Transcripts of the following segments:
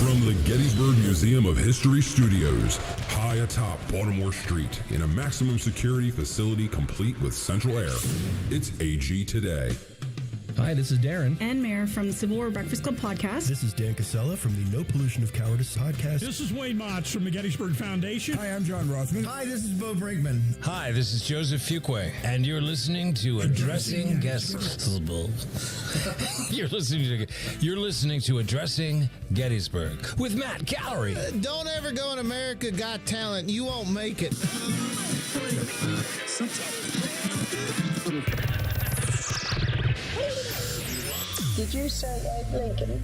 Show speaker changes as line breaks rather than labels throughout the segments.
From the Gettysburg Museum of History Studios, high atop Baltimore Street, in a maximum security facility complete with central air, it's AG Today.
Hi, this is Darren.
And Mayor from the Civil War Breakfast Club podcast.
This is Dan Casella from the No Pollution of Cowardice podcast.
This is Wayne Motz from the Gettysburg Foundation.
Hi, I'm John Rothman.
Hi, this is Bo Brinkman.
Hi, this is Joseph Fuqua, and you're listening to Addressing Gettysburg. You're listening to Addressing Gettysburg with Matt Gallery.
Don't ever go on America Got Talent. You won't make it.
Did you say Abe Lincoln?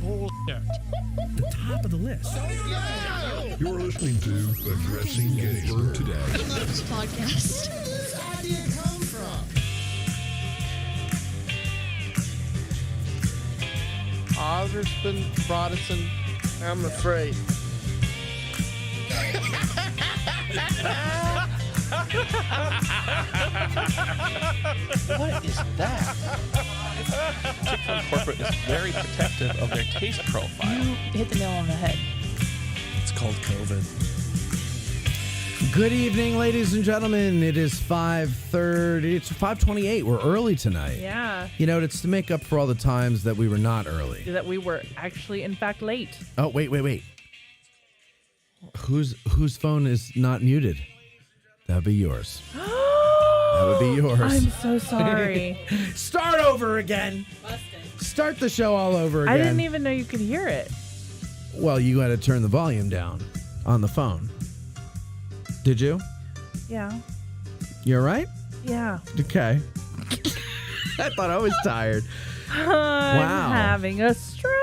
The top of the list.
You're listening to Addressing Gettysburg Today.
I love this podcast.
Where did this idea come from?
Otherston, Protestant, I'm afraid.
What is that? Chick-fil-A corporate is very protective of their taste profile.
You hit the nail on the head.
It's called COVID.
Good evening, ladies and gentlemen. It is 5:30. It's 5:28. We're early tonight.
Yeah.
You know, it's to make up for all the times that we were not early.
That we were actually, in fact, late.
Oh, wait. Whose phone is not muted? That would be yours. That would be yours.
I'm so sorry.
Start over again. Start the show all over again.
I didn't even know you could hear it.
Well, you got to turn the volume down on the phone. Did you?
Yeah.
You all right?
Yeah.
Okay. I thought I was tired.
I'm having a stroke.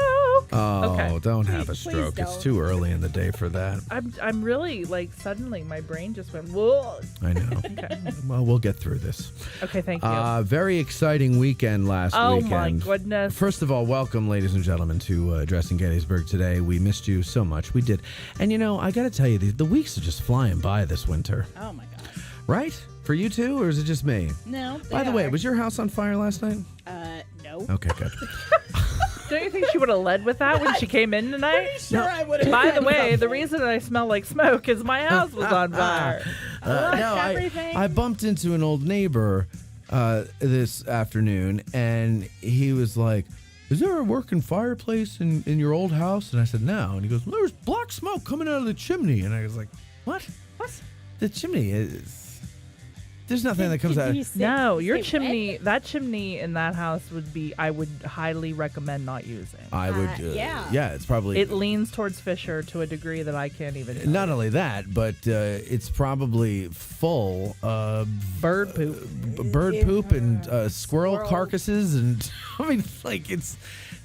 Oh,
okay.
Don't have a stroke. It's too early in the day for that.
I'm really, suddenly my brain just went, whoa.
I know.
Okay.
Well, we'll get through this.
Okay, thank you.
Very exciting weekend last weekend.
Oh, my goodness.
First of all, welcome, ladies and gentlemen, to Addressing Gettysburg Today. We missed you so much. We did. And, you know, I got to tell you, the weeks are just flying by this winter.
Oh, my God.
Right? For you too, or is it just me?
No.
By the way, was your house on fire last night?
No.
Okay, good.
Don't you think she would have led with that when she came in tonight?
Sure, I would have.
By the way, the reason I smell like smoke is my house was on fire.
I bumped into an old neighbor this afternoon, and he was like, "Is there a working fireplace in your old house?" And I said, "No." And he goes, "Well, there's black smoke coming out of the chimney." And I was like, "What?
What?
The chimney is... There's nothing that comes out."
No, your chimney, that chimney in that house I would highly recommend not using.
I would, yeah, it's probably...
It leans towards Fisher to a degree that I can't even...
Not only that, but it's probably full of...
Bird poop.
Bird poop and squirrel carcasses, and I mean, like, it's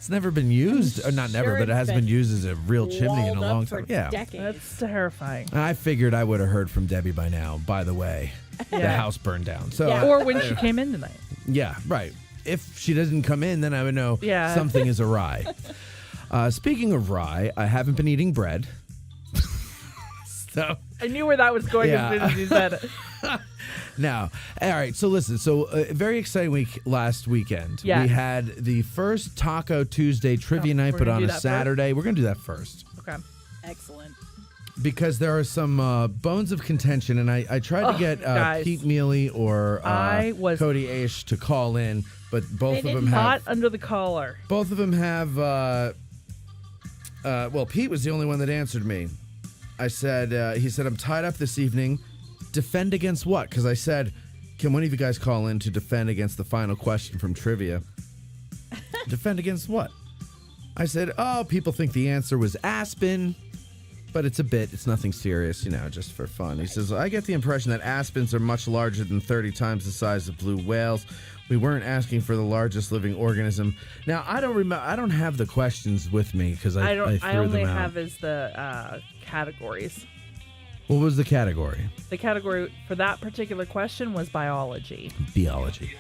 never been used, or not never, but it hasn't been used as a real chimney in a long time. Yeah,
that's terrifying.
I figured I would have heard from Debbie by now. By the way, the house burned down. So,
or when she came in tonight.
Yeah, right. If she doesn't come in, then I would know something is awry. Speaking of rye, I haven't been eating bread. So
I knew where that was going as soon as you said it.
Now, all right, so listen. So a very exciting week last weekend.
Yes.
We had the first Taco Tuesday trivia night, but on a Saturday. We're going to do that first.
Okay.
Excellent.
Because there are some bones of contention, and I tried to get Pete Mealy or Cody Aish to call in, but both of them have...
Hot under the collar.
Both of them have... well, Pete was the only one that answered me. I said, he said, "I'm tied up this evening. Defend against what?" Because I said, "Can one of you guys call in to defend against the final question from trivia?" Defend against what? I said, "Oh, people think the answer was Aspen, but it's a bit. It's nothing serious, you know, just for fun." He says, "I get the impression that aspens are much larger than 30 times the size of blue whales. We weren't asking for the largest living organism." Now, I don't remember. I don't have the questions with me because I threw them out.
I only have is the categories.
What was the category?
The category for that particular question was biology.
Biology.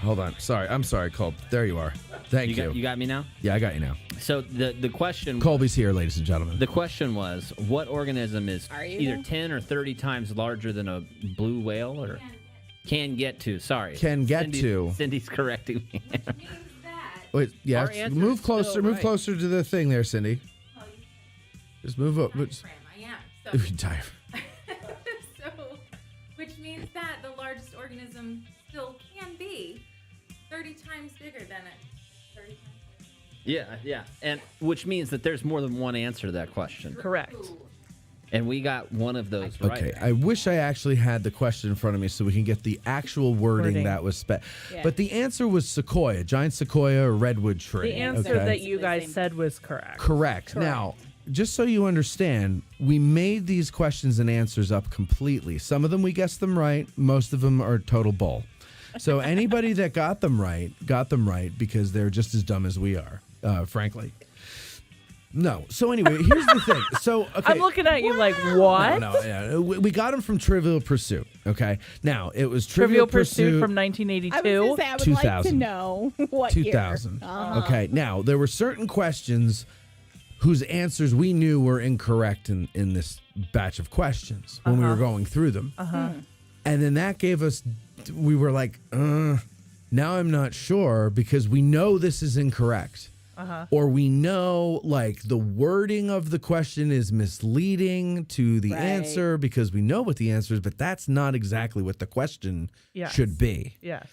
Hold on. Sorry. I'm sorry, Colb. There you are. Thank you.
You got me now?
Yeah, I got you now.
So the question...
Colby's here, ladies and gentlemen.
The question was, what organism is either 10 or 30 times larger than a blue whale or... Can get to. Sorry.
Can get to.
Cindy's correcting me.
Wait, yes. Move closer. Move closer to the thing there, Cindy. Just move up.
I am. So, which means that the largest organism still can be 30 times bigger than it. 30 times bigger.
Yeah. And which means that there's more than one answer to that question.
Correct.
And we got one of those right.
Okay, I wish I actually had the question in front of me so we can get the actual wording. That was Yeah. But the answer was sequoia, giant sequoia or redwood tree.
The answer that you guys said was correct.
Correct. Now, just so you understand, we made these questions and answers up completely. Some of them we guessed them right. Most of them are total bull. So anybody that got them right because they're just as dumb as we are, frankly. No. So anyway, here's the thing. So okay.
I'm looking at you like, what?
No. We got them from Trivial Pursuit. Okay. Now it was
Trivial Pursuit from 1982.
I was gonna say, I would
2000.
like to know what
2000.
year.
Okay. Now there were certain questions whose answers we knew were incorrect in this batch of questions when we were going through them. And then that gave us. We were like, now I'm not sure because we know this is incorrect. Or we know like the wording of the question is misleading to the answer because we know what the answer is, but that's not exactly what the question should be.
Yes.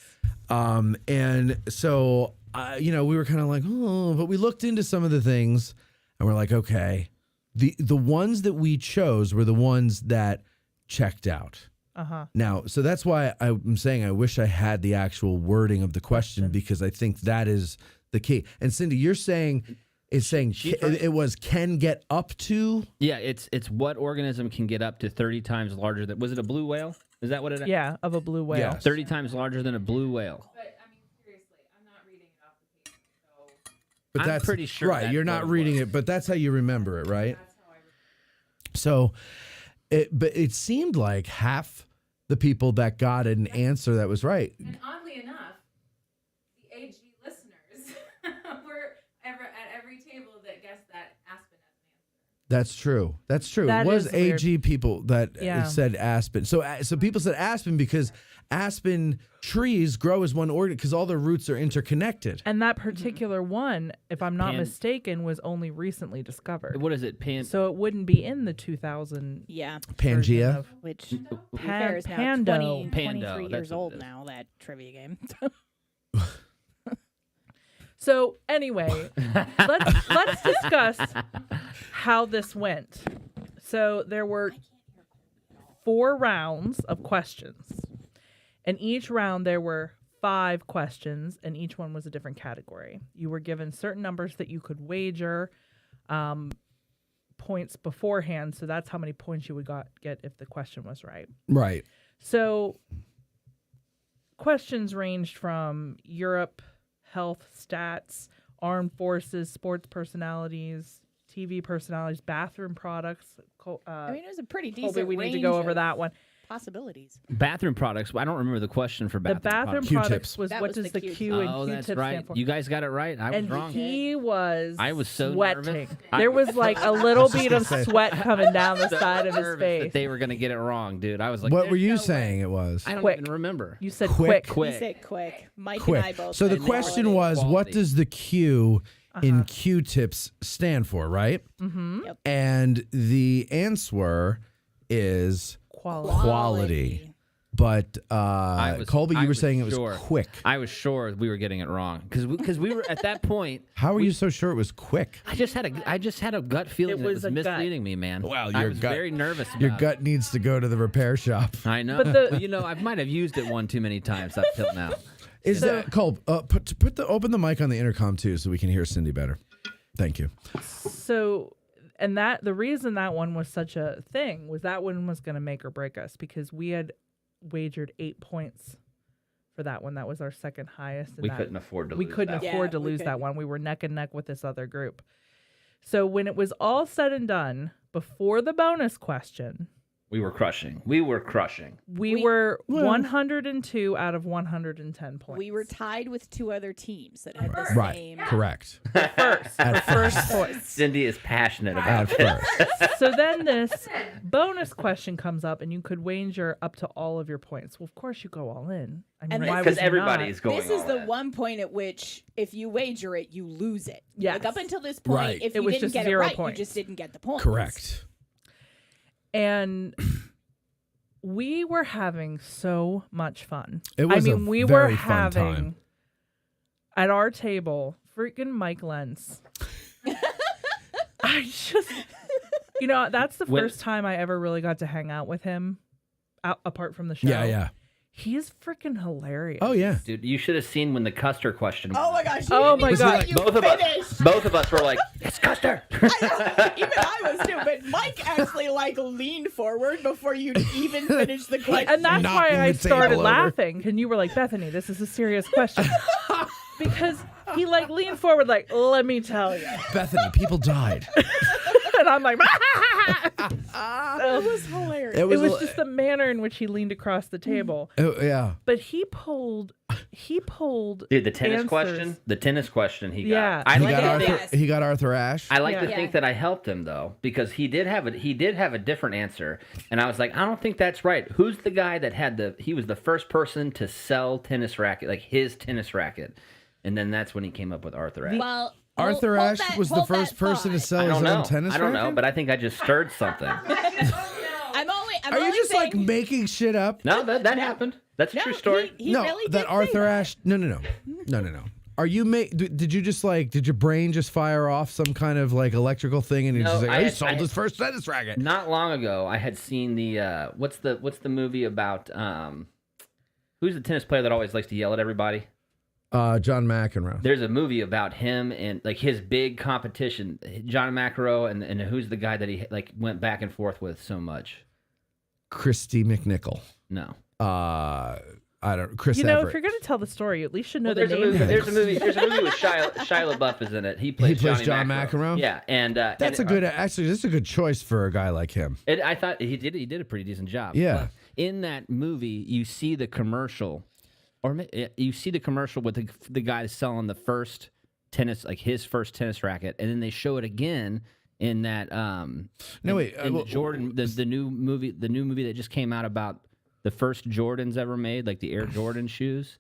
And so, we were kind of like, but we looked into some of the things and we're like, okay, the ones that we chose were the ones that checked out. Now, so that's why I'm saying I wish I had the actual wording of the question because I think that is the key. And Cindy, you're saying it was can get up to?
Yeah, it's what organism can get up to 30 times larger than, was it a blue whale? Is that what it is?
Yeah, of a blue whale.
Yes.
30 times larger than a blue whale.
But, I mean, seriously, I'm not reading it off the page, so...
But
I'm
that's
pretty sure
right. You're not reading it, but that's how you remember it, right?
That's how I remember
So, but it seemed like half the people that got an answer that was right.
And oddly enough, the AG listeners were at every table that guessed that Aspen as an answer.
That's true. That's true.
That
It was
is weird.
AG people that
Yeah.
said Aspen. So people said Aspen because aspen trees grow as one organ because all their roots are interconnected.
And that particular one, if I'm not mistaken, was only recently discovered.
What is it?
So it wouldn't be in the 2000.
Yeah.
Pangea.
Which to be fair is now 23
Pando,
years old now, that trivia game.
So anyway, let's discuss how this went. So there were 4 rounds of questions. And each round there were 5 questions, and each one was a different category. You were given certain numbers that you could wager points beforehand, so that's how many points you would get if the question was right.
Right.
So questions ranged from Europe, health, stats, armed forces, sports personalities, TV personalities, bathroom products.
I mean, it was a pretty decent
Colby, we need to
range
go over
of
that one.
Possibilities.
Bathroom products. I don't remember the question for bathroom products.
The bathroom products was
That
what
was
does
the
the
Q.
Q and
Oh,
Q-tip
that's right.
stand for?
You guys got it right. I was
And
wrong.
he was
I was so
sweating.
nervous.
There was like a little bead of sweat coming down the
So
side of his
nervous
face.
that they were going to get it wrong, dude. I was like,
What were you
"There's no
saying
way."
it was?
I don't
Quick.
even remember.
You said
Quick.
quick.
He said quick. Mike and I
Quick.
both
So the
said
question
quality.
was, what
Quality.
does the Q in Q-tips stand for, right?
Mm-hmm.
Yep.
And the answer is quality. But Colby, you were saying it was quick.
I was sure we were getting it wrong because we were at that point.
How were you so sure it was quick?
I just had a gut feeling that
was
was
a gut.
misleading me, man.
Well,
I
your
was
gut-
very nervous.
Your
about
gut needs to go to the repair shop.
it. I know.
But
I might have used it one too many times up till now.
Is that Colb? Open the mic on the intercom too, so we can hear Cindy better. Thank you.
So, and the reason that one was such a thing was that one was going to make or break us because we had wagered 8 points for that one. That was our second highest.
We couldn't afford to.
We
lose
couldn't
that
afford to
we
lose that
couldn't.
one. We were neck and neck with this other group. So when it was all said and done, before the bonus question,
We were crushing. We were
102 out of 110 points.
We were tied with 2 other teams that had the
Right.
same.
Correct.
First points.
Cindy is passionate about it.
So then this bonus question comes up, and you could wager up to all of your points. Well, of course you go all in. I mean, why
because
would you
everybody's
not?
going.
This is the one point at which, if you wager it, you lose it.
Yes.
Like up until this point,
Right.
if
It
you
was
didn't
just
get it
0
right,
points.
you just didn't get the points.
Correct.
And we were having so much fun.
It was
we
a
were
very fun
having
time.
at our table freaking Mike Lentz. I just, that's the first time I ever really got to hang out with him, apart from the show.
Yeah.
He's freaking hilarious.
Oh yeah,
dude. You should have seen when the Custer question.
Oh my gosh!
Oh my god!
Both of us were like, "It's Custer."
Even I was too, but Mike actually leaned forward before you'd even finish the question.
And that's why I started laughing. And you were like, Bethany, this is a serious question. Because he leaned forward like, let me tell you.
Bethany, people died.
And I'm like,
it was hilarious.
It was just the manner in which he leaned across the table.
Oh, yeah.
But he pulled.
Dude, the tennis
answers.
question. The tennis question he got.
Yeah.
He got Arthur Ashe.
I like to think that I helped him though, because he did have a different answer, and I was like, I don't think that's right. Who's the guy that had he was the first person to sell tennis racket, like his tennis racket, and then that's when he came up with Arthur Ashe.
Well,
Arthur Ashe was the first person to sell his own tennis racket?
I don't know, but I think I just stirred something.
Are you just making shit up?
No, that happened. That's a true story.
He really
that
did
Arthur
say that.
Ashe. No. Are you did you just did your brain just fire off some kind of electrical thing and you're just like, he sold his first tennis racket?
Not long ago, I had seen the what's the movie about who's the tennis player that always likes to yell at everybody?
John McEnroe.
There's a movie about him and his big competition, John McEnroe, and who's the guy that he went back and forth with so much?
Christy McNichol.
No.
I don't. Chris
if
Everett.
you're going to tell the story, you at least should know
Well,
the name.
there's a movie with Shia LaBeouf is in it. He plays
John McEnroe.
Yeah, and
that's a good. Actually, this is a good choice for a guy like him.
I thought he did a pretty decent job.
Yeah.
But in that movie, you see the commercial, with the guy selling the first tennis, his first tennis racket, and then they show it again in that. Jordan, the new movie that just came out about the first Jordans ever made, the Air Jordan shoes.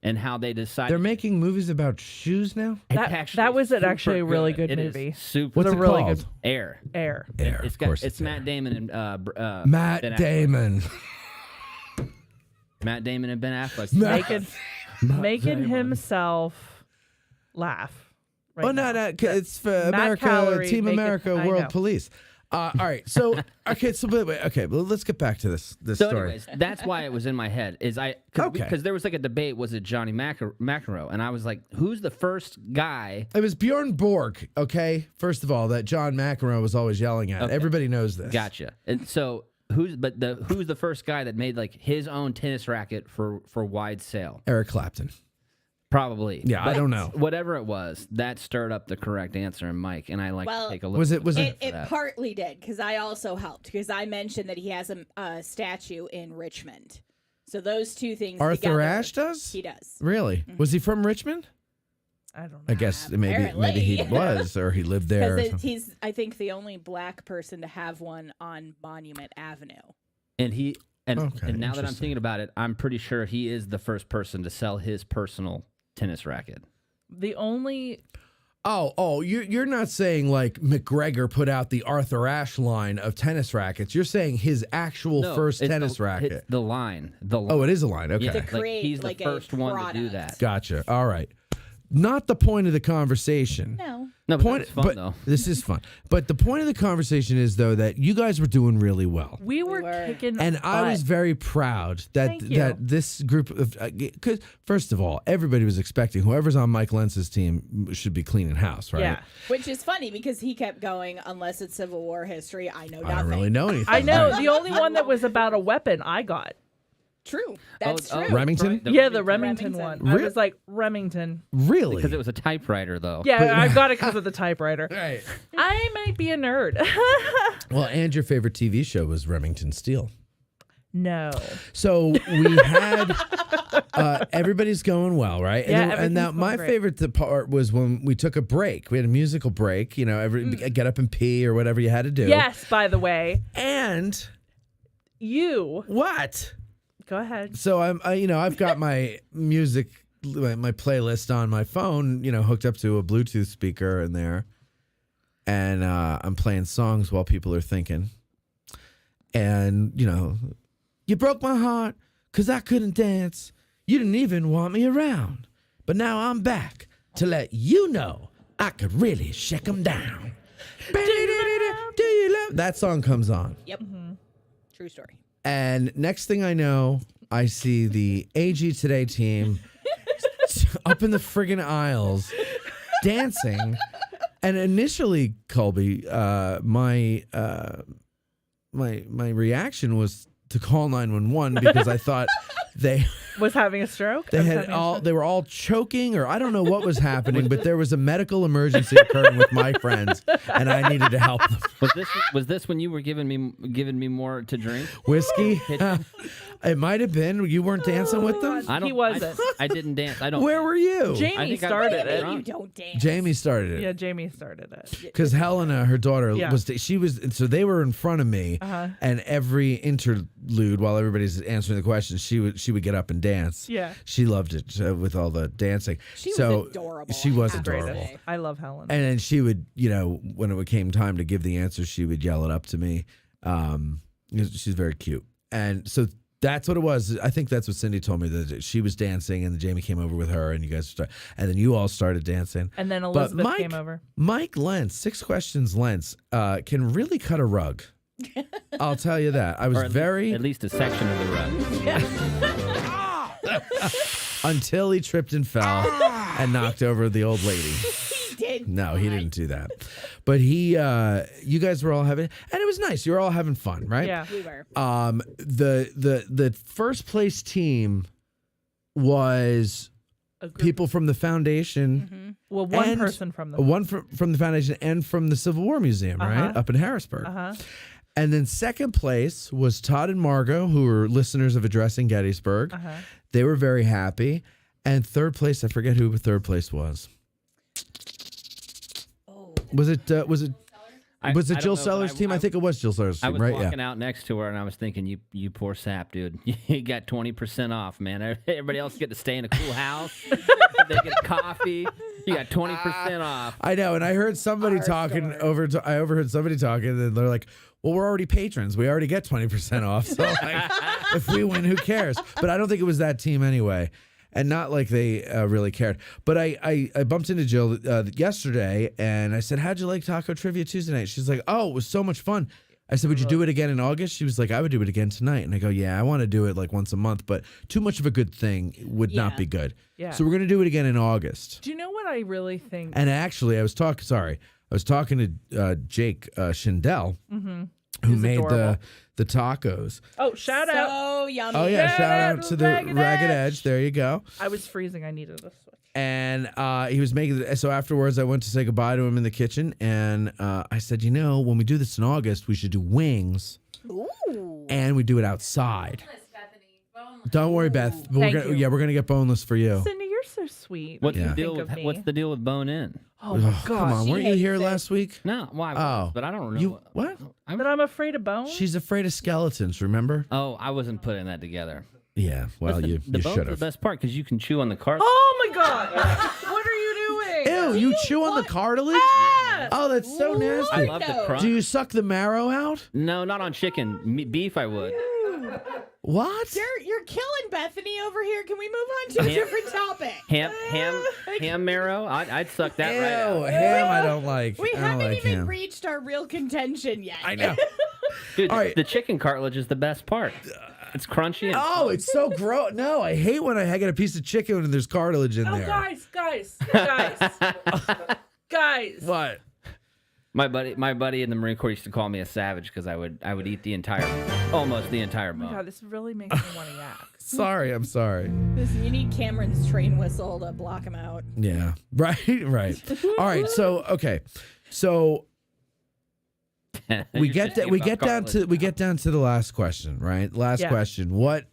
And how they decided
they're making movies about shoes now.
That was actually a really good movie.
Super.
What's it
really
called?
Good
Air.
It's
Matt Damon and
Matt
Ben
Damon.
Matt Damon and Ben Affleck
making himself laugh. Right now.
No, it's for
Matt
America,
Calorie
Team America,
I
World
know.
Police. All right, so well, let's get back to this
So
story.
anyways, that's why it was in my head. Because there was a debate. Was it Johnny McEnroe? And I was like, who's the first guy?
It was Bjorn Borg. Okay, first of all, that John McEnroe was always yelling at.
Okay.
Everybody knows this.
Gotcha. And so who's the first guy that made his own tennis racket for wide sale?
Eric Clapton.
Probably.
Yeah, I don't know.
Whatever it was, that stirred up the correct answer in Mike, and I to take a look.
Was it?
It partly did, because I also helped, because I mentioned that he has a statue in Richmond. So those two things.
Arthur
together,
Ashe does?
He does.
Really?
Mm-hmm.
Was he from Richmond?
I don't know.
I guess maybe he was, or he lived there.
Because he's, I think, the only black person to have one on Monument Avenue.
And now that I'm
interesting.
thinking about it, I'm pretty sure he is the first person to sell his personal tennis racket.
The only.
You're not saying McGregor put out the Arthur Ashe line of tennis rackets. You're saying his actual first tennis racket.
It's the line.
Oh, it is a line. Okay.
Yeah,
To create,
he's the first one to do that.
Gotcha. All right. Not the point of the conversation.
No,
but it's fun though.
This is fun. But the point of the conversation is, though, that you guys were doing really well.
We were kicking
And I was
butt.
very proud that
Thank you.
this group of, because first of all, everybody was expecting whoever's on Mike Lentz's team should be cleaning house, right?
Yeah.
Which is funny, because he kept going, unless it's Civil War history, I know nothing.
I don't really know anything.
I know.
Right.
The only one that was about a weapon I got.
True. That's true.
Remington?
The Remington one. I was like, Remington.
Really?
Because it was a typewriter, though.
Yeah, I got it because of the typewriter.
Right.
I might be a nerd.
Well, and your favorite TV show was Remington Steele.
No.
So we had everybody's going well, right?
Yeah,
and now my favorite part was when we took a break. We had a musical break. You know, get up and pee or whatever you had to do.
Yes, by the way.
And
you.
What?
Go ahead.
So I've got my music, my playlist on my phone, hooked up to a Bluetooth speaker in there, and I'm playing songs while people are thinking. And you broke my heart 'cause I couldn't dance. You didn't even want me around. But now I'm back to let you know I could really shake 'em down. Do you love? That song comes on.
Yep. True story.
And next thing I know, I see the AG Today team up in the friggin' aisles dancing. And initially, Colby, my reaction was to call 911 because I thought they
was having a stroke.
They were all choking, or I don't know what was happening, but there was a medical emergency occurring with my friends, and I needed to help them.
Was this when you were giving me more to drink?
Whiskey? It might have been. You weren't dancing with them?
He wasn't.
I didn't dance. I don't.
Where were you?
Jamie started it.
You don't dance.
Jamie started it.
Yeah, Jamie started it.
Because Helena, her daughter,
Yeah.
so they were in front of me, and every interlude while everybody's answering the questions, she would get up and dance.
Yeah.
She loved it with all the dancing.
She was adorable.
She was
She's
adorable.
great. I love Helen.
And then she would, when it came time to give the answer, she would yell it up to me. She's very cute. And so that's what it was. I think that's what Cindy told me, that she was dancing and Jamie came over with her and you guys started, and then you all started dancing.
And then Elizabeth came over.
Mike Lentz, 6 Questions Lentz, can really cut a rug. I'll tell you that. I was
Or at least a section of the rug.
Until he tripped and fell and knocked over the old lady.
He did.
No, he didn't do that. But you guys were all having, and it was nice. You were all having fun, right?
Yeah,
we were.
The first place team was people from the foundation.
Well, one person from the
one from the foundation and from the Civil War Museum, right, up in Harrisburg. And then second place was Todd and Margot, who were listeners of Addressing Gettysburg. They were very happy. And third place, I forget who third place was. Was it Jill Sellers' team? I think it was Jill Sellers' team,
I was
right?
walking out next to her, and I was thinking, you poor sap, dude. You got 20% off, man. Everybody else get to stay in a cool house. They get coffee. You got 20% off.
I know, and I heard somebody talking I overheard somebody talking, and they're like, well, we're already patrons. We already get 20% off. So if we win, who cares? But I don't think it was that team anyway. And not like they really cared. But I bumped into Jill yesterday, and I said, how'd you like Taco Trivia Tuesday night? She's like, oh, it was so much fun. I said, would you do it again in August? She was like, I would do it again tonight. And I go, yeah, I want to do it like once a month, but too much of a good thing would not be good.
Yeah.
So we're going to do it again in August.
Do you know what I really think?
And actually, I was talking to Jake Schindel, who made
adorable.
the tacos.
Oh, shout out.
So yummy.
Oh, yeah, shout out to the Ragged Edge. There you go.
I was freezing. I needed a switch.
And he was making, so afterwards I went to say goodbye to him in the kitchen, and I said, when we do this in August, we should do wings.
Ooh.
And we do it outside. Don't worry, Beth. But we're gonna get boneless for you.
Cindy, you're so sweet.
What's the deal with bone in?
Oh my gosh.
Come on, weren't you here last week?
No, but I don't know.
You what?
That I'm afraid of bones?
She's afraid of skeletons, remember?
Oh, I wasn't putting that together.
Yeah, well,
Listen,
you
bone's
should have.
the best part because you can chew on the cartilage.
Oh my god! What are you doing?
Ew, you chew on the cartilage?
Yes.
Oh, that's so nasty.
I love the crunch.
Do you suck the marrow out?
No, not on chicken. Beef, I would.
What?
You're killing Bethany over here. Can we move on to a different topic?
Ham marrow. I'd suck that right out.
Ham I don't like.
We
I don't
haven't
like
even
ham.
reached our real contention yet.
I know.
Dude,
All right.
the chicken cartilage is the best part. It's crunchy. And
Oh, it's so gross. No, I hate when I get a piece of chicken and there's cartilage in there.
Guys.
What?
My buddy in the Marine Corps used to call me a savage because I would eat almost the entire
Oh my
bone.
god, this really makes me want to yak.
Sorry, I'm sorry.
Listen, you need Cameron's train whistle to block him out.
Yeah, right. All right, so, okay. So, we get down to the last question, right? Last question. What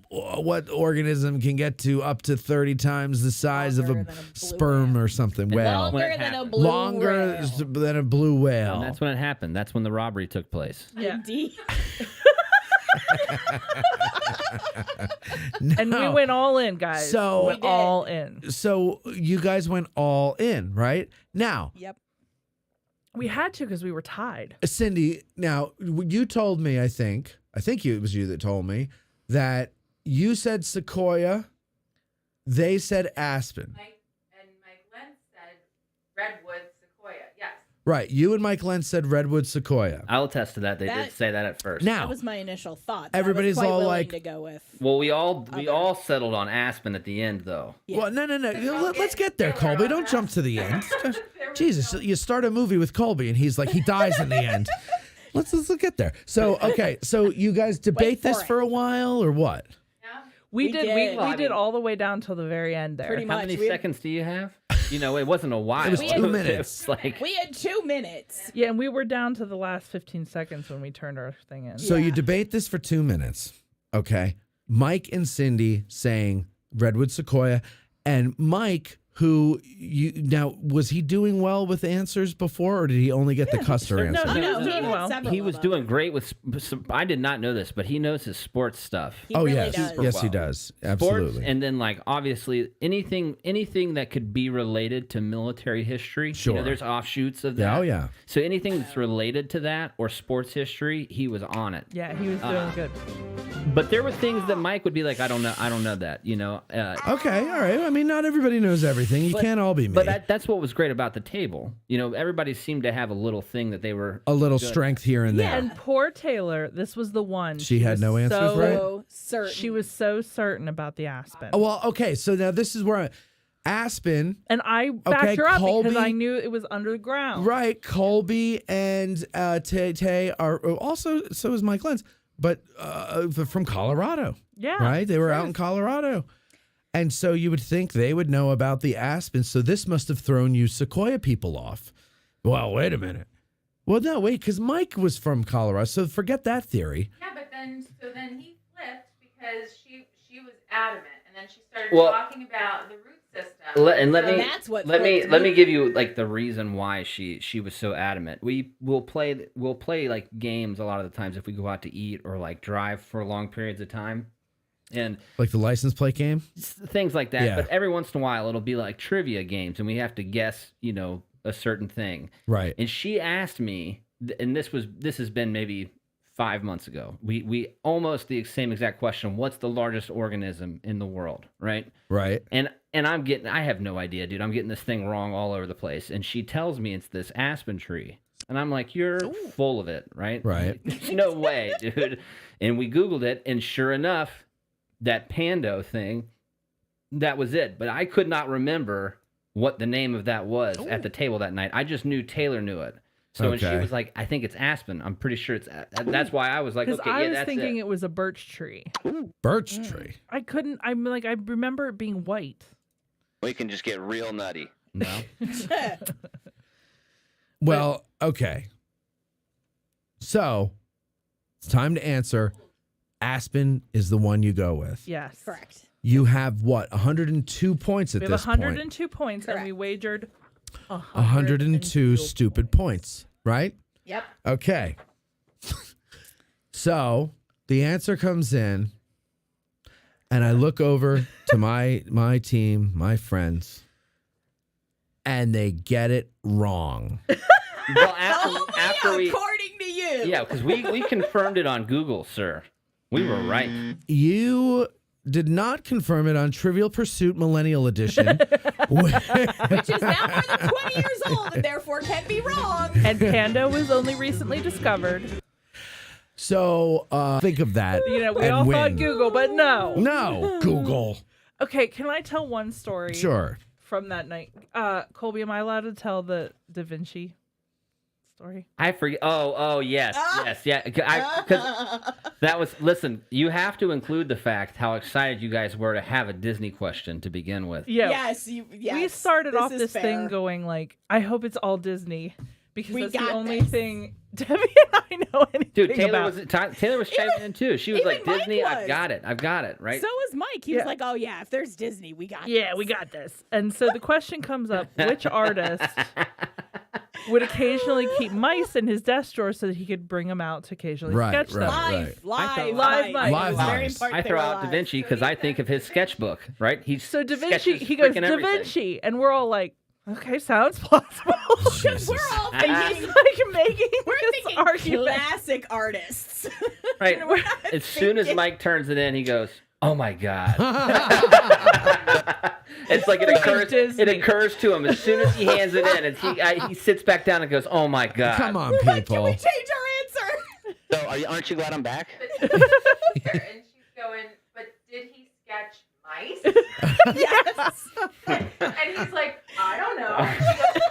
organism can get to up to 30 times the size of a sperm or something? Whale.
Longer than a blue
Longer than a blue whale.
And that's when it happened. That's when the robbery took place.
Yeah. Indeed.
And we went all in, guys.
So
we went all in.
So you guys went all in, right? Now.
Yep.
We had to because we were tied.
Cindy, now you told me, I think it was you that told me that you said sequoia, they said aspen.
Mike Lentz said redwood sequoia. Yes.
Right. You and Mike Lentz said redwood sequoia.
I'll attest to that. They did say that at first.
Now,
that was my initial thought.
Everybody's
I was quite
all
willing
like,
to go with.
Well, we all settled on aspen at the end, though.
Yeah.
Well, no. Let's get there, Colby. Don't jump to the end. Jesus, you start a movie with Colby, and he's like, he dies in the end. Let's get there. So, okay. So you guys debate this for a while, or what?
We did all the way down till the very end there.
Pretty
How
much.
many seconds do you have? You know, it wasn't a while.
It was 2 minutes.
It was like
We had 2 minutes.
Yeah, and we were down to the last 15 seconds when we turned our thing in.
So you debate this for 2 minutes, okay? Mike and Cindy saying redwood sequoia, and Mike, who was he doing well with answers before, or did he only get the Custer answer?
No, he was doing well.
He was doing great with. I did not know this, but he knows his sports stuff.
Yes, he does. Absolutely.
Sports, and then like obviously anything that could be related to military history.
Sure.
You know, there's offshoots of that.
Yeah, oh yeah.
So anything that's related to that or sports history, he was on it.
Yeah, he was doing good.
But there were things that Mike would be like, I don't know that. You know.
Okay, all right. I mean, not everybody knows everything. You can't all be me.
But that's what was great about the table. You know, everybody seemed to have a little thing that they were
a little
good
strength here and there.
And poor Taylor, this was the one.
She had no answers, right?
Certain.
She was so certain about the aspen.
Oh, well, okay. So now this is where aspen.
And I backed her up
Colby,
because I knew it was under the ground.
Right. Colby and Tay are also, so is Mike Lentz, but from Colorado.
Yeah.
Right? They were out in Colorado. And so you would think they would know about the aspen. So this must have thrown you Sequoia people off. Well, wait a minute. Well, no, wait, because Mike was from Colorado. So forget that theory.
Yeah, but then he flipped because she was adamant, and then she started
Well,
talking about the root system.
Let me give you like the reason why she was so adamant. We'll play like games a lot of the times if we go out to eat or like drive for long periods of time. And
like the license plate game,
things like that.
Yeah.
But every once in a while, it'll be like trivia games, and we have to guess, a certain thing.
Right.
And she asked me, and this has been maybe 5 months ago. We almost the same exact question. What's the largest organism in the world? Right.
Right.
And I have no idea, dude. I'm getting this thing wrong all over the place. And she tells me it's this aspen tree. And I'm like, you're full of it, right?
Right.
No way, dude. And we Googled it, and sure enough, that Pando thing, that was it. But I could not remember what the name of that was at the table that night. I just knew Taylor knew it. So when she was like, I think it's aspen, I'm pretty sure it's. That's why I was like, okay,
I
yeah,
was
that's
thinking
it.
it was a birch tree.
Birch tree.
I couldn't. I remember it being white.
We can just get real nutty.
No.
Well, okay. So it's time to answer. Aspen is the one you go with.
Yes.
Correct.
You have what? 102 points at
We have
this point.
102 points, and we wagered
102 stupid points, right?
Yep.
Okay. So the answer comes in, and I look over to my team, my friends, and they get it wrong.
Well, after we,
according to you.
yeah, because we confirmed it on Google, sir. We were right.
You did not confirm it on Trivial Pursuit Millennial Edition.
Which is now more than 20 years old and therefore can be wrong.
And Pando was only recently discovered.
So think of that.
We
and
all
win.
thought Google, but no.
No, Google.
Okay, can I tell one story?
Sure.
From that night. Colby, am I allowed to tell the Da Vinci story?
I forget. Oh, yes, yeah. Because that was. Listen, you have to include the fact how excited you guys were to have a Disney question to begin with.
Yeah.
Yes.
We started off this thing going like, I hope it's all Disney, because
We
that's the
got
only
this.
thing Debbie and I know anything
Dude, Taylor
about.
Taylor was chiming in too. She was
even
like,
Mike
Disney,
was.
I've got it, right?
So was Mike. He was like, "Oh yeah, if there's Disney, we got."
Yeah, we got this. And so the question comes up: which artist would occasionally keep mice in his desk drawer so that he could bring them out to occasionally sketch them?
Live
live
mice.
mice.
It was very important
I
they
throw
were
out Da
live.
Vinci because I think of his sketchbook, right? He's
So Da Vinci,
sketches
he goes
freaking
Da
everything.
Vinci, and we're all like, okay, sounds plausible.
Because we're all
And
thinking,
he's like making
we're
this
thinking
argument.
classic artists.
Right.
We're not
As soon as
thinking-
Mike turns it in, he goes, "Oh my god!" It's like it occurs to him as soon as he hands it in, and he sits back down and goes, "Oh my god!"
Come on,
We're like,
people.
can we change our answer?
So, aren't you glad I'm back?
And she's going, but did he sketch mice?
Yes.
And he's like, I don't know. And she goes,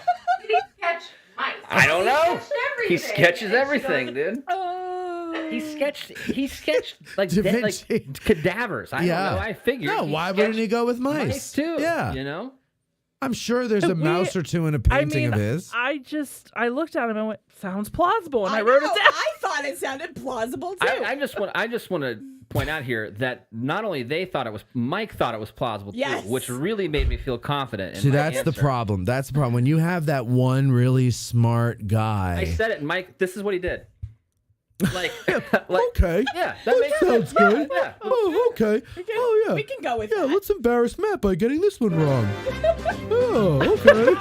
did he sketch mice?
I don't know.
He
He sketches
And she
everything,
goes,
dude.
Oh.
He sketched like
Da
dead, like
Vinci.
cadavers. I don't know. I figured.
No,
he
why wouldn't
sketched
he go with mice?
mice too?
Yeah.
You know.
I'm sure there's a mouse or two in a
I
painting
mean,
of his.
I looked at him and went, sounds plausible, and I wrote it
know,
down.
I thought it sounded plausible too.
I just want to point out here that not only Mike thought it was plausible
Yes.
too, which really made me feel confident. In
See,
my
that's the
answer.
problem. That's the problem. When you have that one really smart guy.
I said it, and Mike. This is what he did. Like,
okay.
Yeah,
That
makes
sounds
sense.
good.
Yeah.
Oh, okay. Oh, yeah.
we can go with
Yeah,
that.
let's embarrass Matt by getting this one wrong. Oh, okay.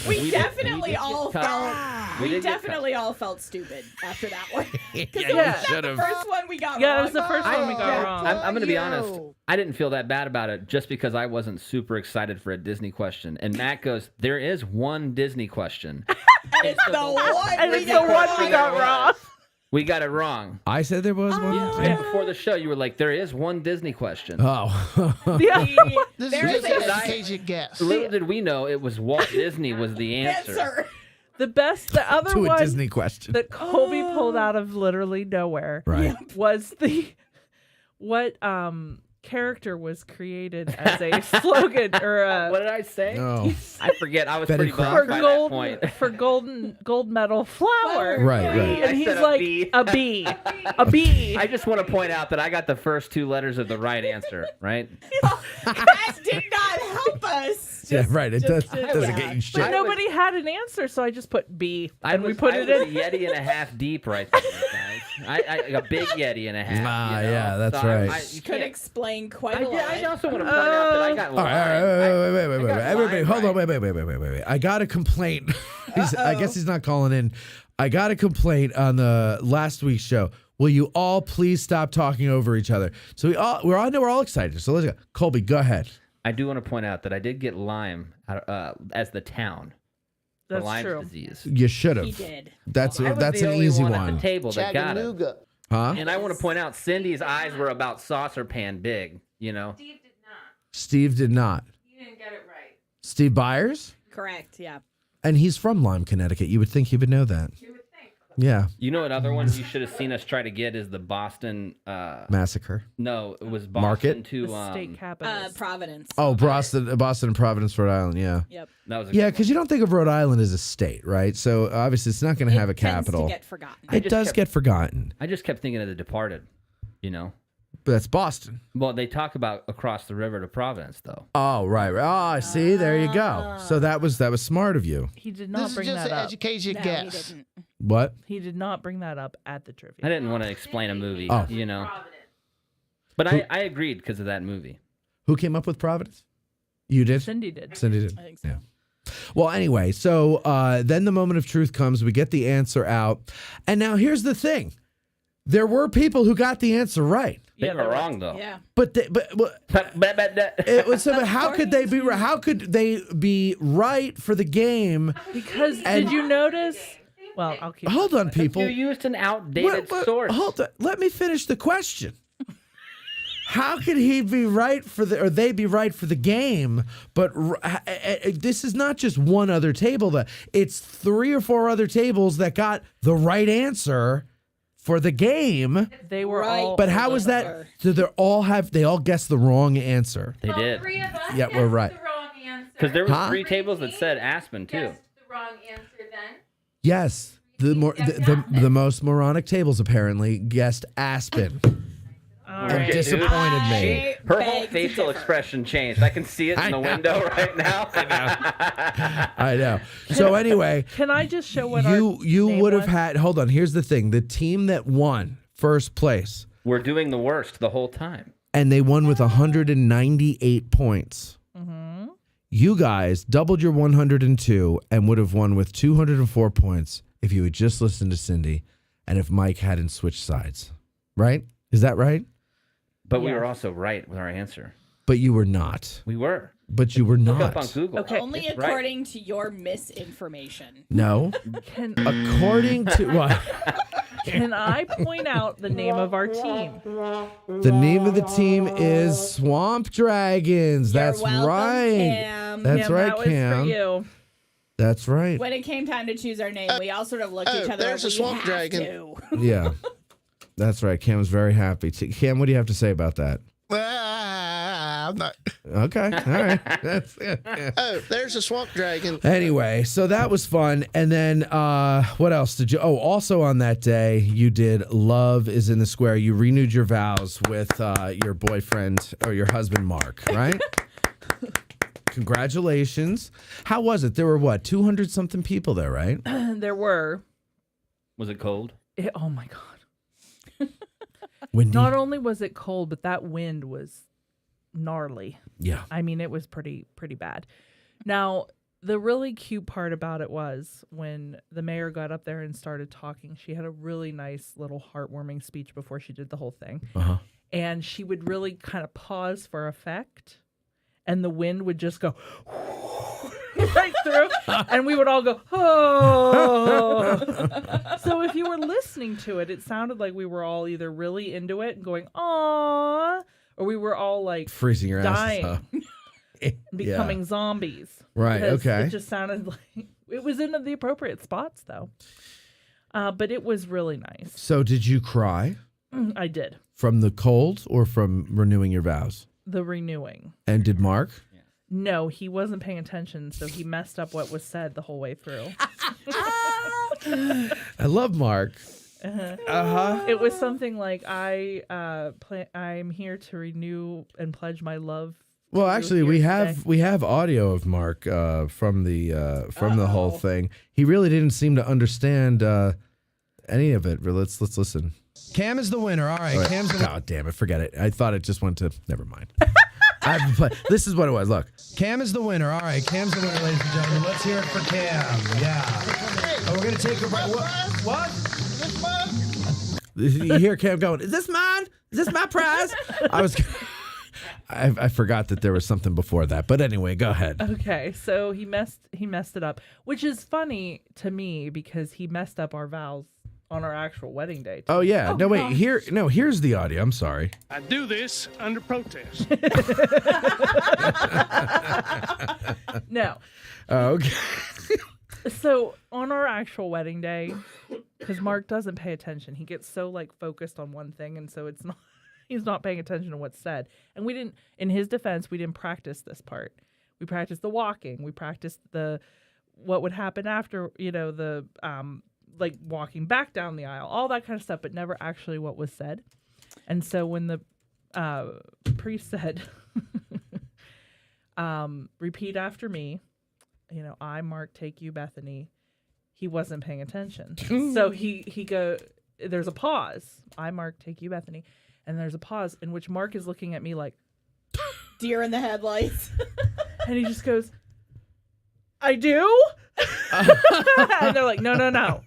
We definitely all
cut.
felt.
We
We
did get cut.
definitely all felt stupid after that one. Because
Yeah.
was that the first one we got
Yeah,
wrong?
it was the first one we got wrong.
I'm going to be honest. I didn't feel that bad about it just because I wasn't super excited for a Disney question. And Matt goes, "There is one Disney question."
And it's the one
And
we
it's the
got
one
wrong.
we got wrong.
We got it wrong.
I said there was one.
And before the show, you were like, "There is one Disney question."
Oh.
Yeah.
This
There
is
is
an
a-
educated guess.
Little did we know it was Walt Disney was the answer.
The other
To a
one
Disney question.
that Colby pulled out of literally nowhere
Right.
was what character was created as a slogan or
What did I say?
No.
I forget. I was
Betty
pretty
Crocker.
bummed
for
by
gold
that point.
for gold medal flower.
Right, right.
And
I
he's
said a
like
bee.
a bee. A bee.
I just want to point out that I got the first two letters of the right answer, right?
That did not help us.
Yeah, right. It doesn't
yeah.
get you shit.
But nobody had an answer, so I just put B, and we put
I
it
was
in.
a Yeti and a half deep right there, guys. A big Yeti and a half.
Ah,
you know?
yeah, that's
So
right.
you
Could
can't.
explain quite a lot.
I also want to point out that I got
All right, wait.
got
Everybody,
line
hold on.
right.
Wait. I got a complaint. I guess he's not calling in. I got a complaint on the last week's show. Will you all please stop talking over each other? So I know we're all excited. So let's go. Colby, go ahead.
I do want to point out that I did get Lyme as the town. For
That's
Lyme
true.
disease.
You should have.
He did.
That's
I was
that's
the
an
only
easy
one
one.
at the table that got it.
Chattanooga.
Huh?
And I want to point out Cindy's eyes were about saucer pan big, you know.
Steve did not.
Steve did not.
You didn't get it right.
Steve Byers?
Correct. Yeah.
And he's from Lyme, Connecticut. You would think he would know that.
You would think.
Yeah.
You know what other one you should have seen us try to get is the Boston
Massacre.
no, it was Boston
Market?
to
The state capital.
Providence.
Oh, Boston and Providence, Rhode Island. Yeah.
Yep.
that was a
Yeah,
good
because you don't think of Rhode Island as a state, right? So obviously it's not going to have a capital.
Tends to get forgotten.
It does get forgotten.
I just kept thinking of The Departed, you know.
But that's Boston.
Well, they talk about across the river to Providence, though.
Oh, right. Oh, see, there you go. So that was smart of you.
He did not
This is
bring
just
that
an
up.
educated
No, he
guess.
didn't.
What?
He did not bring that up at the trivia.
I didn't want to explain a movie,
Oh.
you know.
Providence.
But I agreed because of that movie.
Who came up with Providence? You did?
Cindy did.
Cindy did.
I think so.
Yeah. Well, anyway, so then the moment of truth comes. We get the answer out. And now here's the thing. There were people who got the answer right.
They were wrong, though.
Yeah.
But it was so. How could they be? How could they be right for the game?
Because
And-
did you notice? Well, I'll keep.
Hold on, people.
You used an outdated source.
Hold on. Let me finish the question. How could he be right or they be right for the game? But this is not just one other table. It's 3 or 4 other tables that got the right answer for the game.
They were
Right.
all.
But how is that? So they all guessed the wrong answer.
They did.
Three of us
Yeah, we're
guessed
right.
the wrong answer.
Because there was
Huh?
3 tables that said Aspen, too.
Guessed the wrong answer then.
Yes. The most moronic tables apparently guessed Aspen.
right,
disappointed me.
Her whole facial expression changed. I can see it in the window right now.
I know. So anyway,
can I just show what
you
name
would have
was?
had? Hold on. Here's the thing: the team that won first place,
we're doing the worst the whole time,
and they won with 198 points.
Mm-hmm.
You guys doubled your 102 and would have won with 204 points if you had just listened to Cindy and if Mike hadn't switched sides. Right? Is that right?
but we were also right with our answer.
But you were not.
We were.
But you were not.
Look up on Google.
Okay, only according to your misinformation.
No. According to what?
Can I point out the name of our team?
The name of the team is Swamp Dragons. That's
welcome,
right.
Cam.
That's
Cam,
right,
that was
Cam.
For you.
That's right.
When it came time to choose our name, we all sort of looked at each other.
There's a swamp dragon.
Yeah. That's right. Cam was very happy. Cam, what do you have to say about that?
I'm not.
Okay. All right. That's it. Yeah.
Oh, there's a swamp dragon.
Anyway, so that was fun. And then what else did you? Oh, also on that day, you did Love is in the Square. You renewed your vows with your boyfriend or your husband, Mark, right? Congratulations. How was it? There were what, 200 something people there, right?
There were.
Was it cold?
Oh my God.
Windy.
Not only was it cold, but that wind was gnarly.
Yeah.
I mean, it was pretty bad. Now, the really cute part about it was when the mayor got up there and started talking, she had a really nice little heartwarming speech before she did the whole thing.
Uh-huh.
And she would really kind of pause for effect, and the wind would just go right through, and we would all go, oh. So if you were listening to it, it sounded like we were all either really into it and going, aw, or we were all like
freezing your
dying,
asses
becoming zombies.
Right,
Because
okay.
It just sounded like it was in the appropriate spots, though. But it was really nice.
So did you cry?
I did.
From the cold or from renewing your vows?
The renewing.
And did Mark?
No, he wasn't paying attention, so he messed up what was said the whole way through.
I love Mark. Uh-huh.
It was something like I'm here to renew and pledge my love.
Well,
to you
actually,
here
we have audio of Mark from the whole thing. He really didn't seem to understand any of it. Let's listen.
Cam is the winner. All right, Cam's the winner.
God damn it! Forget it. I thought it just went to. Never mind. This is what it was. Look.
Cam is the winner. All right, Cam's the winner, ladies and gentlemen. Let's hear it for Cam. Yeah. Oh, we're gonna take a break. What?
You hear Cam going, "Is this mine? Is this my prize?" I forgot that there was something before that. But anyway, go ahead.
Okay, so he messed it up, which is funny to me because he messed up our vows on our actual wedding day.
Oh yeah. No wait. Here's the audio. I'm sorry.
I do this under protest.
No.
Okay.
So on our actual wedding day, because Mark doesn't pay attention, he gets so like focused on one thing, and so it's not. He's not paying attention to what's said. And we didn't. In his defense, we didn't practice this part. We practiced the walking. We practiced what would happen after. The like walking back down the aisle, all that kind of stuff, but never actually what was said. And so when the priest said, repeat after me, I, Mark, take you, Bethany, he wasn't paying attention. So there's a pause. I, Mark, take you, Bethany. And there's a pause in which Mark is looking at me like,
deer in the headlights.
And he just goes, I do? And they're like, no.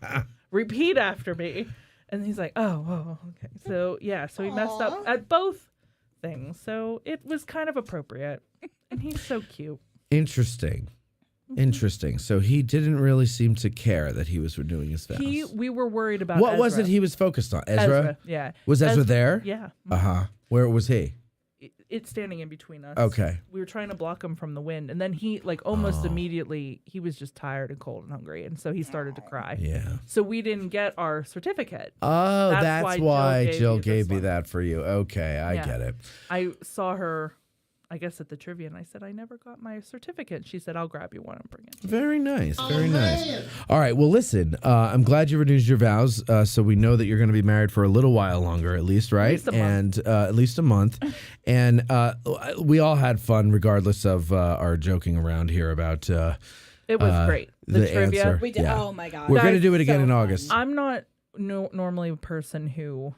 Repeat after me. And he's like, oh, okay. So, yeah. So he messed up at both things. So it was kind of appropriate. And he's so cute.
Interesting. So he didn't really seem to care that he was renewing his vows.
We were worried about
What
Ezra.
was it he was focused on? Ezra?
Yeah.
Was Ezra there?
Yeah.
Uh-huh. Where was he?
It's standing in between us.
Okay.
We were trying to block him from the wind. And then he, almost immediately, he was just tired and cold and hungry. And so he started to cry.
Yeah.
So we didn't get our certificate.
Oh, that's why Jill gave me
that
that for you. Okay, I
Yeah.
get it.
I saw her I guess at the trivia, and I said, I never got my certificate. She said, I'll grab you one and bring it.
Very nice. Very nice. All right. Well, listen, I'm glad you renewed your vows. So we know that you're going to be married for a little while longer, at least, right? At least a month. And we all had fun, regardless of our joking around here about
it was great. The trivia.
Answer.
We did.
Yeah.
Oh my god.
We're going to do it again in August.
I'm not normally a person who,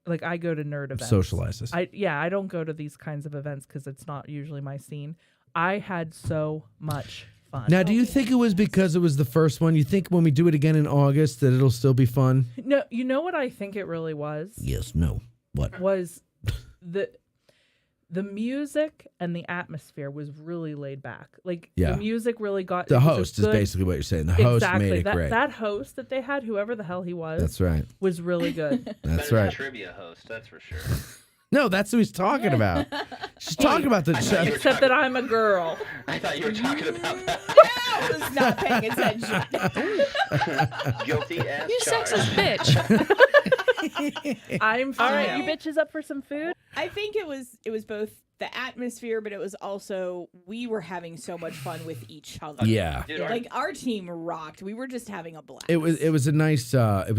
like, I go to nerd events.
Socializes.
I don't go to these kinds of events because it's not usually my scene. I had so much fun.
Now, do you think it was because it was the first one? You think when we do it again in August that it'll still be fun?
No, you know what I think it really was?
Yes, no. What?
Was the music and the atmosphere was really laid back. Like, the music really got...
The host is basically what you're saying. The host made it great.
That host that they had, whoever the hell he was...
That's right.
...was really good.
That's right.
Trivia host, that's for sure.
No, that's who he's talking about. She's talking about the...
Except that I'm a girl.
I thought you were talking about that.
I was not paying attention.
Guilty as
You
charged.
sexist bitch.
I'm
All right,
you bitches up for some food?
I think it was both the atmosphere, but it was also we were having so much fun with each other.
Yeah.
Like our team rocked. We were just having a blast.
It was a nice
But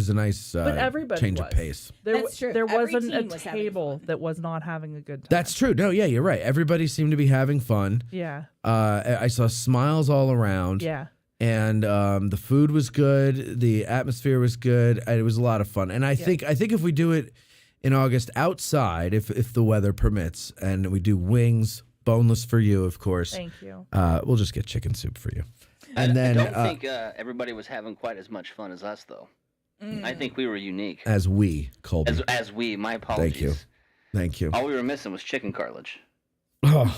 everybody
change
was.
of pace.
That's true.
There
Every
wasn't a
team was having
table that was not having a good time.
That's true. No, yeah, you're right. Everybody seemed to be having fun.
Yeah.
I saw smiles all around.
Yeah.
And the food was good. The atmosphere was good. It was a lot of fun. And I think if we do it in August outside, if the weather permits, and we do wings, boneless for you, of course.
Thank you.
We'll just get chicken soup for you. And then
I don't think everybody was having quite as much fun as us, though. I think we were unique.
as we, Colby.
As we, my apologies.
Thank you. Thank you.
All we were missing was chicken cartilage.
Oh,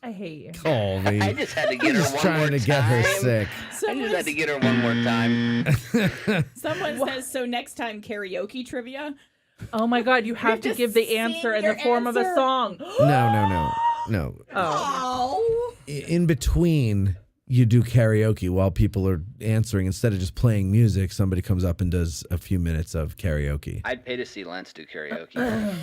I hate you.
Colby.
I just had to get her one more
trying to get her
time.
sick.
I just had to get her one more time.
Someone says, so next time karaoke trivia.
Oh my God, you have to give the answer in the form of a song.
No.
Oh.
In between, you do karaoke while people are answering. Instead of just playing music, somebody comes up and does a few minutes of karaoke.
I'd pay to see Lance do karaoke.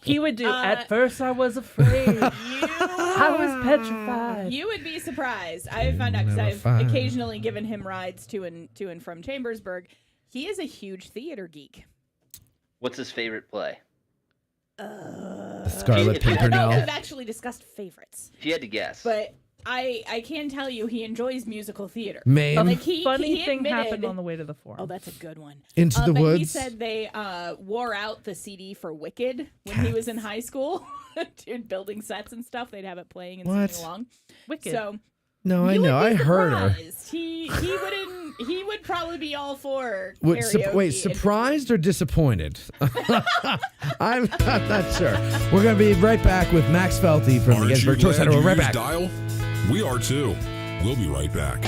He would do, at first I was afraid. I was petrified.
You would be surprised. I found out because I've occasionally given him rides to and from Chambersburg. He is a huge theater geek.
What's his favorite play?
Scarlet
I don't know if
Pimpernel.
we've actually discussed favorites.
If you had to guess.
But I can tell you he enjoys musical theater.
Mame.
Like he
Funny thing
admitted,
happened on the way to the forum.
Oh, that's a good one.
Into the
but
Woods.
He said they wore out the CD for Wicked when he was in high school. Dude, building sets and stuff. They'd have it playing and
What?
singing along.
Wicked.
So
No, I
you
know.
would be
I heard her.
surprised. He would probably be all for
Wait,
karaoke.
surprised or disappointed? I'm not sure. We're going to be right back with Max Felty from the
Aren't you
Gettysburg Tour
glad
Center.
you
We're right
used
back.
Dial? We are too. We'll be right back.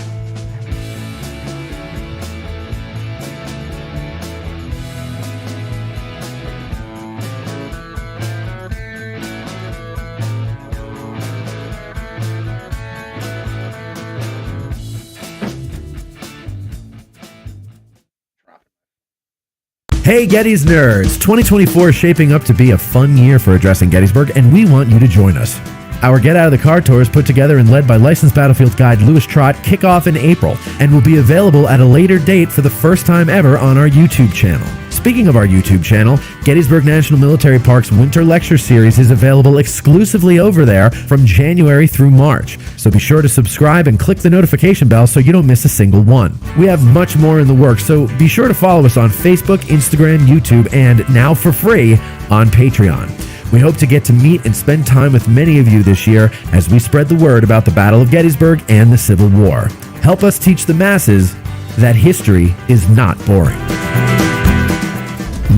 Hey Getty's nerds, 2024 is shaping up to be a fun year for Addressing Gettysburg, and we want you to join us. Our Get Out of the Car tour is put together and led by licensed battlefield guide Louis Trott, kick off in April, and will be available at a later date for the first time ever on our YouTube channel. Speaking of our YouTube channel, Gettysburg National Military Park's Winter Lecture Series is available exclusively over there from January through March. So be sure to subscribe and click the notification bell so you don't miss a single one. We have much more in the works, so be sure to follow us on Facebook, Instagram, YouTube, and now for free on Patreon. We hope to get to meet and spend time with many of you this year as we spread the word about the Battle of Gettysburg and the Civil War. Help us teach the masses that history is not boring.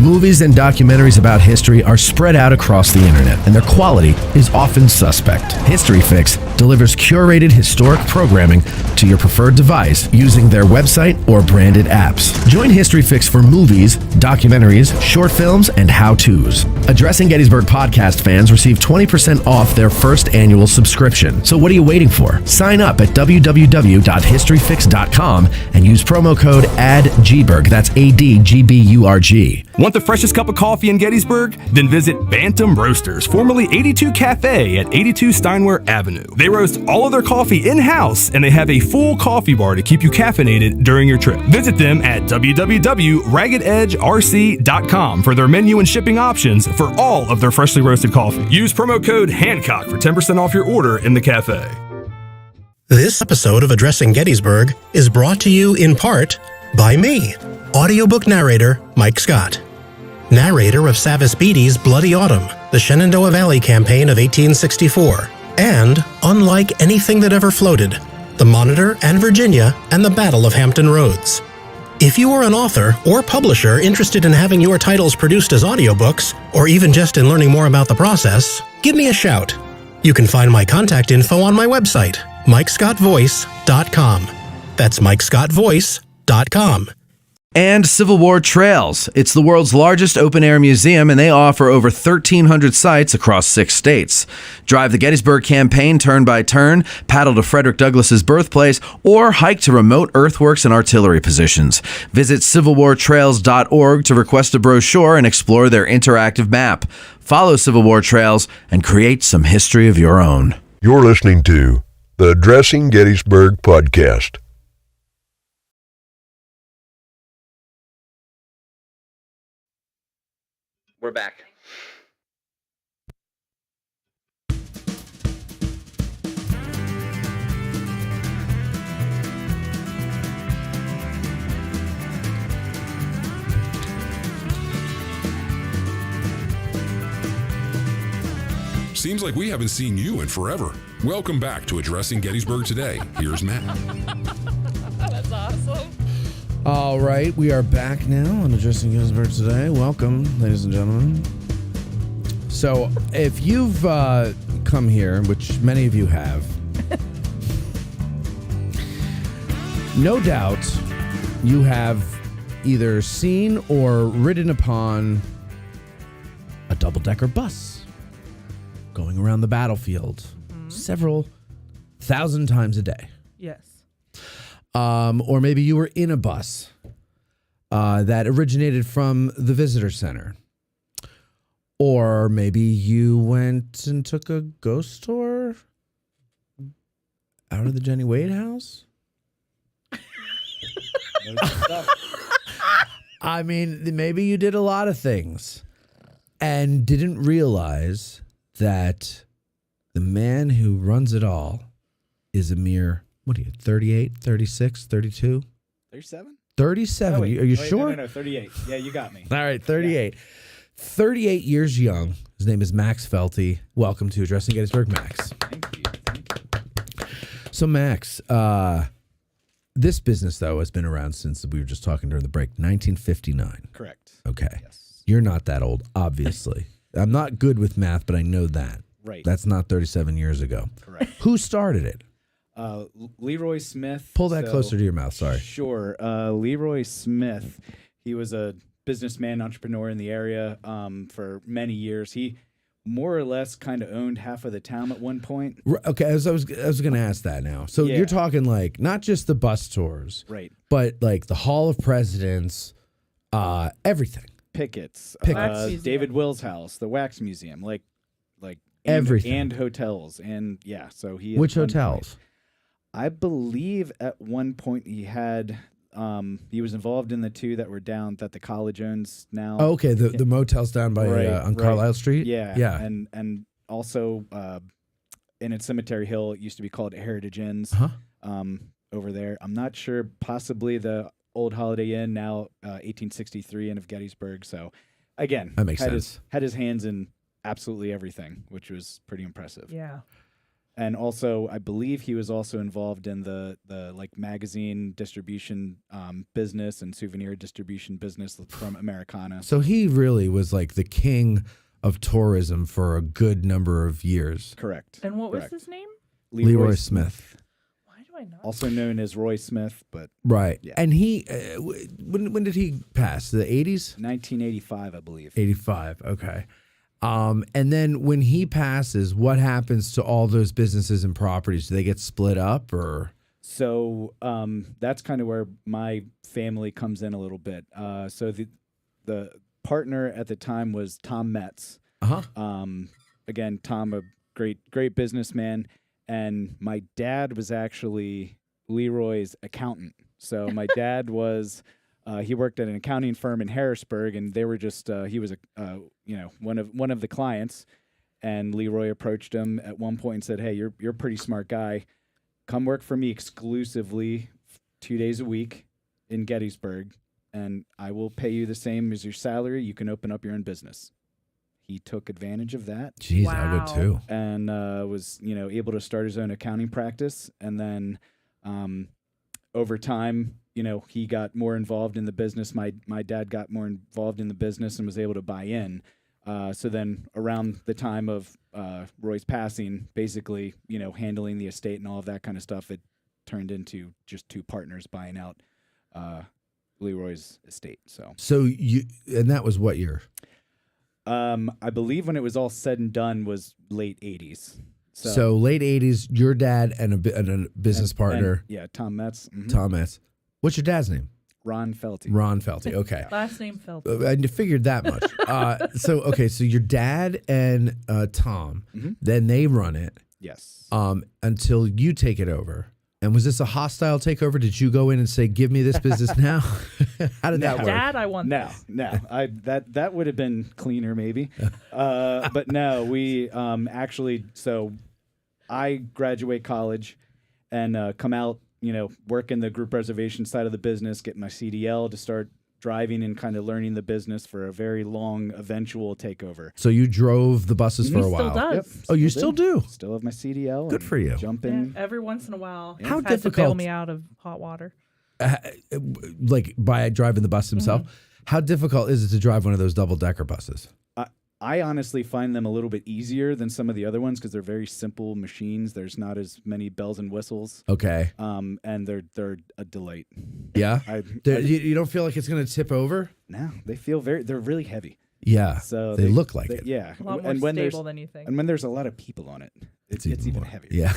Movies and documentaries about history are spread out across the internet, and their quality is often suspect. History Fix delivers curated historic programming to your preferred device using their website or branded apps. Join History Fix for movies, documentaries, short films, and how-tos. Addressing Gettysburg podcast fans receive 20% off their first annual subscription. So what are you waiting for? Sign up at www.historyfix.com and use promo code ADGBURG. That's ADGBURG.
Want the freshest cup of coffee in Gettysburg? Then visit Bantam Roasters, formerly 82 Cafe at 82 Steinway Avenue. They roast all of their coffee in-house, and they have a full coffee bar to keep you caffeinated during your trip. Visit them at www.raggededgerc.com for their menu and shipping options for all of their freshly roasted coffee. Use promo code Hancock for 10% off your order in the cafe.
This episode of Addressing Gettysburg is brought to you in part by me, audiobook narrator Mike Scott. Narrator of Savis Beattie's Bloody Autumn, the Shenandoah Valley Campaign of 1864, and Unlike Anything That Ever Floated, the Monitor and Virginia and the Battle of Hampton Roads. If you are an author or publisher interested in having your titles produced as audiobooks, or even just in learning more about the process, give me a shout. You can find my contact info on my website, MikeScottVoice.com. That's MikeScottVoice.com.
And Civil War Trails. It's the world's largest open-air museum, and they offer over 1,300 sites across 6 states. Drive the Gettysburg campaign turn by turn, paddle to Frederick Douglass's birthplace, or hike to remote earthworks and artillery positions. Visit civilwartrails.org to request a brochure and explore their interactive map. Follow Civil War Trails and create some history of your own.
You're listening to the Addressing Gettysburg podcast.
We're back.
Seems like we haven't seen you in forever. Welcome back to Addressing Gettysburg Today. Here's Matt.
That's awesome.
All right, we are back now on Addressing Gettysburg Today. Welcome, ladies and gentlemen. So, if you've come here, which many of you have, no doubt you have either seen or ridden upon a double-decker bus going around the battlefield several thousand times a day.
Yes.
Or maybe you were in a bus that originated from the visitor center. Or maybe you went and took a ghost tour out of the Jenny Wade house. I mean, maybe you did a lot of things and didn't realize that the man who runs it all is a mere, what are you, 38, 36, 32?
37?
37.
Oh, wait.
Are you
Wait,
sure?
No, 38. Yeah, you got me.
All right, 38. 38 years young. His name is Max Felty. Welcome to Addressing Gettysburg, Max.
Thank you.
So, Max, this business, though, has been around since we were just talking during the break, 1959.
Correct.
Okay. Yes. You're not that old, obviously. I'm not good with math, but I know that.
Right.
That's not 37 years ago.
Correct.
Who started it?
Leroy Smith.
Pull that closer to your mouth, sorry.
Sure. Leroy Smith, he was a businessman, entrepreneur in the area for many years. He more or less kind of owned half of the town at one point.
Okay, I was going to ask that now. So
Yeah.
you're talking like not just the bus tours,
Right.
but like the Hall of Presidents, everything.
Pickett's,
Pickets.
David Will's house, the Wax Museum, like
Everything.
and hotels, and yeah. So he
Which
at one
hotels?
point- I believe at one point he had. He was involved in the two that were down that the college owns now.
Oh, okay, the motels down by on Carlisle Street.
Yeah,
yeah.
and also in at Cemetery Hill, it used to be called Heritage Inns. Over there, I'm not sure. Possibly the old Holiday Inn, now 1863 Inn of Gettysburg. So again,
That makes sense.
Had his hands in absolutely everything, which was pretty impressive.
Yeah.
And also, I believe he was also involved in the like magazine distribution business and souvenir distribution business from Americana.
So he really was like the king of tourism for a good number of years.
Correct.
And what was his name?
Leroy Smith.
Why do I not?
Also known as Roy Smith, but
Right.
Yeah.
And he, when did he pass? The 80s?
1985, I believe.
85. Okay. And then when he passes, what happens to all those businesses and properties? Do they get split up or?
So that's kind of where my family comes in a little bit. So the partner at the time was Tom Metz. Again, Tom, a great businessman, and my dad was actually Leroy's accountant. So my dad was he worked at an accounting firm in Harrisburg, and they were just he was one of the clients. And Leroy approached him at one point and said, "Hey, you're a pretty smart guy. Come work for me exclusively 2 days a week in Gettysburg, and I will pay you the same as your salary. You can open up your own business." He took advantage of that.
Jeez, I would too.
And was able to start his own accounting practice. And then over time, he got more involved in the business. My dad got more involved in the business and was able to buy in. So then around the time of Roy's passing, basically, handling the estate and all of that kind of stuff, it turned into just two partners buying out Leroy's estate.
So and that was what year?
I believe when it was all said and done was late 80s.
So late 80s, your dad and a business partner.
Tom Metz. Mm-hmm.
Tom Metz. What's your dad's name?
Ron Felty.
Ron Felty. Okay.
Last name Felty.
I figured that much. So your dad and Tom, then they run it.
Yes.
Until you take it over. And was this a hostile takeover? Did you go in and say, "Give me this business now"? How did that work?
Dad, I want this.
No. That would have been cleaner, maybe. But no, we actually. So I graduate college and come out, work in the group reservation side of the business, get my CDL to start driving and kind of learning the business for a very long eventual takeover.
So you drove the buses for a while.
Still does.
Yep,
you still do?
Still have my CDL.
Good for you.
Jump in.
Yeah, every once in a while.
How
Had
difficult?
to bail me out of hot water.
Like by driving the bus himself. How difficult is it to drive one of those double-decker buses?
I honestly find them a little bit easier than some of the other ones because they're very simple machines. There's not as many bells and whistles.
Okay.
And they're a delight.
Yeah. You don't feel like it's going to tip over?
No, they're really heavy.
Yeah.
So
they look like it.
Yeah.
A lot more stable than you think.
And when there's a lot of people on it, it's even heavier.
Yeah.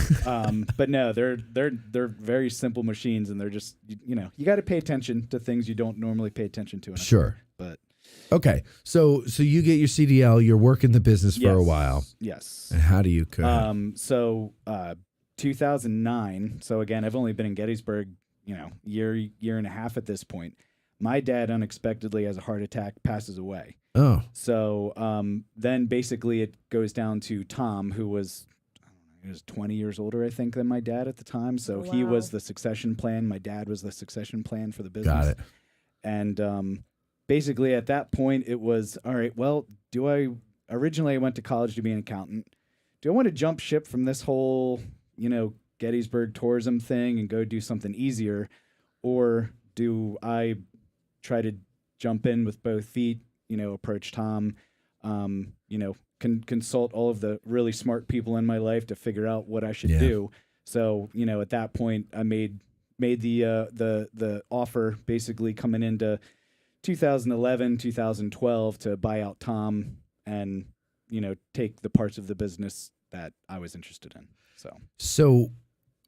But no, they're very simple machines, and they're just you got to pay attention to things you don't normally pay attention to.
Sure.
But
okay, so you get your CDL, you're working the business for a while.
Yes.
And how do you?
2009. So again, I've only been in Gettysburg, year and a half at this point. My dad unexpectedly has a heart attack, passes away.
Oh.
So then basically it goes down to Tom, who was 20 years older, I think, than my dad at the time. So he was the succession plan. My dad was the succession plan for the business.
Got it.
And basically at that point it was, all right, well, originally I went to college to be an accountant. Do I want to jump ship from this whole, Gettysburg tourism thing and go do something easier? Or do I try to jump in with both feet, approach Tom, consult all of the really smart people in my life to figure out what I should do. So, at that point I made the offer basically coming into 2011, 2012 to buy out Tom and, take the parts of the business that I was interested in.
So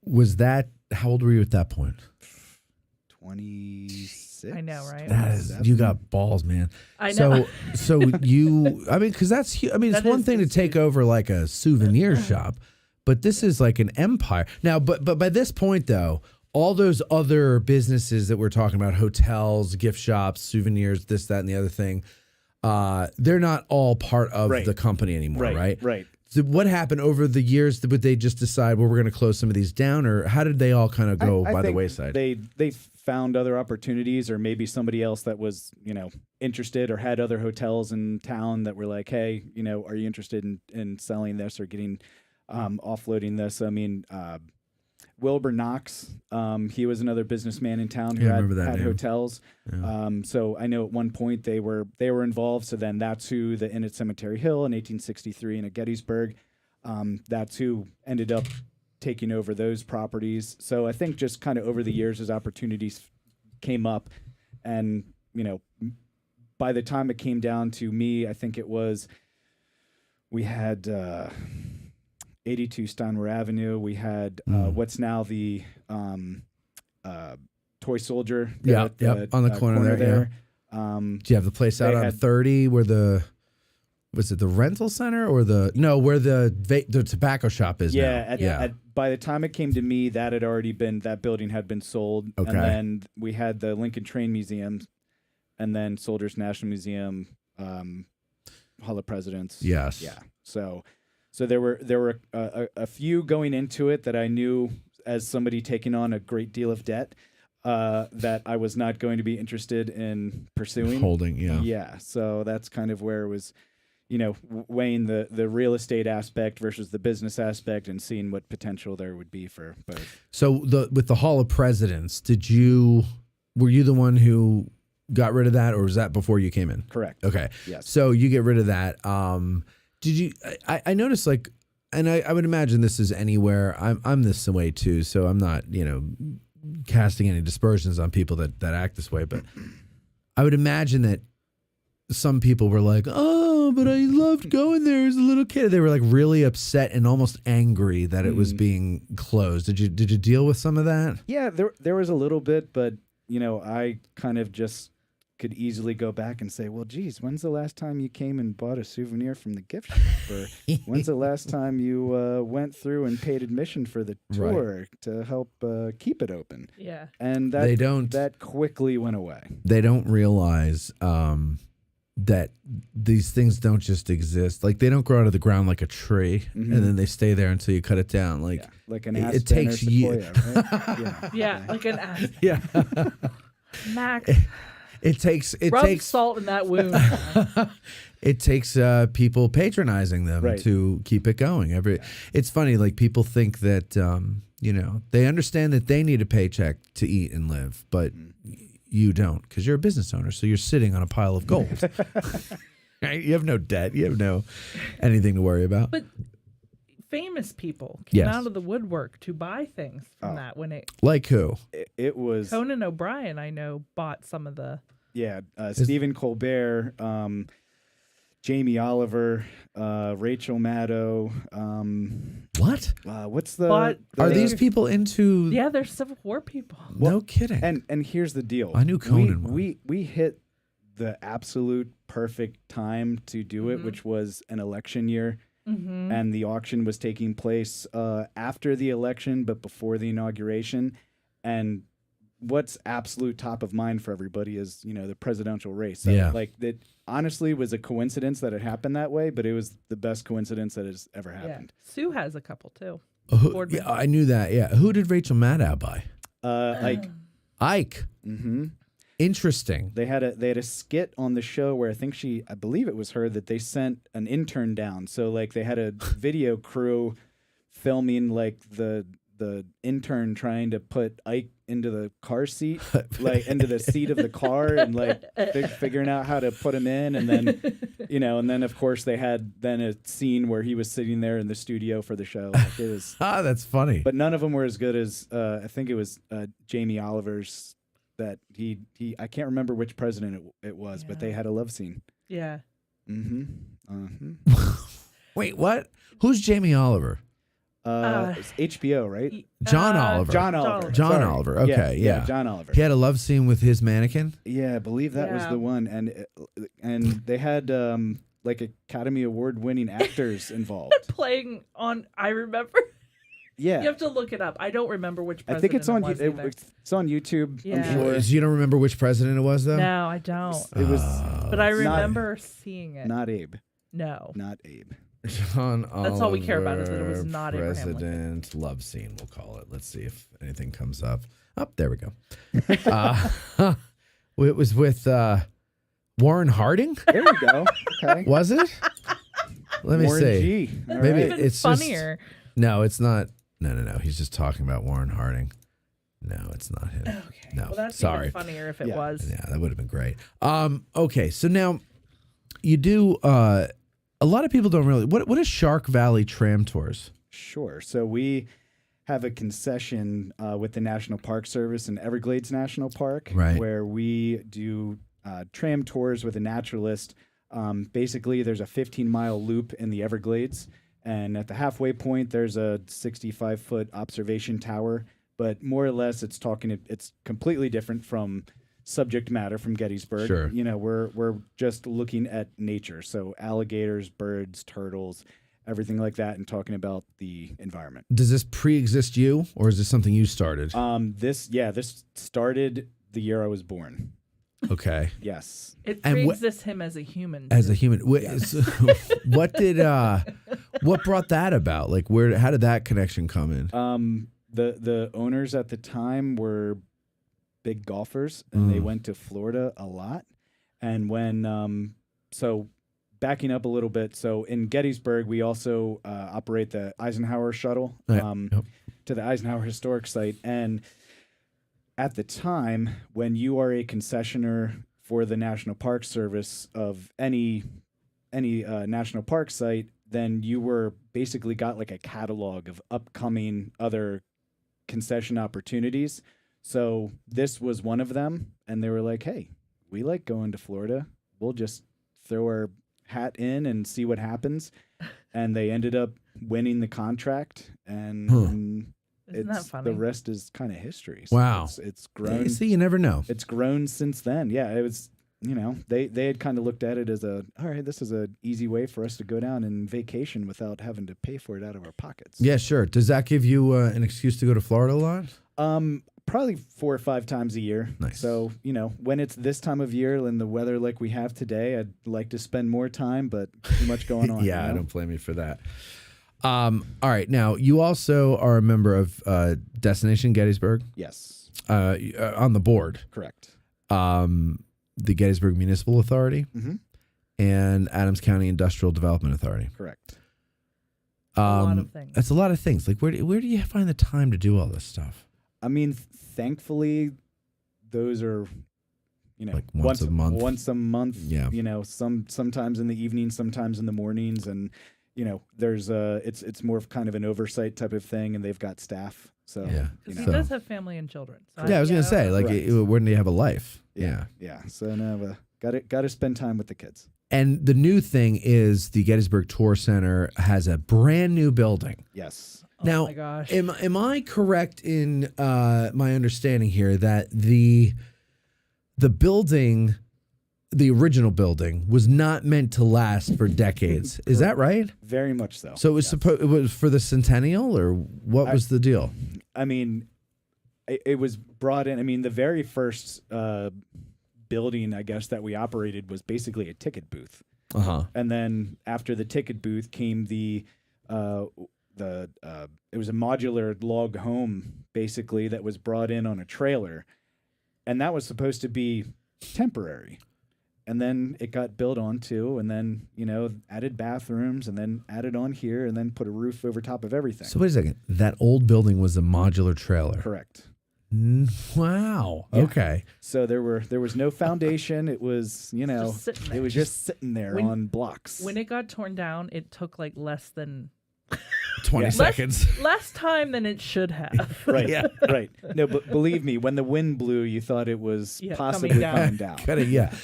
was that, how old were you at that point?
26.
I know, right?
That is, you got balls, man.
I know.
So because that's, it's one thing to take over like a souvenir shop, but this is like an empire. Now, but by this point though, all those other businesses that we're talking about, hotels, gift shops, souvenirs, this, that, and the other thing, they're not all part of the company anymore, right?
Right.
So what happened over the years? Would they just decide, well, we're going to close some of these down, or how did they all kind of go by the wayside?
They found other opportunities, or maybe somebody else that was, interested or had other hotels in town that were like, hey, are you interested in selling this or getting offloading this? I mean, Wilbur Knox, he was another businessman in town who had hotels.
Yeah.
So I know at one point they were involved. So then that's who the Inn at Cemetery Hill in 1863 and at Gettysburg, that's who ended up taking over those properties. So I think just kind of over the years as opportunities came up, and by the time it came down to me, I think it was, we had 82 Steinway Avenue. We had what's now the Toy Soldier.
On the corner there. Do you have the place out
They
on
had-
30 where was it the rental center or where the tobacco shop is now?
By the time it came to me, that building had been sold.
Okay.
And then we had the Lincoln Train Museum, and then Soldiers National Museum, Hall of Presidents.
Yes.
Yeah. So there were a few going into it that I knew, as somebody taking on a great deal of debt, that I was not going to be interested in pursuing.
Holding, yeah.
Yeah. So that's kind of where it was, weighing the real estate aspect versus the business aspect and seeing what potential there would be for both.
So with the Hall of Presidents, were you the one who got rid of that, or was that before you came in?
Correct.
Okay.
Yes.
So you get rid of that. Did you? I noticed, like, and I would imagine this is anywhere. I'm this way too, so I'm not casting any dispersions on people that act this way, but I would imagine that some people were like, "Oh, but I loved going there as a little kid." They were like really upset and almost angry that it was being closed. Did you deal with some of that?
Yeah, there was a little bit, but I kind of just could easily go back and say, well, geez, when's the last time you came and bought a souvenir from the gift shop? Or when's the last time you went through and paid admission for the tour to help keep it open?
Yeah.
And that quickly went away.
They don't realize that these things don't just exist. Like, they don't grow out of the ground like a tree, and then they stay there until you cut it down. Like,
like an aspen
it takes
or sequoia, right?
Yeah. Yeah, like an aspen.
Yeah.
Max.
It takes
Rub salt in that wound.
It takes people patronizing them to keep it going. It's funny, like, people think that they understand that they need a paycheck to eat and live, but you don't, because you're a business owner, so you're sitting on a pile of gold. Right? You have no debt. You have no anything to worry about.
But famous people came out of the woodwork to buy things from that when it.
Like who?
It was
Conan O'Brien. I know bought some of the.
Yeah, Stephen Colbert, Jamie Oliver, Rachel Maddow.
What?
What's the?
Are these people into?
Yeah, they're Civil War people.
No kidding.
And here's the deal.
I knew Conan.
We hit the absolute perfect time to do it, which was an election year.
Mm-hmm.
And the auction was taking place after the election, but before the inauguration. And what's absolute top of mind for everybody is, the presidential race. So, that honestly was a coincidence that it happened that way, but it was the best coincidence that has ever happened.
Yeah. Sue has a couple too.
Yeah, I knew that. Yeah. Who did Rachel Maddow buy?
Ike.
Ike.
Mm-hmm.
Interesting.
They had a skit on the show where I believe it was her, that they sent an intern down. So like they had a video crew filming like the intern trying to put Ike into the car seat, like into the seat of the car, and like figuring out how to put him in, and then and then of course they had then a scene where he was sitting there in the studio for the show. Like it was
that's funny.
But none of them were as good as I think it was Jamie Oliver's. That he I can't remember which president it was, but they had a love scene.
Yeah.
Mm-hmm.
Wait, what? Who's Jamie Oliver?
It's HBO, right?
John Oliver.
John Oliver.
John
Sorry.
Oliver. Okay, yeah.
John Oliver.
He had a love scene with his mannequin.
Yeah, I believe that was the one, and they had like Academy Award winning actors involved.
Playing on, I remember.
Yeah,
you have to look it up. I don't remember which president
I think it's on it's on YouTube.
Yeah.
I'm sure.
So you don't remember which president it was, though?
No, I don't.
It was,
but I remember seeing it.
Not Abe.
No,
not Abe.
John Oliver.
That's all we care about is that it was not Abraham Lincoln.
President love scene, we'll call it. Let's see if anything comes up. Oh, there we go. It was with Warren Harding.
There we go. Okay.
Was it? Let me
Warren
see.
G. All
Maybe
right.
it's
funnier.
No, it's not. No. He's just talking about Warren Harding. No, it's not him.
Okay.
No,
well, that's
sorry.
even funnier if it was.
Yeah, that would have been great. Okay, so now you do. A lot of people don't really. What is Shark Valley Tram Tours?
Sure. So we have a concession with the National Park Service in Everglades National Park,
right,
where we do tram tours with a naturalist. Basically, there's a 15-mile loop in the Everglades. And at the halfway point, there's a 65-foot observation tower. But more or less, it's completely different from subject matter from Gettysburg.
Sure.
You know, we're just looking at nature, so alligators, birds, turtles, everything like that, and talking about the environment.
Does this pre-exist you, or is this something you started?
This started the year I was born.
Okay.
Yes.
It pre-exists him as a human.
As a human, what did what brought that about? Like, how did that connection come in?
The owners at the time were big golfers, and they went to Florida a lot. And when so backing up a little bit, so in Gettysburg we also operate the Eisenhower shuttle to the Eisenhower Historic Site. And at the time, when you are a concessioner for the National Park Service of any national park site, then you were basically got like a catalog of upcoming other concession opportunities. So this was one of them, and they were like, hey, we like going to Florida. We'll just throw our hat in and see what happens. And they ended up winning the contract, and
Isn't that funny?
the rest is kind of history. So
Wow.
it's grown.
See, you never know.
It's grown since then. Yeah, it was, you know, they had kind of looked at it as all right, this is an easy way for us to go down and vacation without having to pay for it out of our pockets.
Yeah, sure. Does that give you an excuse to go to Florida a lot?
Probably 4 or 5 times a year.
Nice.
So, you know, when it's this time of year and the weather like we have today, I'd like to spend more time, but too much going on.
Yeah,
you know?
I don't blame you for that. All right. Now, you also are a member of Destination Gettysburg.
Yes.
On the board.
Correct.
The Gettysburg Municipal Authority
Mhm.
and Adams County Industrial Development Authority.
Correct.
A lot of things.
That's a lot of things. Like, where do you find the time to do all this stuff?
I mean, thankfully, those are, you know,
Like once a month.
Once a month.
Yeah.
You know, sometimes in the evening, sometimes in the mornings, and you know, there's it's more of kind of an oversight type of thing, and they've got staff. So
Yeah.
Because
you
he
know.
does have family and children. So
Yeah, I was gonna say, like,
Correct.
when do you have a life?
Yeah. So no, got to spend time with the kids.
And the new thing is the Gettysburg Tour Center has a brand new building.
Yes.
Now,
Oh my gosh.
am I correct in my understanding here that the building, the original building, was not meant to last for decades? Is that right?
Very much so.
So it was it was for the centennial, or what was the deal?
I mean, it was brought in. I mean, the very first building, I guess, that we operated was basically a ticket booth. And then after the ticket booth came it was a modular log home, basically, that was brought in on a trailer, and that was supposed to be temporary. And then it got built onto, and then, you know, added bathrooms, and then added on here, and then put a roof over top of everything.
So wait a second. That old building was a modular trailer.
Correct.
Wow.
Yeah.
Okay.
So there was no foundation. It was, you know,
Just sitting there.
it was just sitting there on blocks.
When it got torn down, it took like less than
20 seconds.
less time than it should have.
Right. Right. No, but believe me, when the wind blew, you thought it was possibly coming down.
Yeah.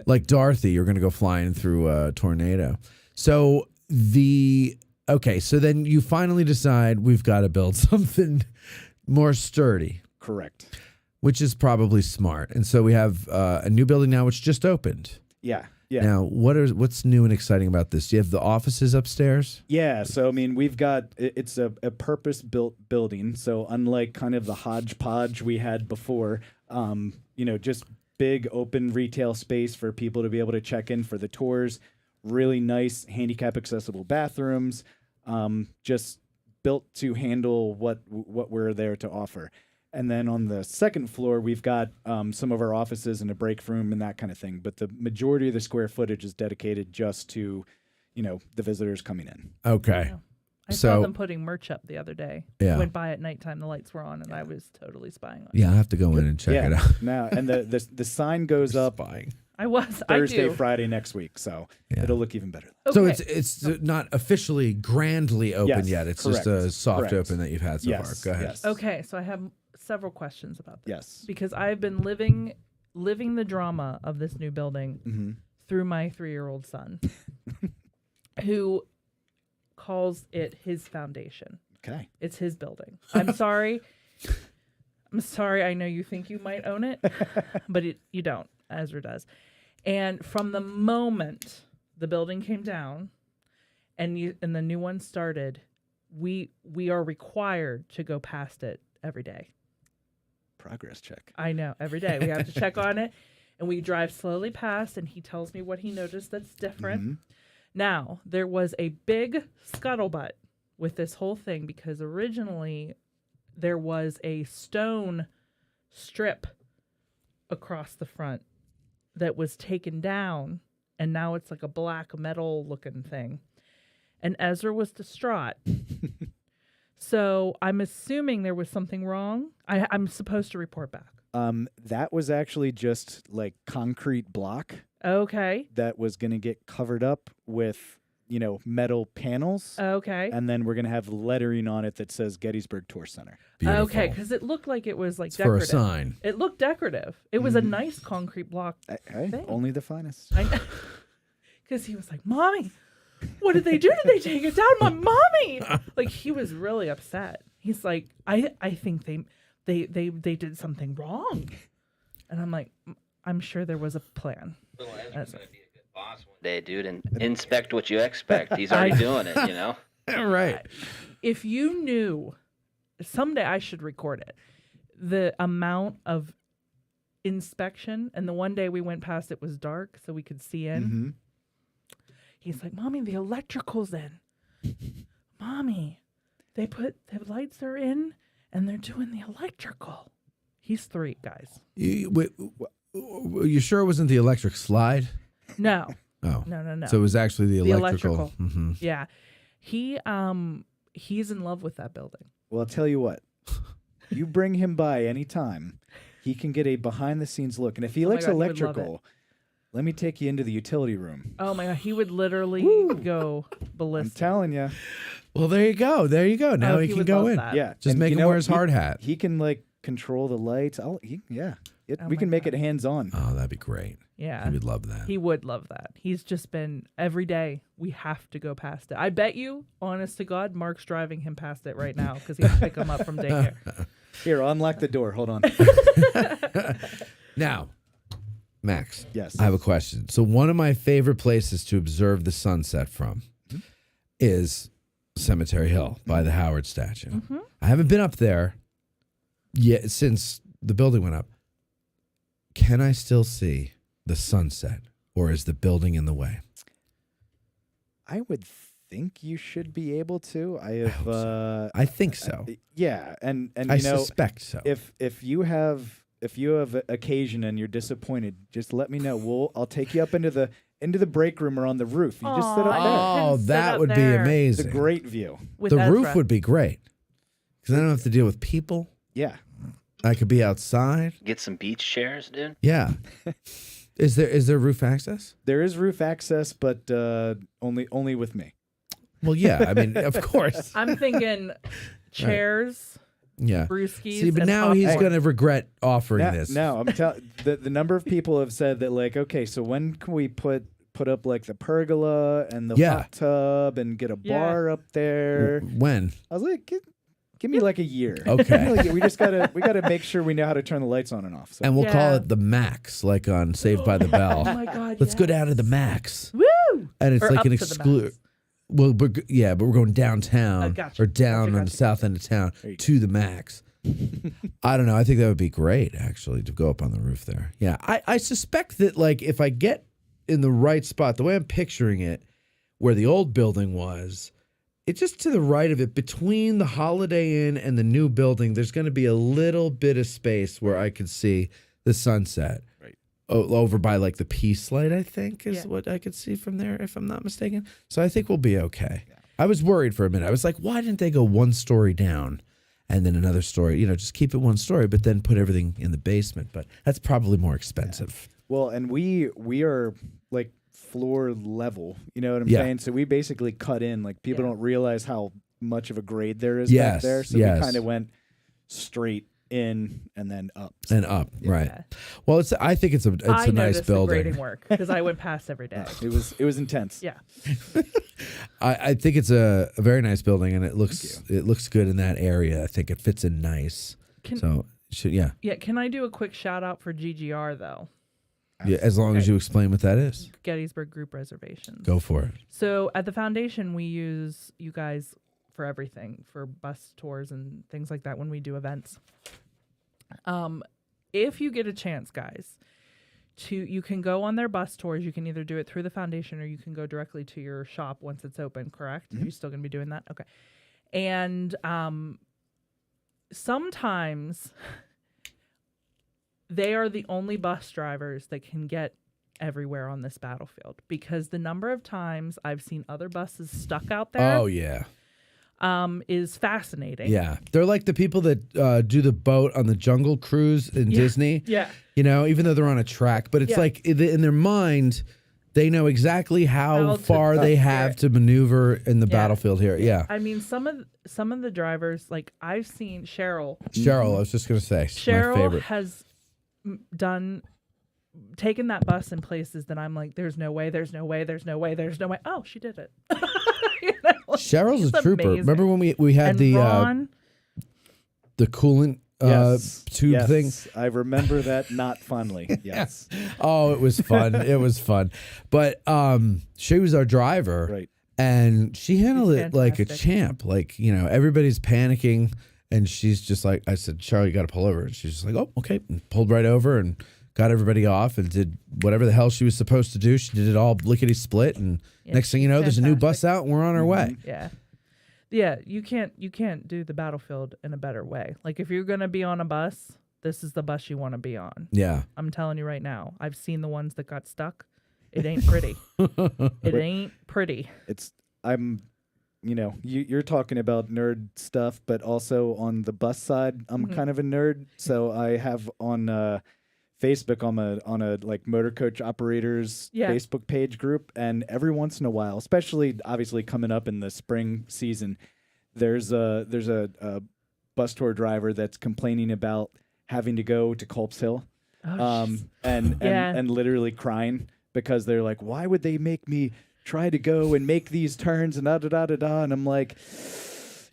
Like Dorothy, you're going to go flying through a tornado. So so then you finally decide we've got to build something more sturdy.
Correct.
Which is probably smart. And so we have a new building now, which just opened.
Yeah. Yeah.
Now, what's new and exciting about this? Do you have the offices upstairs?
Yeah, so I mean, we've got it's a purpose-built building. So unlike kind of the hodgepodge we had before, you know, just big open retail space for people to be able to check in for the tours. Really nice handicap accessible bathrooms, just built to handle what we're there to offer. And then on the second floor, we've got some of our offices and a break room and that kind of thing. But the majority of the square footage is dedicated just to, you know, the visitors coming in.
Okay.
Yeah. I saw them putting merch up the other day.
Yeah.
I went by at nighttime, the lights were on, and I was totally spying on
Yeah, I'll have to go in and check it out.
Now, and the sign goes up Thursday, Friday next week, so it'll look even better.
So it's not officially grandly open yet. It's just a soft open that you've had so far. Go ahead.
Okay, so I have several questions about this.
Yes.
Because I've been living the drama of this new building through my 3-year-old son, who calls it his foundation.
Okay.
It's his building. I'm sorry. I'm sorry, I know you think you might own it, but you don't. Ezra does. And from the moment the building came down and the new one started, we are required to go past it every day.
Progress check.
I know, every day. We have to check on it, and we drive slowly past, and he tells me what he noticed that's different.
Mm-hmm.
Now, there was a big scuttlebutt with this whole thing because originally there was a stone strip across the front that was taken down, and now it's like a black metal looking thing. And Ezra was distraught. So I'm assuming there was something wrong. I'm supposed to report back.
That was actually just like concrete block.
Okay.
That was going to get covered up with, metal panels.
Okay.
And then we're going to have lettering on it that says Gettysburg Tour Center.
Beautiful. Okay, because it looked like it was like
It's
decorative.
for a sign.
It looked decorative. It was a nice concrete block thing.
Only the finest.
Because he was like, "Mommy, what did they do? Did they take it down, my mommy?" Like he was really upset. He's like, "I think they did something wrong," and I'm like, "I'm sure there was a plan."
Day, dude, and inspect what you expect. He's already doing it,
Right.
If you knew, someday I should record it, the amount of inspection, and the one day we went past it was dark, so we could see in.
Mm-hmm.
He's like, "Mommy, the electrical's in. Mommy, the lights are in, and they're doing the electrical." He's 3, guys.
You sure it wasn't the electric slide?
No.
Oh.
No.
So it was actually the electrical. Mm-hmm.
Yeah. He's in love with that building.
Well, I'll tell you what. You bring him by anytime, he can get a behind-the-scenes look. And if he likes
God, he would love
electrical, let me take you into the utility room.
Oh, my God. He would literally go ballistic.
I'm telling you.
Well, there you go. Now he can go in.
That.
Yeah.
Just make him wear his hard hat.
He can, control the lights. We can make it hands-on.
Oh, that'd be great.
Yeah.
He would love that.
He would love that. He's just been, every day, we have to go past it. I bet you, honest to God, Mark's driving him past it right now because he has to pick him up from daycare.
Here, unlock the door. Hold on.
Now, Max.
Yes.
I have a question. So one of my favorite places to observe the sunset from is Cemetery Hill by the Howard statue.
Mm-hmm.
I haven't been up there yet since the building went up. Can I still see the sunset, or is the building in the way?
I would think you should be able to.
I think so.
Yeah, and
I suspect so.
If you have occasion and you're disappointed, just let me know. I'll take you up into the break room or on the roof. You just sit up there.
Oh, that would be amazing.
It's a great view.
The roof would be great because I don't have to deal with people.
Yeah.
I could be outside.
Get some beach chairs, dude.
Yeah. Is there roof access?
There is roof access, but only with me.
Well, yeah. I mean, of course.
I'm thinking chairs.
Yeah.
Brewskis.
See, but
and
now he's
popcorn.
going to regret offering this.
No, I'm telling the number of people have said that, okay, so when can we put up the pergola and the hot tub and get a bar up there?
When?
I was like, give me a year.
Okay.
we gotta make sure we know how to turn the lights on and off. So.
And we'll call it the Max, like on Saved by the Bell.
Oh my God!
Let's go down to the Max.
Woo!
And it's
Or
like
up
an
to the
exclude.
Max.
Well, but we're going downtown
Gotcha.
or down on the south end of town to the Max. I don't know. I think that would be great, actually, to go up on the roof there. Yeah, I suspect that, if I get in the right spot, the way I'm picturing it, where the old building was, it's just to the right of it, between the Holiday Inn and the new building, there's going to be a little bit of space where I could see the sunset.
Right.
Over by the Peace Light, I think, is what I could see from there, if I'm not mistaken. So I think we'll be okay. Yeah. I was worried for a minute. I was like, why didn't they go one story down and then another story? Just keep it one story, but then put everything in the basement. But that's probably more expensive.
Yeah. Well, and we are floor level, you know what I'm saying? So we basically cut in. People don't realize how much of a grade there is back there. So we kind of went straight in and then up.
And up, right. Well, I think it's a nice building.
The grading work because I went past every day.
It was intense.
Yeah.
I think it's a very nice building, and it looks good in that area. I think it fits in nice. So
Yeah, can I do a quick shout out for GGR though?
Yeah, as long as you explain what that is.
Gettysburg Group Reservations.
Go for it.
So at the foundation, we use you guys for everything, for bus tours and things like that when we do events. If you get a chance, guys, you can go on their bus tours. You can either do it through the foundation or you can go directly to your shop once it's open, correct? Are you still going to be doing that? Okay. And sometimes they are the only bus drivers that can get everywhere on this battlefield, because the number of times I've seen other buses stuck out there.
Oh, yeah.
Is fascinating.
Yeah. They're like the people that do the boat on the Jungle Cruise in Disney.
Yeah.
You know, even though they're on a track, but it's like in their mind, they know exactly how far they have to maneuver in the battlefield here. Yeah.
I mean, some of the drivers, like I've seen Cheryl.
I was just going to say, she's my
Cheryl
favorite.
has taken that bus in places that I'm like, there's no way. Oh, she did it.
Cheryl's a trooper.
amazing.
Remember when we had
And
the
Ron,
coolant tube thing?
I remember that not fondly. Yes.
Oh, it was fun. It was fun. But she was our driver.
Right.
And she handled
She's
it like a
fantastic.
champ. Like, you know, everybody's panicking. And she's just like, I said, Charlie, you got to pull over. And she's just like, oh, okay. And pulled right over and got everybody off and did whatever the hell she was supposed to do. She did it all lickety split. And next thing you know, there's a new bus out and we're on our way.
Yeah. Yeah, you can't do the battlefield in a better way. Like if you're gonna be on a bus, this is the bus you want to be on.
Yeah.
I'm telling you right now. I've seen the ones that got stuck. It ain't pretty. It ain't pretty.
You're talking about nerd stuff, but also on the bus side, I'm kind of a nerd. So I have on Facebook on a like motor coach operators Facebook page group, and every once in a while, especially obviously coming up in the spring season, there's a bus tour driver that's complaining about having to go to Culp's Hill, and literally crying because they're like, why would they make me try to go and make these turns and and I'm like,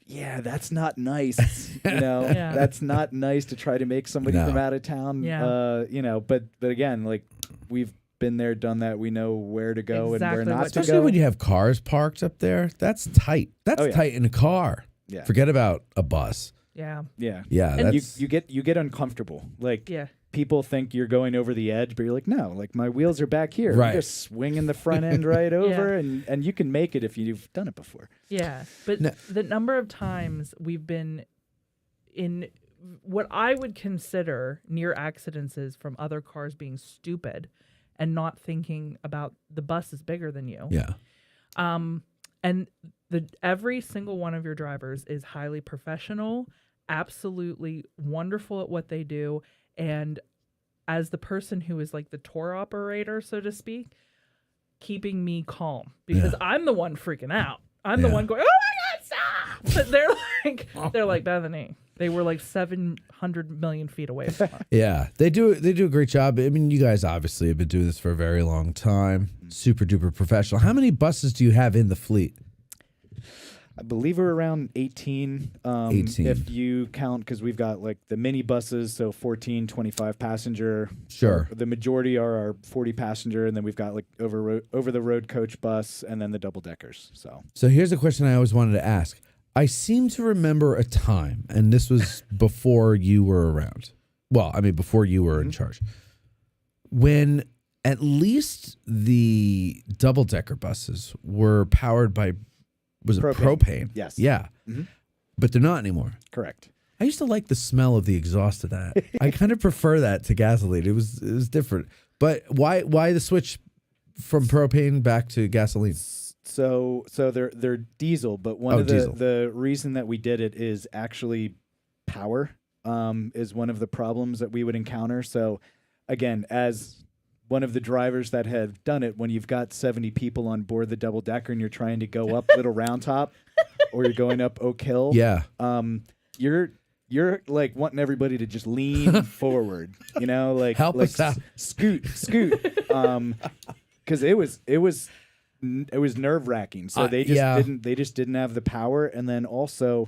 yeah, that's not nice. That's not nice to try to make somebody from out of town. But again, like we've been there, done that. We know where to go and where not to go.
Especially when you have cars parked up there. That's tight. That's tight in a car.
Yeah.
Forget about a bus.
Yeah.
Yeah.
Yeah.
And you get uncomfortable. Like people think you're going over the edge, but you're like, no, like my wheels are back here.
Right.
You're just swinging the front end right over, and you can make it if you've done it before.
Yeah, but the number of times we've been in what I would consider near accidents from other cars being stupid and not thinking about the bus is bigger than you.
Yeah.
And every single one of your drivers is highly professional, absolutely wonderful at what they do. And as the person who is like the tour operator, so to speak, keeping me calm because I'm the one freaking out. I'm the one going, oh my God, stop! But they're like Bethany. They were like 700 million feet away from us.
Yeah, they do a great job. I mean, you guys obviously have been doing this for a very long time. Super duper professional. How many buses do you have in the fleet?
I believe we're around 18.
18.
If you count, because we've got like the mini buses, so 14, 25 passenger.
Sure.
The majority are our 40 passenger, and then we've got like over the road coach bus, and then the double deckers.
So here's a question I always wanted to ask. I seem to remember a time, and this was before you were around. Well, I mean, before you were in charge, when at least the double decker buses were powered by. Was it propane?
Yes.
Yeah.
Mm-hmm.
But they're not anymore.
Correct.
I used to like the smell of the exhaust of that. I kind of prefer that to gasoline. It was different. But why the switch from propane back to gasoline?
So they're diesel, but one of the reason that we did it is actually power is one of the problems that we would encounter. So again, as one of the drivers that have done it, when you've got 70 people on board the double decker and you're trying to go up Little Round Top or you're going up Oak Hill, you're like wanting everybody to just lean forward, like
help
like
us out,
scoot, because it was nerve wracking. So they just didn't have the power, and then also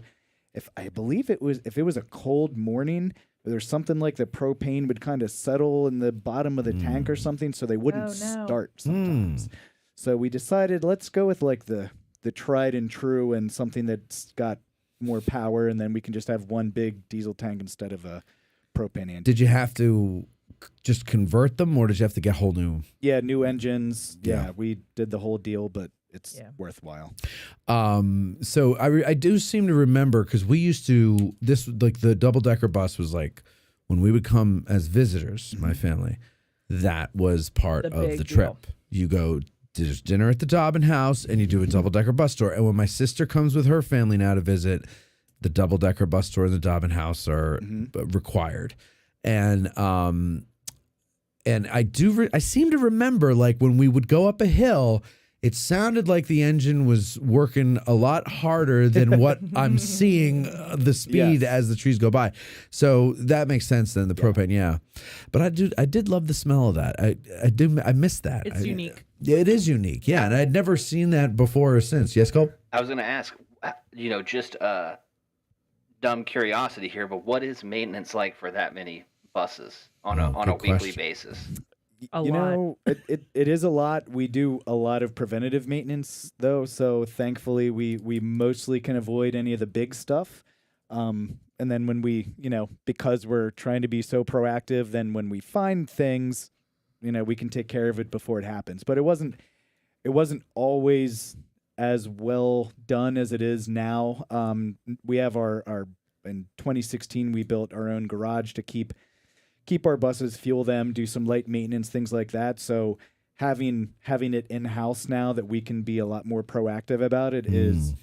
if it was a cold morning, there's something like the propane would kind of settle in the bottom of the tank or something, so they wouldn't start sometimes. So we decided, let's go with like the tried and true and something that's got more power, and then we can just have one big diesel tank instead of a propane engine.
Did you have to just convert them, or did you have to get whole new?
Yeah, new engines. Yeah, we did the whole deal, but it's worthwhile.
So I do seem to remember, because we used to, this, like the double-decker bus was like, when we would come as visitors, my family, that was part of the trip. You go, there's dinner at the Dobbin house, and you do a double-decker bus tour. And when my sister comes with her family now to visit, the double-decker bus tour and the Dobbin house are required. And I seem to remember, like, when we would go up a hill, it sounded like the engine was working a lot harder than what I'm seeing the speed as the trees go by. So that makes sense then, the propane, But I did love the smell of that. I missed that.
It's unique.
It is unique, and I'd never seen that before or since. Yes, Cole?
I was going to ask, just dumb curiosity here, but what is maintenance like for that many buses on a weekly basis?
A lot.
It is a lot. We do a lot of preventative maintenance, though, so thankfully we mostly can avoid any of the big stuff. And then when we, because we're trying to be so proactive, then when we find things, we can take care of it before it happens. But it wasn't always as well done as it is now. We have our in 2016 we built our own garage to keep our buses, fuel them, do some light maintenance, things like that. So having it in-house now that we can be a lot more proactive about it is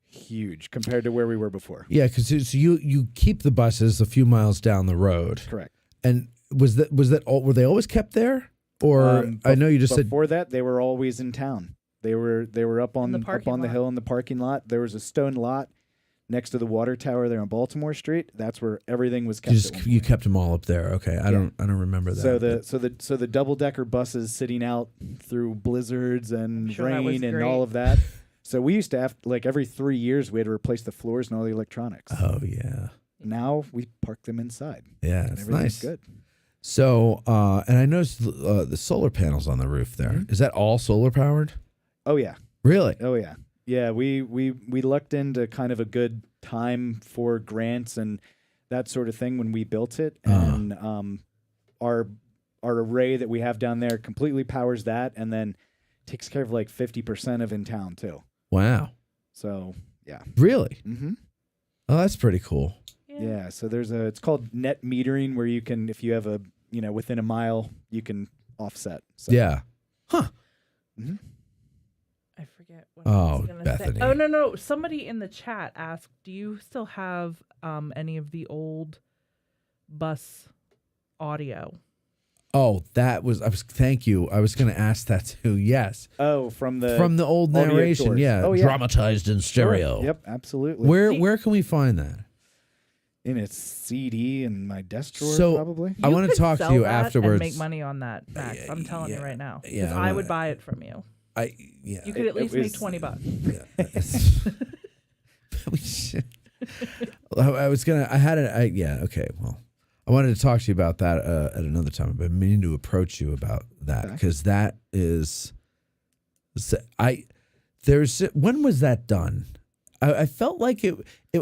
huge compared to where we were before.
Yeah, because you keep the buses a few miles down the road.
Correct.
And was that all, were they always kept there? Or I know you just said
before that they were always in town. They were up on the hill in the parking lot. There was a stone lot next to the water tower there on Baltimore Street. That's where everything was kept.
You kept them all up there. Okay, I don't remember that.
So the double decker buses sitting out through blizzards and
sure
rain and all of that. So we used to have, like, every 3 years we had to replace the floors and all the electronics.
Oh yeah.
Now we park them inside.
Yeah, it's nice.
Good.
So and I noticed the solar panels on the roof there. Is that all solar powered?
Oh yeah.
Really?
Oh yeah. Yeah, we lucked into kind of a good time for grants and that sort of thing when we built it, and our array that we have down there completely powers that, and then takes care of like 50% of in town too.
Wow.
So yeah.
Really?
Mm-hmm.
Oh, that's pretty cool.
Yeah. So it's called net metering, where you can, if you have within a mile, you can offset. So.
Yeah. Huh.
Mm-hmm.
I forget what I was going to say.
Bethany.
Oh, no. Somebody in the chat asked, do you still have any of the old bus audio?
Oh, thank you. I was going to ask that too. Yes.
Oh, from the
old narration.
Tours.
Yeah.
Oh, yeah.
Dramatized in stereo.
Sure. Yep. Absolutely.
Where can we find that?
In its CD in my desk drawer,
So,
probably.
I want to talk to you afterwards.
And make money on that, Max. I'm telling you right now. Because
Yeah,
I would buy it from you.
Yeah.
You could at least make $20.
I was gonna. I had it. Yeah. Okay. Well, I wanted to talk to you about that at another time. I've been meaning to approach you about that because that is. When was that done? I felt like it.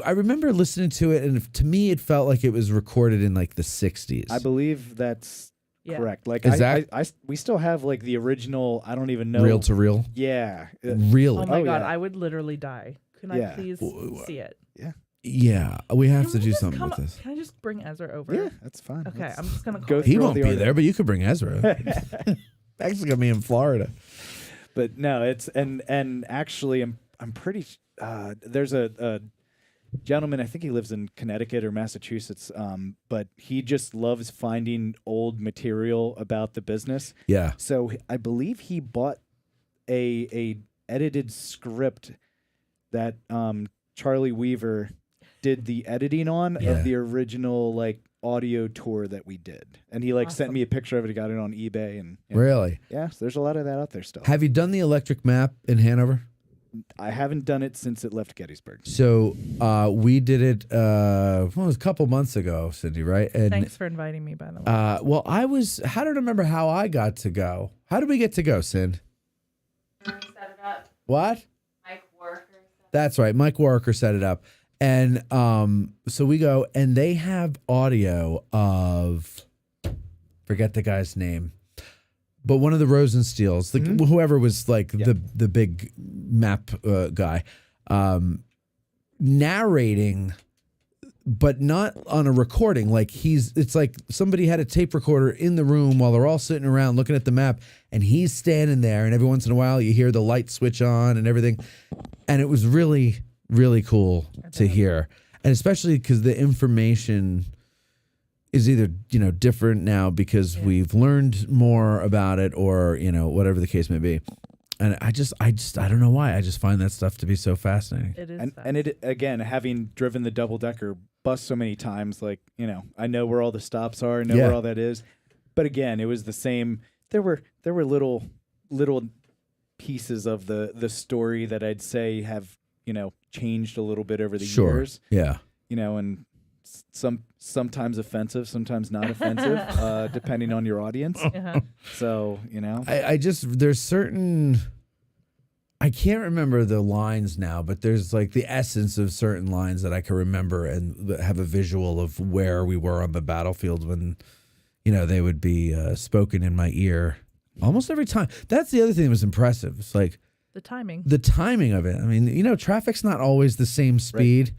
I remember listening to it, and to me, it felt like it was recorded in like the 60s.
I believe that's correct. Like, we still have like the original. I don't even know.
Reel to reel.
Yeah.
Really.
Oh my God!
Yeah.
I would literally die. Can I please see it?
Yeah.
Yeah, we have to do something with this.
Can I just bring Ezra over?
Yeah, that's fine.
Okay, I'm just gonna
go.
He won't be there, but you could bring Ezra. Actually, gonna be in Florida.
But no, it's and actually, I'm pretty. There's a gentleman. I think he lives in Connecticut or Massachusetts. But he just loves finding old material about the business.
Yeah.
So I believe he bought a edited script that Charlie Weaver did the editing on of the original like audio tour that we did, and he sent me a picture of it. He got it on eBay, and
Really?
Yeah, so there's a lot of that out there still.
Have you done the electric map in Hanover?
I haven't done it since it left Gettysburg.
So we did it. It was a couple months ago, Cindy. Right? And
Thanks for inviting me, by the way.
well, I was. How do I remember how I got to go? How did we get to go, Cindy?
Set it up.
What?
Mike Worker.
That's right. Mike Worker set it up. And so we go, and they have audio of, forget the guy's name, but one of the Rosensteels, whoever was like the big map guy, narrating, but not on a recording. Like it's like somebody had a tape recorder in the room while they're all sitting around looking at the map, and he's standing there, and every once in a while you hear the light switch on and everything. And it was really, really cool to hear. And especially because the information is either, different now because we've learned more about it or, whatever the case may be. And I don't know why. I just find that stuff to be so fascinating.
It is.
And it, again, having driven the double-decker bus so many times, like, I know where all the stops are, I know where all that is. But again, it was the same. There were little pieces of the story that I'd say have, changed a little bit over the years.
Yeah.
And sometimes offensive, sometimes not offensive, depending on your audience. So,
there's certain, I can't remember the lines now, but there's like the essence of certain lines that I can remember and have a visual of where we were on the battlefield when, they would be spoken in my ear almost every time. That's the other thing that was impressive. It's like
the timing
of it. I mean, traffic's not always the same speed.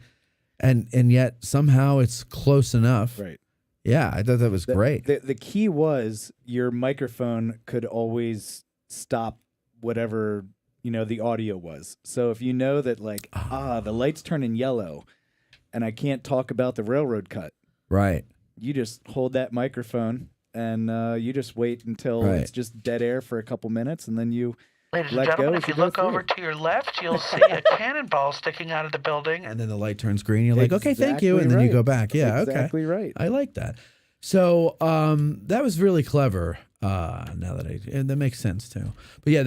Right. And yet somehow it's close enough.
Right.
Yeah, I thought that was great.
The key was your microphone could always stop whatever, the audio was. So if you know that the light's turning yellow and I can't talk about the railroad cut.
Right.
You just hold that microphone and you just wait until it's just dead air for a couple minutes and then you
Ladies and gentlemen, if you look over to your left, you'll see a cannonball sticking out of the building.
And then the light turns green. You're like, okay, thank you. And then you go back. Yeah,
exactly right.
I like that. So that was really clever. Now that and that makes sense too. But yeah,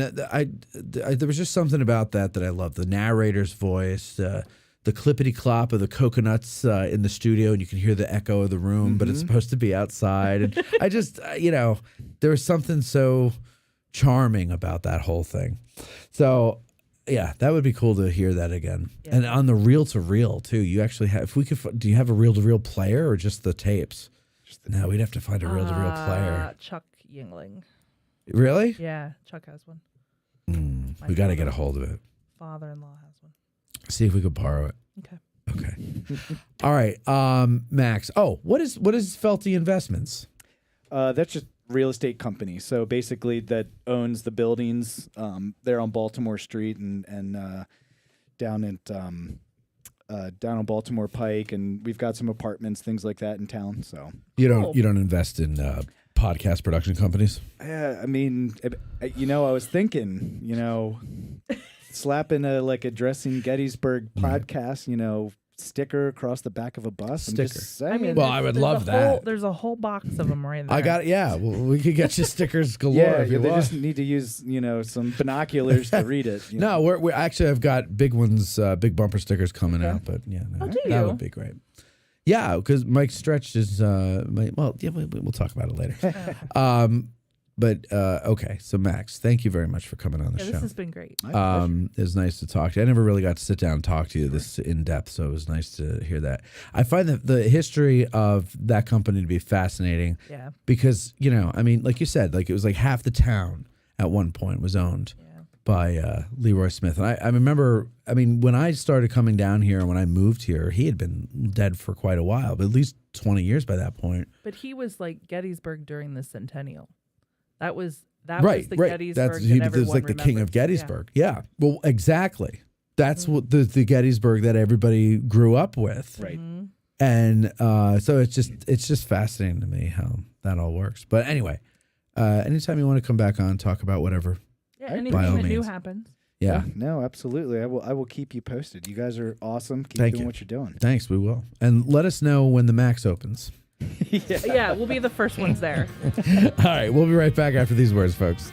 there was just something about that I loved. The narrator's voice, the clippity clop of the coconuts in the studio, and you can hear the echo of the room, but it's supposed to be outside. And I just, there was something so charming about that whole thing. So yeah, that would be cool to hear that again. Yeah. And on the reel-to-reel too, you actually have, do you have a reel-to-reel player or just the tapes? No, we'd have to find a reel-to-reel player.
Chuck Yingling.
Really?
Yeah, Chuck has one.
We got to get a hold of it.
Father-in-law has one.
See if we could borrow it. Okay. All right, Max. Oh, what is Felty Investments?
That's just real estate company. So basically that owns the buildings. They're on Baltimore Street and down on Baltimore Pike, and we've got some apartments, things like that in town. So
you don't invest in podcast production companies?
I mean, I was thinking, slapping a Dressing Gettysburg podcast, sticker across the back of a bus.
Sticker.
I'm just saying.
Well, I would love that.
There's a whole box of them right there.
I got it. Yeah, well, we could get you stickers galore.
They just need to use some binoculars to read it.
No, we're actually, I've got big ones, big bumper stickers coming out. But yeah, that would be great. Yeah, because Mike Stretch is we'll talk about it later. But okay, so Max, thank you very much for coming on the show.
This has been great.
It was nice to talk to you. I never really got to sit down and talk to you this in depth, so it was nice to hear that. I find that the history of that company to be fascinating.
Yeah.
Because, like you said, it was like half the town at one point was owned by Leroy Smith. And I remember, when I started coming down here, when I moved here, he had been dead for quite a while, but at least 20 years by that point.
But he was like Gettysburg during the centennial. That was the Gettysburg
he
that
was like the king of Gettysburg. Yeah. Well, exactly. That's what the Gettysburg that everybody grew up with.
Right.
And so it's just fascinating to me how that all works. But anyway, anytime you want to come back on, talk about whatever.
Yeah, anything that new happens.
Yeah.
No, absolutely. I will keep you posted. You guys are awesome. Keep doing what you're doing.
Thanks, we will. And let us know when the Max opens.
Yeah, we'll be the first ones there.
All right, we'll be right back after these words, folks.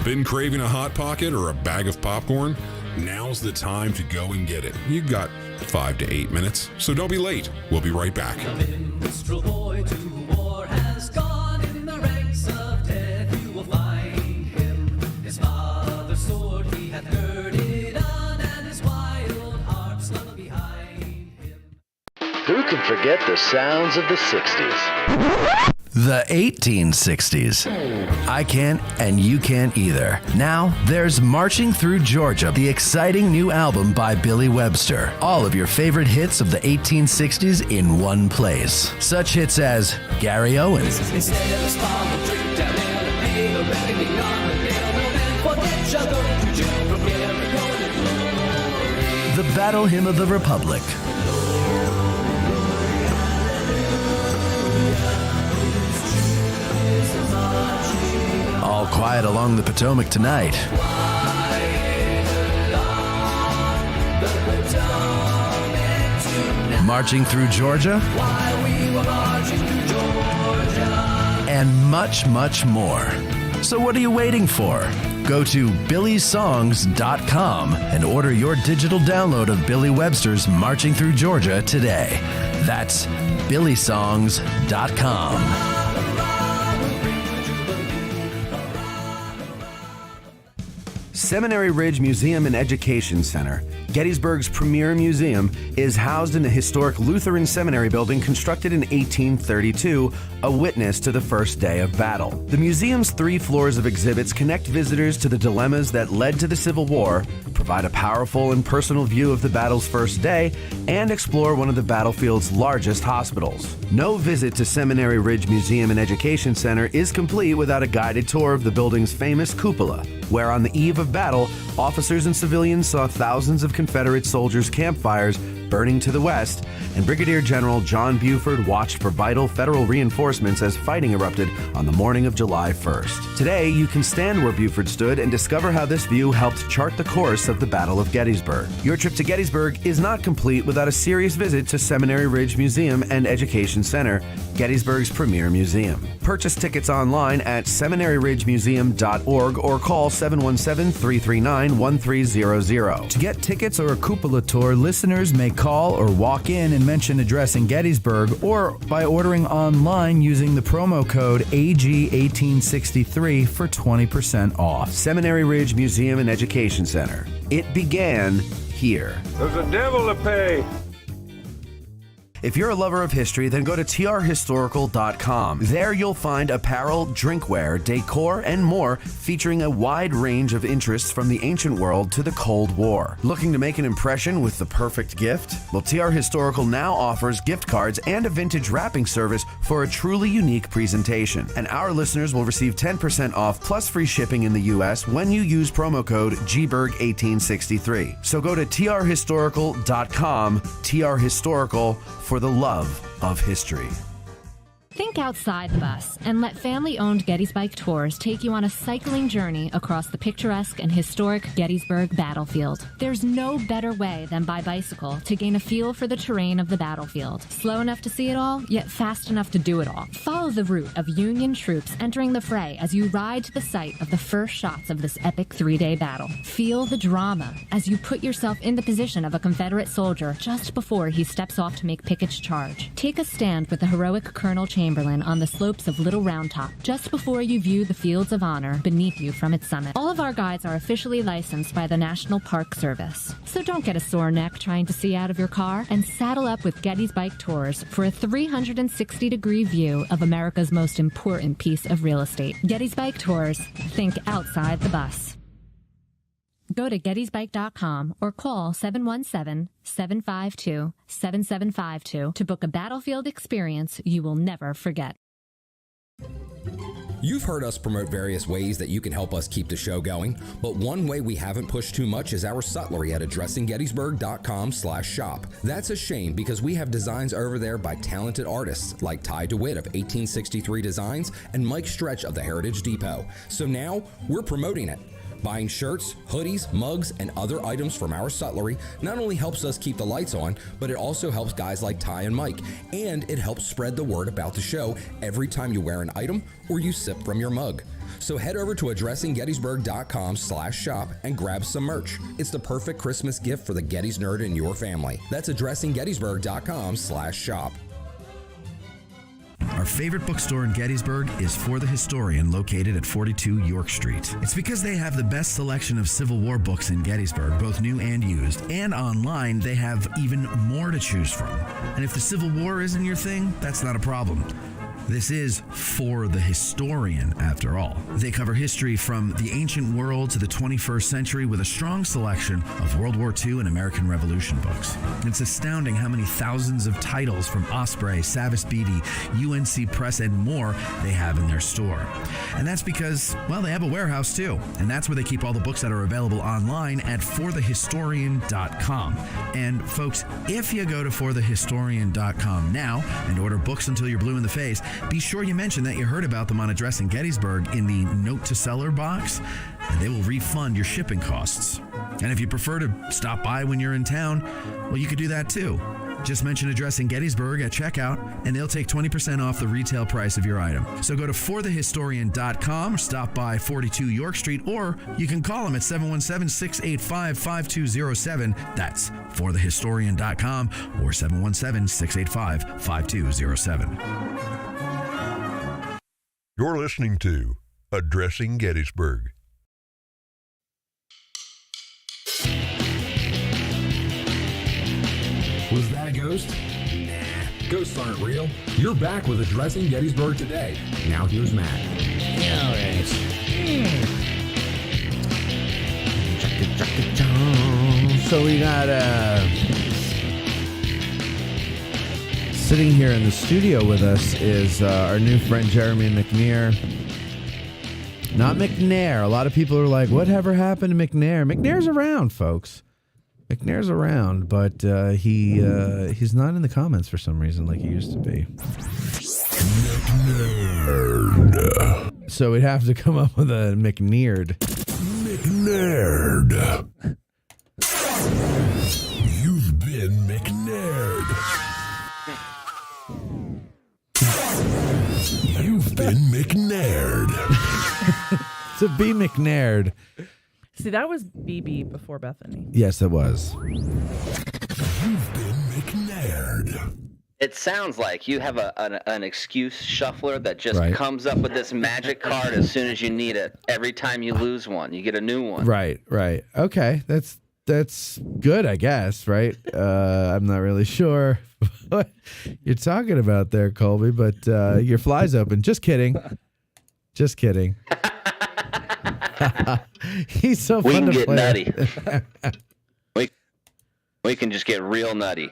Been craving a Hot Pocket or a bag of popcorn? Now's the time to go and get it. You've got 5 to 8 minutes, so don't be late. We'll be right back.
Minstrel boy to war has gone in the ranks of death. You will find him. His father's sword he hath girded on, and his wild harp slung behind him.
Who can forget the sounds of the 60s? The 1860s. I can't, and you can't either. Now, there's Marching Through Georgia, the exciting new album by Billy Webster. All of your favorite hits of the 1860s in one place. Such hits as Gary Owens, The Battle Hymn of the Republic, All Quiet Along the Potomac Tonight, Marching Through Georgia, and much, much more. So what are you waiting for? Go to billysongs.com and order your digital download of Billy Webster's Marching Through Georgia today. That's billysongs.com. Seminary Ridge Museum and Education Center, Gettysburg's premier museum, is housed in the historic Lutheran Seminary building constructed in 1832, a witness to the first day of battle. The museum's 3 floors of exhibits connect visitors to the dilemmas that led to the Civil War, provide a powerful and personal view of the battle's first day, and explore one of the battlefield's largest hospitals. No visit to Seminary Ridge Museum and Education Center is complete without a guided tour of the building's famous cupola, where on the eve of battle, officers and civilians saw thousands of Confederate soldiers' campfires burning to the west, and Brigadier General John Buford watched for vital federal reinforcements as fighting erupted on the morning of July 1st. Today, you can stand where Buford stood and discover how this view helped chart the course of the Battle of Gettysburg. Your trip to Gettysburg is not complete without a serious visit to Seminary Ridge Museum and Education Center, Gettysburg's premier museum. Purchase tickets online at seminaryridgemuseum.org or call 717-339-1300. To get tickets or a cupola tour, listeners may call or walk in and mention addressing Gettysburg, or by ordering online using the promo code AG1863 for 20% off. Seminary Ridge Museum and Education Center. It began here.
There's a devil to pay.
If you're a lover of history, then go to trhistorical.com. There you'll find apparel, drinkware, decor, and more featuring a wide range of interests from the ancient world to the Cold War. Looking to make an impression with the perfect gift? Well, TR Historical now offers gift cards and a vintage wrapping service for a truly unique presentation. And our listeners will receive 10% off plus free shipping in the U.S. when you use promo code GBERG1863. So go to trhistorical.com, TR Historical, for the love of history.
Think outside the bus and let family-owned Gettysburg Tours take you on a cycling journey across the picturesque and historic Gettysburg battlefield. There's no better way than by bicycle to gain a feel for the terrain of the battlefield. Slow enough to see it all, yet fast enough to do it all. Follow the route of Union troops entering the fray as you ride to the site of the first shots of this epic 3-day battle. Feel the drama as you put yourself in the position of a Confederate soldier just before he steps off to make Pickett's charge. Take a stand with the heroic Colonel Chamberlain on the slopes of Little Round Top, just before you view the fields of honor beneath you from its summit. All of our guides are officially licensed by the National Park Service. So don't get a sore neck trying to see out of your car, and saddle up with Gettysburg Tours for a 360-degree view of America's most important piece of real estate. Gettysburg Tours. Think outside the bus. Go to gettysburg.com or call 717-752-7752 to book a battlefield experience you will never forget.
You've heard us promote various ways that you can help us keep the show going, but one way we haven't pushed too much is our sutlery at addressinggettysburg.com/shop. That's a shame because we have designs over there by talented artists like Ty DeWitt of 1863 Designs and Mike Stretch of the Heritage Depot. So now we're promoting it. Buying shirts, hoodies, mugs, and other items from our sutlery not only helps us keep the lights on, but it also helps guys like Ty and Mike, and it helps spread the word about the show every time you wear an item or you sip from your mug. So head over to addressinggettysburg.com/shop and grab some merch. It's the perfect Christmas gift for the Gettys nerd in your family. That's addressinggettysburg.com/shop.
Our favorite bookstore in Gettysburg is For the Historian, located at 42 York Street. It's because they have the best selection of Civil War books in Gettysburg, both new and used. And online, they have even more to choose from. And if the Civil War isn't your thing, that's not a problem. This is For the Historian, after all. They cover history from the ancient world to the 21st century with a strong selection of World War II and American Revolution books. It's astounding how many thousands of titles from Osprey, Savas Beatty, UNC Press, and more they have in their store. And that's because, well, they have a warehouse too. And that's where they keep all the books that are available online at forthehistorian.com. And folks, if you go to forthehistorian.com now and order books until you're blue in the face, be sure you mention that you heard about them on Addressing Gettysburg in the Note to Seller box, and they will refund your shipping costs. And if you prefer to stop by when you're in town, well, you could do that too. Just mention Addressing Gettysburg at checkout, and they'll take 20% off the retail price of your item. So go to forthehistorian.com or stop by 42 York Street, or you can call them at 717-685-5207. That's forthehistorian.com or 717-685-5207.
You're listening to Addressing Gettysburg.
Was that a ghost? Nah, ghosts aren't real. You're back with Addressing Gettysburg today. Now here's Matt.
All right. So we got sitting here in the studio with us is our new friend Jeremy McNair. Not McNair. A lot of people are like, whatever happened to McNair? McNair's around, folks. McNair's around, but he's not in the comments for some reason like he used to be. McNaird. So we'd have to come up with a McNaird.
McNaird. You've been McNaird. You've been McNaird.
To be McNaird.
See, that was BB before Bethany.
Yes, it was.
You've been McNaird.
It sounds like you have an excuse shuffler that just
Right.
comes up with this magic card as soon as you need it. Every time you lose one, you get a new one.
Right. Okay, that's good, I guess, right? I'm not really sure what you're talking about there, Colby, but your fly's open. Just kidding. Just kidding. He's so
We
fun
can
to
get
play
nutty.
with.
We can just get real nutty.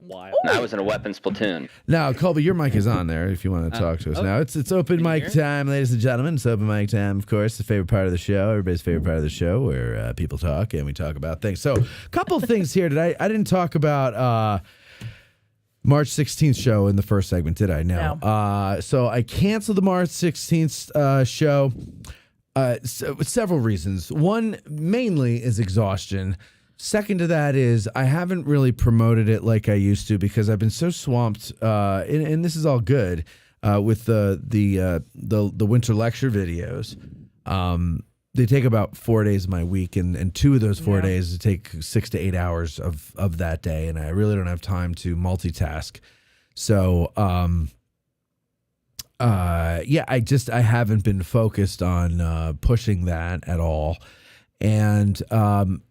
Wild.
I was in a weapons platoon.
Now, Colby, your mic is on there if you want to talk to us now. It's open mic time, ladies and gentlemen. It's open mic time, of course, the favorite part of the show, everybody's favorite part of the show, where people talk and we talk about things. So, a couple of things here today. I didn't talk about March 16th show in the first segment, did I? No. So I canceled the March 16th show. Several reasons. One, mainly, is exhaustion. Second to that is I haven't really promoted it like I used to because I've been so swamped, and this is all good, with the winter lecture videos. They take about 4 days of my week, and 2 of those 4 days take 6 to 8 hours of that day, and I really don't have time to multitask. So, I haven't been focused on pushing that at all. And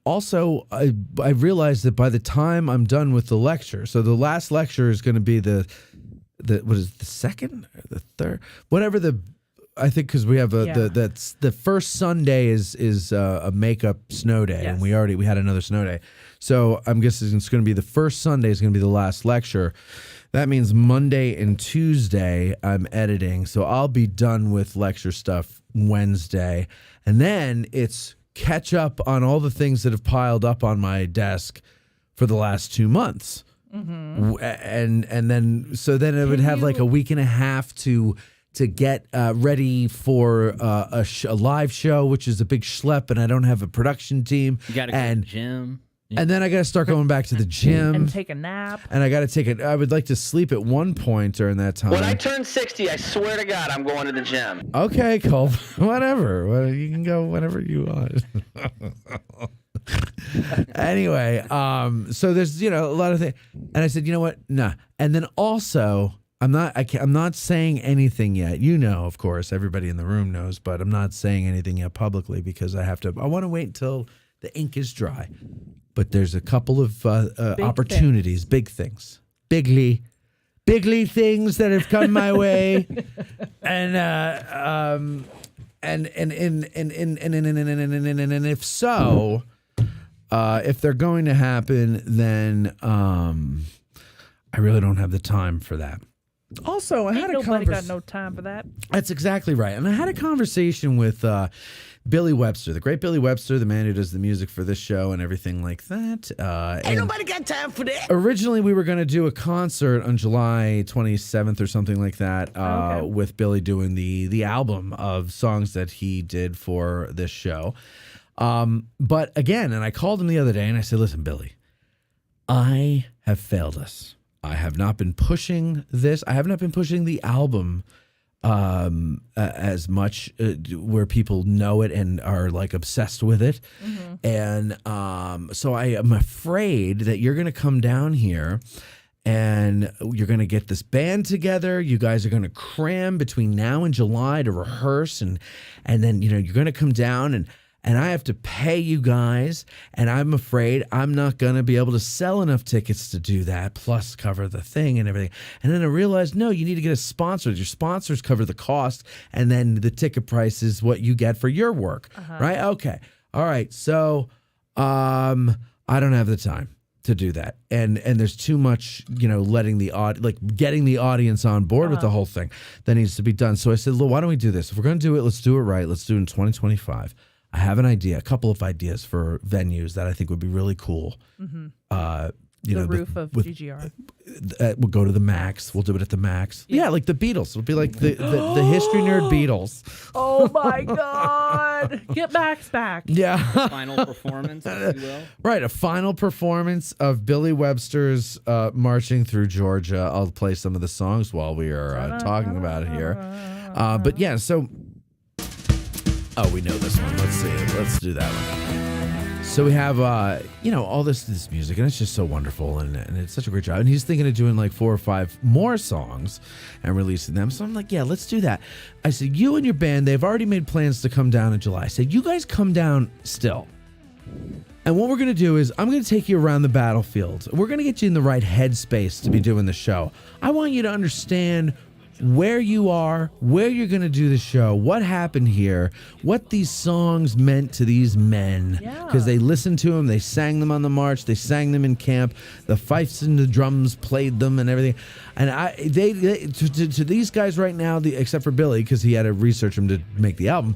also, I realized that by the time I'm done with the lecture, so the last lecture is going to be the what is it, the second or the third, whatever I think, because we have that's the first Sunday is a makeup snow day, and we had another snow day, so I'm guessing it's going to be the first Sunday is going to be the last lecture. That means Monday and Tuesday I'm editing, so I'll be done with lecture stuff Wednesday, and then it's catch up on all the things that have piled up on my desk for the last 2 months. Mm-hmm. And then I would have like a week and a half to get ready for a live show, which is a big schlep, and I don't have a production team.
You got to go to the gym.
And then I got to start going back to the gym.
And take a nap.
And I got to take it. I would like to sleep at one point during that time.
When I turn 60, I swear to God, I'm going to the gym.
Okay, Cole. Whatever. Well, you can go whenever you want. Anyway, so there's a lot of things, and I said, you know what? Nah. And then also, I'm not saying anything yet. Of course, everybody in the room knows, but I'm not saying anything yet publicly because I want to wait until the ink is dry. But there's a couple of opportunities, big things, bigly things that have come my way, and if so, if they're going to happen, then I really don't have the time for that. Also, I had a
Nobody got no time for that.
That's exactly right. And I had a conversation with Billy Webster, the great Billy Webster, the man who does the music for this show and everything like that.
Ain't nobody got time for that.
Originally, we were going to do a concert on July 27th or something like that with Billy doing the album of songs that he did for this show. But again, and I called him the other day and I said, listen, Billy, I have failed us. I have not been pushing this. I have not been pushing the album as much where people know it and are like obsessed with it. And so I am afraid that you're going to come down here and you're going to get this band together. You guys are going to cram between now and July to rehearse. And then, you're going to come down and I have to pay you guys, and I'm afraid I'm not going to be able to sell enough tickets to do that, plus cover the thing and everything. And then I realized, no, you need to get a sponsor. Your sponsors cover the cost, and then the ticket price is what you get for your work, right? Okay. All right. So I don't have the time to do that. And there's too much, letting getting the audience on board with the whole thing that needs to be done. So I said, look, why don't we do this? If we're going to do it, let's do it right. Let's do it in 2025. I have a couple of ideas for venues that I think would be really cool.
The roof of GGR.
We'll go to the Max. We'll do it at the Max. Yeah, like the Beatles. It'll be like the history nerd Beatles.
Oh my God! Get Max back.
Yeah.
Final performance, if you will.
Right, a final performance of Billy Webster's Marching Through Georgia. I'll play some of the songs while we are talking about it here. But yeah, so. Oh, we know this one. Let's see it. Let's do that one. So we have, all this music, and it's just so wonderful, and it's such a great job. And he's thinking of doing like 4 or 5 more songs and releasing them. So I'm like, yeah, let's do that. I said, you and your band, they've already made plans to come down in July. I said, you guys come down still. And what we're going to do is I'm going to take you around the battlefield. We're going to get you in the right headspace to be doing the show. I want you to understand where you are, where you're going to do the show, what happened here, what these songs meant to these men. Because they listened to them, they sang them on the march, they sang them in camp, the fifes and the drums played them and everything. And to these guys right now, except for Billy, because he had to research them to make the album,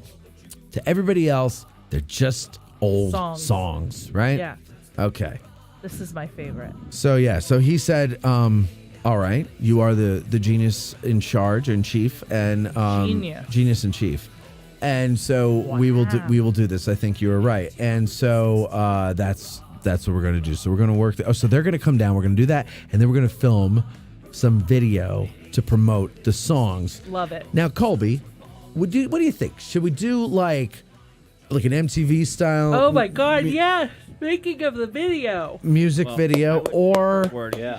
to everybody else, they're just old songs, right?
Yeah.
Okay.
This is my favorite.
So he said, all right, you are the genius in charge and chief, and genius in chief, and so we will do this. I think you are right, and so that's what we're going to do. So we're going to work. So they're going to come down. We're going to do that, and then we're going to film some video to promote the songs.
Love it.
Now, Colby, what do you think? Should we do like an MTV style?
Oh my God, yeah. Speaking of the video.
Music video, or...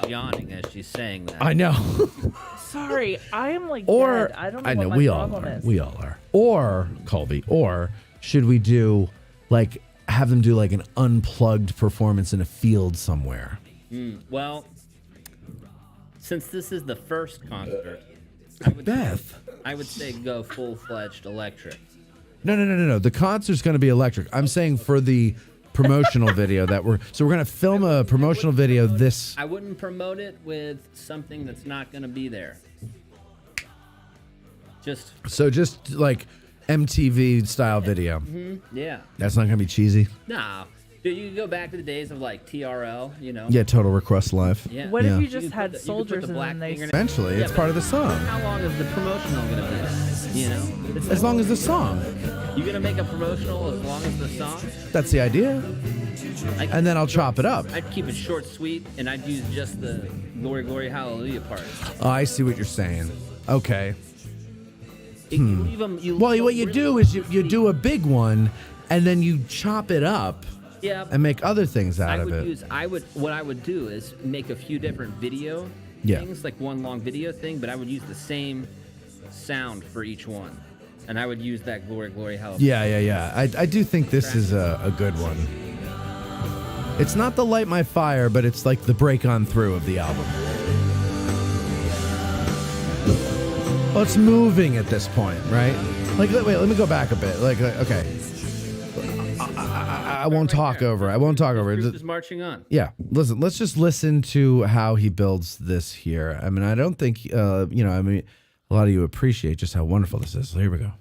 Yawning as she's saying that.
I know.
Sorry, I am like dead. I don't know what my problem is.
We all are. Or, Colby, should we do, have them do like an unplugged performance in a field somewhere?
Well, since this is the first concert, I would say go full-fledged electric.
No. The concert's going to be electric. I'm saying for the promotional video we're going to film a promotional video this.
I wouldn't promote it with something that's not going to be there. Just like MTV style video. Yeah.
That's not going to be cheesy.
Nah. Dude, you can go back to the days of like TRL,
Yeah, Total Request Live.
Yeah.
What if you just had soldiers and then they...
Eventually, it's part of the song.
How long is the promotional going to be?
As long as the song.
You gonna make a promotional as long as the song?
That's the idea. And then I'll chop it up.
I'd keep it short, sweet, and I'd use just the glory, glory, hallelujah part.
Oh, I see what you're saying. Okay.
You leave 'em- you
Well,
leave
what
'em
you
really-
do is you do a big one, and then you chop it up.
Yeah.
And make other things out of it.
What I would do is make a few different video things, like one long video thing, but I would use the same sound for each one. And I would use that glory, glory, hallelujah.
Yeah. I do think this is a good one. It's not the Light My Fire, but it's like the break on through of the album. Well, it's moving at this point, right? Like, wait, let me go back a bit. Like, okay. I won't talk over. I won't talk over it.
Just marching on.
Yeah, listen. Let's just listen to how he builds this here. I mean, I don't think a lot of you appreciate just how wonderful this is. So here we go.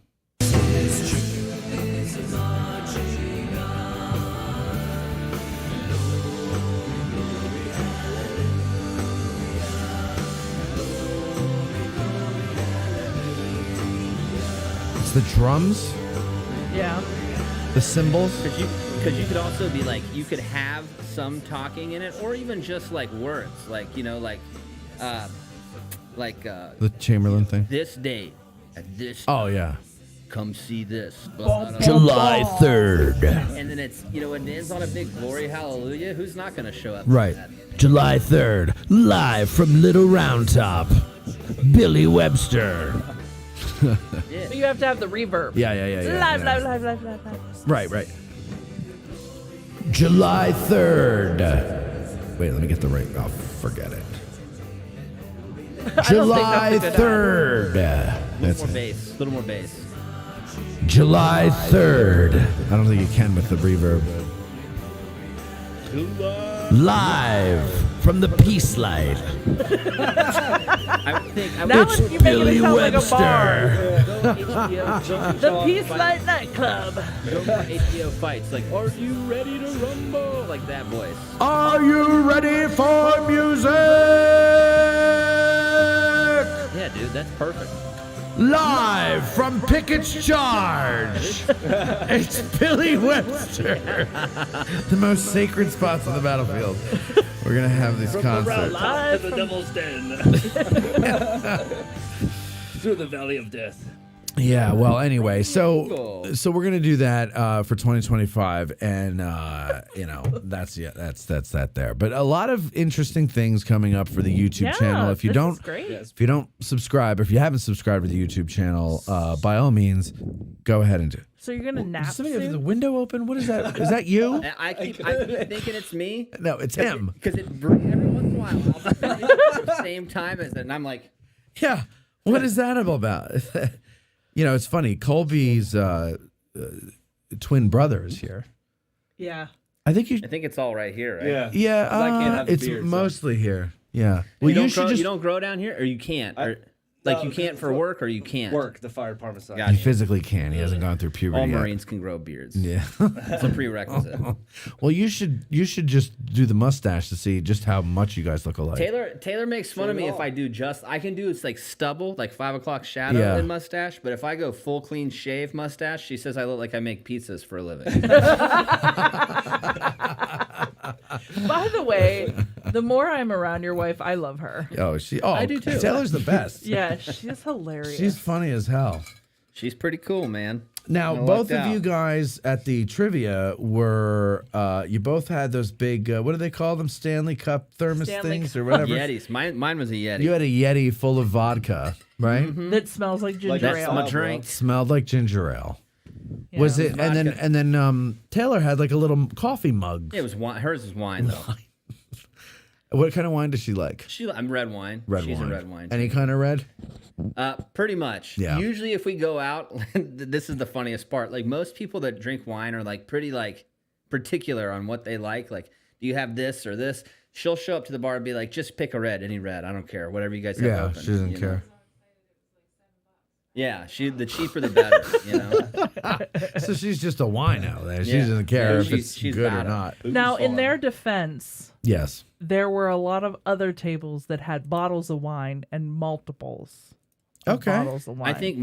It's the drums,
Yeah.
the cymbals.
Because you could also be like, you could have some talking in it, or even just like words, like
The Chamberlain thing.
this date at this.
Oh yeah.
Come see this.
July 3rd.
And then it's it ends on a big glory hallelujah. Who's not going to show up?
Right.
For that?
July 3rd, live from Little Round Top, Billy Webster.
But you have to have the reverb.
Yeah.
Live.
Right. July 3rd. Wait, let me get the right. Oh, forget it. July 3rd.
A
That's
little more
it.
bass. A little more bass.
July 3rd. I don't think you can with the reverb.
Live from the Peace Light.
I think
Now
It's
you're making
Billy
it sound like a bar.
Webster.
The Peace Light nightclub.
No more HBO fights. Like, are you ready to rumble? Like that voice.
Are you ready for music?
Yeah, dude, that's perfect.
Live from Pickett's Charge.
It's Billy Webster. The most sacred spots on the battlefield. We're gonna have these concerts.
Live
to the Devil's Den. Through the Valley of Death.
Yeah. Well, anyway, so we're gonna do that for 2025, and that's that there. But a lot of interesting things coming up for the YouTube channel. If you
this
don't,
is great.
if you don't subscribe, if you haven't subscribed to the YouTube channel, by all means, go ahead and do.
So you're gonna nap
Somebody have
soon?
the window open. What is that? Is that you?
I keep thinking it's me.
No, it's him.
Because every once in a while I'll finish at the same time as it, and I'm like,
Yeah. What is that about? It's funny. Colby's twin brother is here.
Yeah.
I think
it's all right here, right?
Yeah. It's mostly here. Yeah. Well, you should just.
You don't grow down here, or you can't, or you can't for work, or you can't
Work, the fire department side.
He physically can. He hasn't gone through puberty
All
yet.
Marines can grow beards.
Yeah.
It's a prerequisite.
Well, you should just do the mustache to see just how much you guys look alike.
Taylor makes fun of me if I do I can do it's like stubble, like 5 o'clock shadow
Yeah.
and mustache, but if I go full clean shave mustache, she says I look like I make pizzas for a living.
By the way, the more I'm around your wife, I love her.
I do too.
Taylor's the best.
Yeah, she's hilarious.
She's funny as hell.
She's pretty cool, man.
Now, both of you guys at the trivia were, you both had those big, what do they call them? Stanley Cup thermos things or whatever?
Yetis. Mine was a Yeti.
You had a Yeti full of vodka, right?
That smells like ginger ale.
That's my drink.
Smelled like ginger ale.
Yeah.
Was it? And then Taylor had like a little coffee mug.
It was wine. Hers is wine though.
What kind of wine does she like?
I'm red wine. She's a red wine.
Any kind of red?
Pretty much.
Yeah.
Usually, if we go out, this is the funniest part. Like most people that drink wine are like pretty like particular on what they like. Like, do you have this or this? She'll show up to the bar and be like, just pick a red, any red. I don't care. Whatever you guys have
Yeah,
open.
she doesn't care.
Yeah, the cheaper the better.
So she's just a wino there. She
Yeah.
doesn't care if
She's
it's good or
about it.
not.
Now, in their defense,
Yes.
there were a lot of other tables that had bottles of wine and multiples. of bottles of wine.
I think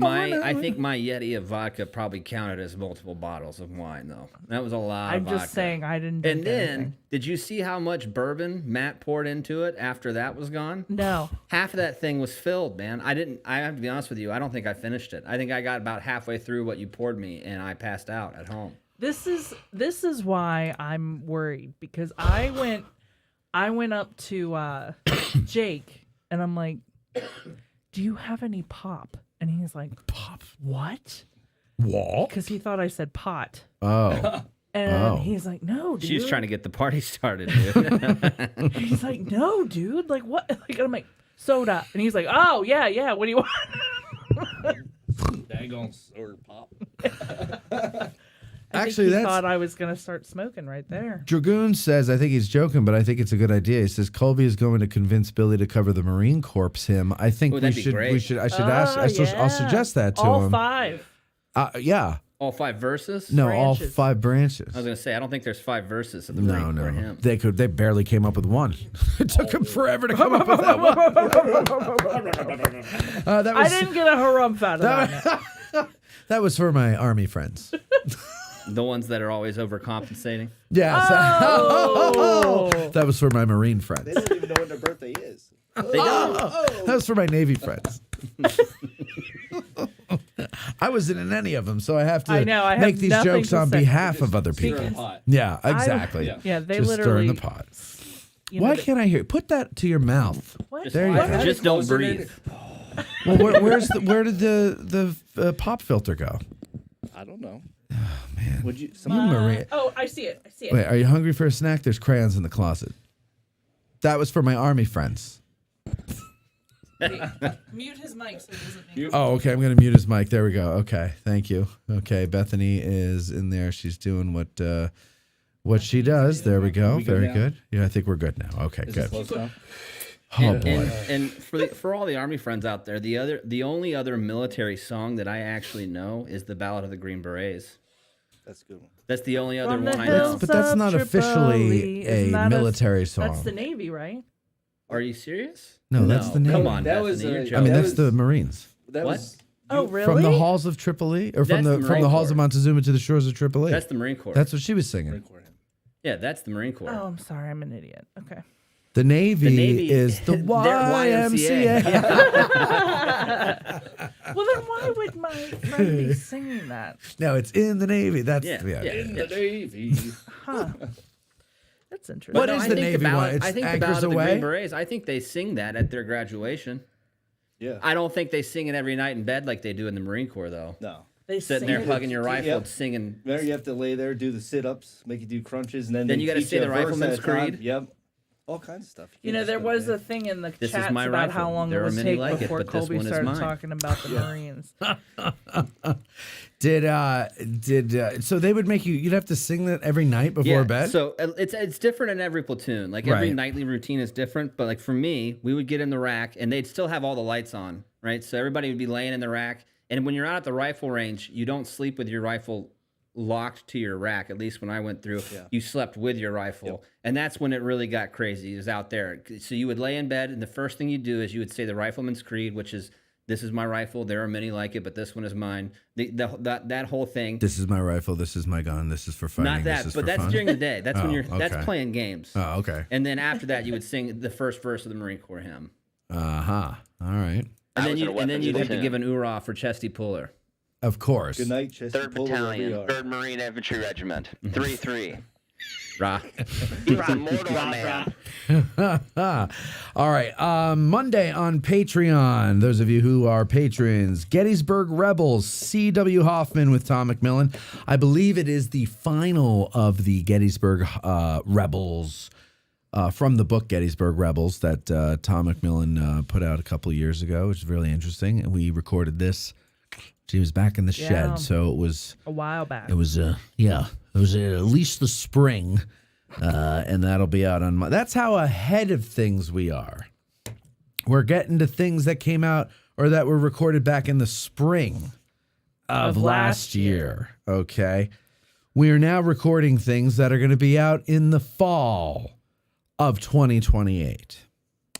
my Yeti of vodka probably counted as multiple bottles of wine, though. That was a lot.
I'm
of vodka.
just saying I didn't.
And
drink
then,
anything.
did you see how much bourbon Matt poured into it after that was gone?
No.
Half of that thing was filled, man. I have to be honest with you. I don't think I finished it. I think I got about halfway through what you poured me, and I passed out at home.
This is why I'm worried, because I went up to Jake and I'm like, do you have any pop? And he's like, pop? What?
What?
Because he thought I said pot.
Oh.
And he's like, no, dude.
She was trying to get the party started, dude.
He's like, no, dude. Like, what? Like, I'm like, soda. And he's like, oh, yeah. What do you want?
Daggone soda pop.
Actually,
he
that's
thought I was gonna start smoking right there.
Dragoon says, I think he's joking, but I think it's a good idea. He says Colby is going to convince Billy to cover the Marine Corps hymn. I think
that'd be great.
I'll suggest that to
all
him.
5.
Yeah.
All 5 verses?
No, all 5 branches.
I was gonna say I don't think there's 5 verses of the
No.
Marine Corps hymn.
They barely came up with one. It took them forever to come up with that one.
I didn't get a harumph out of that.
That was for my Army friends.
The ones that are always overcompensating.
Yes.
Oh.
That was for my Marine friends.
They don't even know when their birthday is.
They don't.
That was for my Navy friends. I wasn't in any of them, so I have to
I
make
have
these
nothing
jokes
to
on
say.
behalf of other people. Yeah, exactly.
Yeah, they
just
literally.
stirring the pot.
You know,
Why can't I hear? Put that to your mouth.
What?
There you go.
Just don't breathe.
Well, where did the pop filter go?
I don't know.
Oh man,
Would you?
Maria.
Oh, I see it.
Wait, are you hungry for a snack? There's crayons in the closet. That was for my Army friends.
Mute his mic so he doesn't make.
Oh, okay. I'm going to mute his mic. There we go. Okay. Thank you. Okay. Bethany is in there. She's doing what she does. There we go. Very good. Yeah, I think we're good now. Okay, good. Oh boy.
And for all the Army friends out there, the only other military song that I actually know is the Ballad of the Green Berets.
That's a good one.
That's the only other
From
one
the
I know.
hills
But that's
of
not
Tripoli.
officially a
Isn't that
military song.
That's the Navy, right?
Are you serious?
No, that's the Navy.
Come on,
That
Bethany,
was,
you're
I
I
joking.
mean,
That
that's the Marines.
That
What?
was.
Oh, really?
From the halls of Tripoli, or from
That's the
the
Marine
halls of
Corps.
Montezuma to the shores of Tripoli.
That's the Marine Corps.
That's what she was singing.
Yeah, that's the Marine Corps.
Oh, I'm sorry. I'm an idiot. Okay.
The Navy is the
they're
YMCA.
Well, then why would my friend be singing that?
No, it's in the Navy. That's
Yeah,
In the Navy.
Huh. That's interesting.
What
No,
is
I
the
think
Navy
Ballad-
one? It's
I think the
Anchors
Ballad of the
Away?
Green Berets. I think they sing that at their graduation.
Yeah.
I don't think they sing it every night in bed like they do in the Marine Corps, though.
No.
They
Sitting
sing
there
it.
hugging your rifle,
Yep.
singing.
Remember, you have to lay there, do the sit-ups, make you do crunches, and then
Then
they
you gotta
teach
say
you
the
a verse
Rifleman's
at a time.
Creed.
Yep. All kinds of stuff.
You know,
can't
there
just go to
was
bed.
a thing in the
This is
chats
my
about
rifle.
how long
There
it
are
would
many
take
like it,
before
but this
Colby
one is
started
mine.
talking about the Marines.
So they would make you'd have to sing that every night before bed?
So it's different in every platoon. Like every
Right.
nightly routine is different. But like for me, we would get in the rack and they'd still have all the lights on, right? So everybody would be laying in the rack. And when you're out at the rifle range, you don't sleep with your rifle locked to your rack. At least when I went through, you slept with your rifle. And that's when it really got crazy, is out there. So you would lay in bed, and the first thing you do is you would say the Rifleman's Creed, which is, this is my rifle. There are many like it, but this one is mine. That whole thing.
This is my rifle. This is my gun. This is for fighting.
Not
this
that,
is
but
for
that's
fun.
during the day. That's when you're. That's
okay.
playing games.
Oh, okay.
And then after that, you would sing the first verse of the Marine Corps hymn.
All right.
And then you'd have to give an oorah for Chesty Puller.
Of course.
Good night, Chester.
3rd Battalion, 3rd Marine Infantry Regiment, 3-3.
Rah.
He's immortal, man.
All right. Monday on Patreon, those of you who are patrons, Gettysburg Rebels, C.W. Hoffman with Tom McMillan. I believe it is the final of the Gettysburg Rebels from the book Gettysburg Rebels that Tom McMillan put out a couple of years ago, which is really interesting. And we recorded this. She was back in the shed, so it was
a while back.
It was it was at least the spring, and that'll be out on. That's how ahead of things we are. We're getting to things that came out or that were recorded back in the spring of last year. Okay, we are now recording things that are going to be out in the fall of 2028.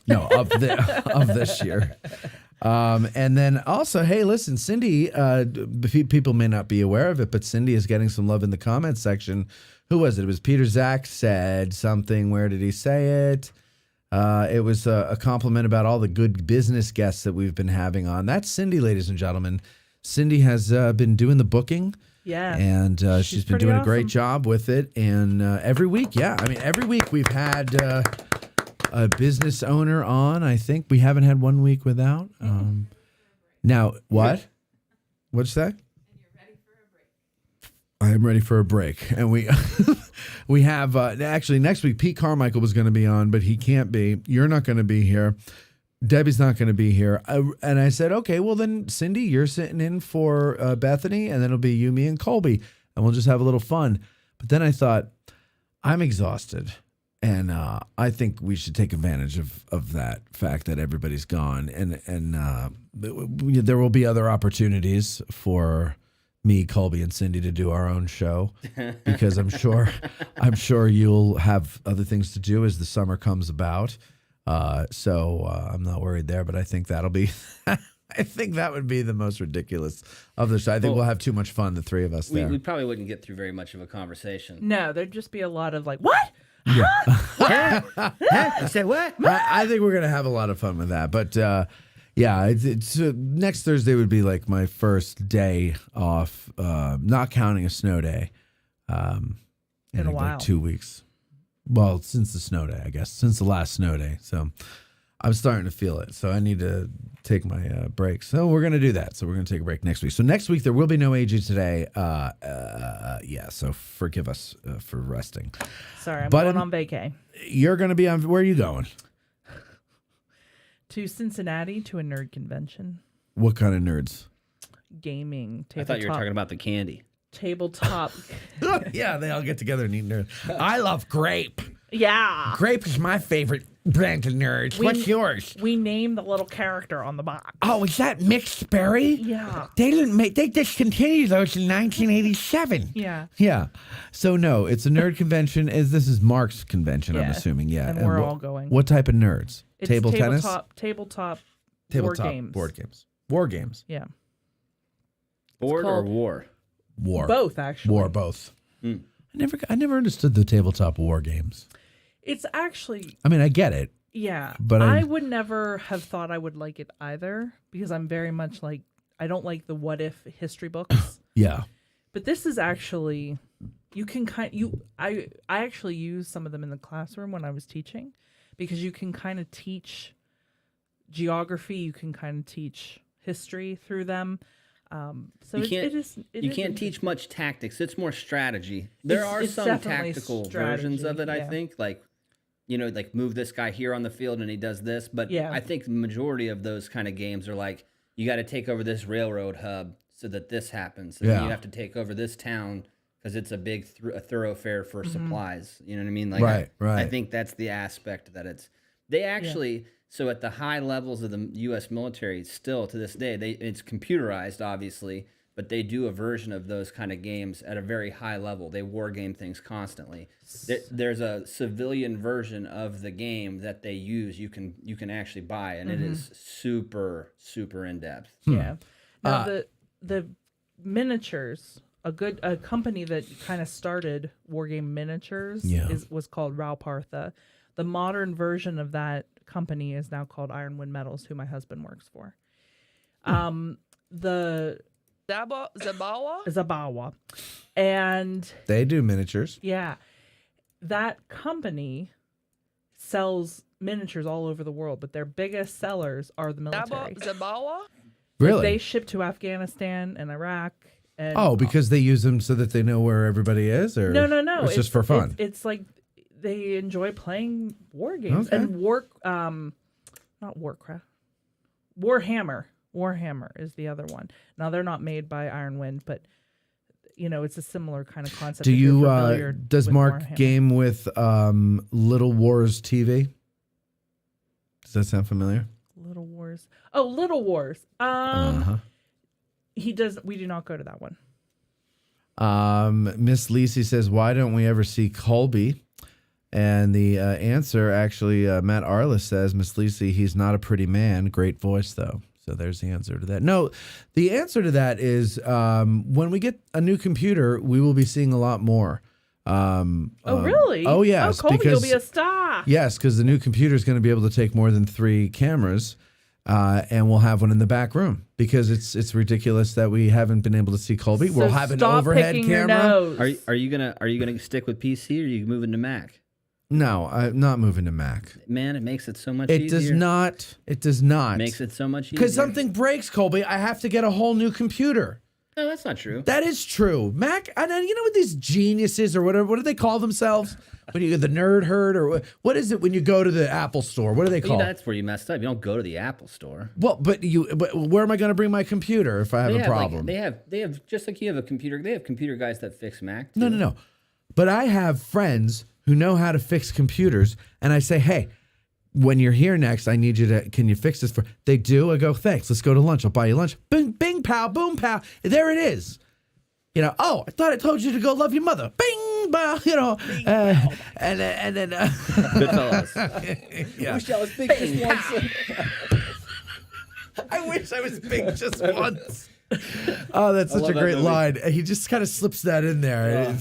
No, of this year. And then also, hey, listen, Cindy, people may not be aware of it, but Cindy is getting some love in the comments section. Who was it? It was Peter Zach said something. Where did he say it? It was a compliment about all the good business guests that we've been having on. That's Cindy, ladies and gentlemen. Cindy has been doing the booking.
Yeah.
And she's been doing a great job with it. And every week, every week we've had a business owner on. I think we haven't had 1 week without. Now, what? What's that? I am ready for a break. And we we have, actually, next week, Pete Carmichael was going to be on, but he can't be. You're not going to be here. Debbie's not going to be here. And I said, okay, well then, Cindy, you're sitting in for Bethany, and then it'll be you, me, and Colby, and we'll just have a little fun. But then I thought, I'm exhausted, and I think we should take advantage of that fact that everybody's gone, and there will be other opportunities for me, Colby, and Cindy to do our own show, because I'm sure you'll have other things to do as the summer comes about. So I'm not worried there, but I think that'll be, I think that would be the most ridiculous of the show. I think we'll have too much fun, the three of us there.
We probably wouldn't get through very much of a conversation.
No, there'd just be a lot of like, what?
Yeah. You said what? I think we're going to have a lot of fun with that. But yeah, it's next Thursday would be like my first day off, not counting a snow day.
In a while.
Like 2 weeks. Well, since the snow day, I guess, since the last snow day. So I'm starting to feel it. So I need to take my break. So we're going to do that. So we're going to take a break next week. So next week, there will be no AG today. Yeah, so forgive us for resting.
Sorry, I'm going on vacay.
You're going to be on, where are you going?
To Cincinnati to a nerd convention.
What kind of nerds?
Gaming.
I thought you were talking about the candy.
Tabletop.
Yeah, they all get together and eat nerds. I love grape.
Yeah.
Grape is my favorite brand of nerds. What's yours?
We named the little character on the box.
Oh, is that mixed berry?
Yeah.
They discontinued those in 1987.
Yeah.
Yeah. So no, it's a nerd convention. This is Mark's convention, I'm assuming. Yeah.
And we're all going.
What type of nerds?
It's
tennis?
Tabletop
Board games. War games.
Yeah.
Board or war?
War.
Both, actually.
War, both. I never understood the tabletop war games.
It's actually...
I mean, I get it.
Yeah.
But
I would never have thought I would like it either, because I'm very much like, I don't like the what if history books.
Yeah.
But this is actually, you can I actually use some of them in the classroom when I was teaching, because you can kind of teach geography, you can kind of teach history through them. So
you can't teach much tactics. It's more strategy. There are some tactical versions of it, I think, like, like move this guy here on the field and he does this. But I think the majority of those kind of games are like, you got to take over this railroad hub so that this happens. And then you have to take over this town because it's a big thoroughfare for supplies. You know what I mean? Like,
right.
I think that's the aspect that they actually... So at the high levels of the U.S. military, still to this day, it's computerized, obviously, but they do a version of those kind of games at a very high level. They war game things constantly. There's a civilian version of the game that they use. You can actually buy, and it is super, super in depth.
Yeah. Now the miniatures, a company that kind of started war game miniatures was called Raupartha. The modern version of that company is now called Ironwind Metals, who my husband works for. The Zabawa. And
they do miniatures.
Yeah. That company sells miniatures all over the world, but their biggest sellers are the military.
Zabawa?
Really?
They ship to Afghanistan and Iraq. And
because they use them so that they know where everybody is? Or
No.
It's just for fun.
It's like they enjoy playing war games and not Warcraft. Warhammer. Warhammer is the other one. Now they're not made by Ironwind, but it's a similar kind of concept.
Do you does Mark
Warhammer. Game
with Little Wars TV? Does that sound familiar?
Little Wars. Oh, Little Wars. He does. We do not go to that one.
Miss Lisi says, why don't we ever see Colby? And the answer, actually, Matt Arliss says, Miss Lisi, he's not a pretty man. Great voice, though. So there's the answer to that. No, the answer to that is when we get a new computer, we will be seeing a lot more.
Really?
Oh, yes.
Oh, Colby, you'll
because-
be a star.
Yes, because the new computer is going to be able to take more than 3 cameras, and we'll have one in the back room because it's ridiculous that we haven't been able to see Colby.
So
we'll have an
stop
overhead
picking your
camera.
nose.
Are you gonna stick with PC or are you moving to Mac?
No, I'm not moving to Mac.
Man, it makes it so much
It
easier.
does not. It does not.
Makes it so much easier.
Because something breaks, Colby. I have to get a whole new computer.
No, that's not true.
That is true. Mac, and then you know what these geniuses or whatever, what do they call themselves? When you get the nerd herd or what is it when you go to the Apple store? What do they
Well,
call it?
that's where you messed up. You don't go to the Apple store.
Well, but where am I going to bring my computer if I have a
Like,
problem?
they have just like you have a computer. They have computer guys that fix Mac.
No,
too.
no. But I have friends who know how to fix computers, and I say, hey, when you're here next, I need you to, can you fix this for? They do. I go, thanks. Let's go to lunch. I'll buy you lunch. Bing, bing, pow, boom, pow. There it is. You know, oh, I thought I told you to go love your mother. Bing, bow, you know. And then.
Goodfellas.
Yeah.
I wish I was big just once.
I wish I was big just once. Oh, that's
I
such a
love that
great
movie.
line. He just kind of slips that in there.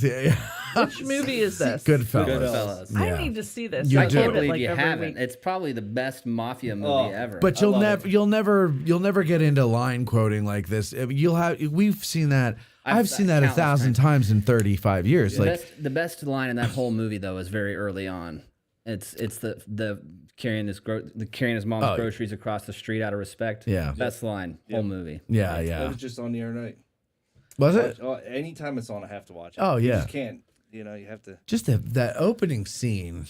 Which movie is this?
Goodfellas.
I
Yeah.
need to see this.
You
I
do.
quote
can't
it
believe
like
you
every
haven't.
week.
It's probably the best mafia movie ever.
But you'll never get into line quoting like this. I mean, we've seen that. I've seen that
countless
1,000 times in 35 years.
The best line in that whole movie though is very early on. It's the carrying his mom's
Oh,
groceries across the street out of respect.
Yeah.
Best line whole movie.
Yeah,
That was just on the other night.
Was it?
Anytime it's on, I have to watch it.
Oh,
You
yeah.
just can't. You know, you have to.
Just that opening scene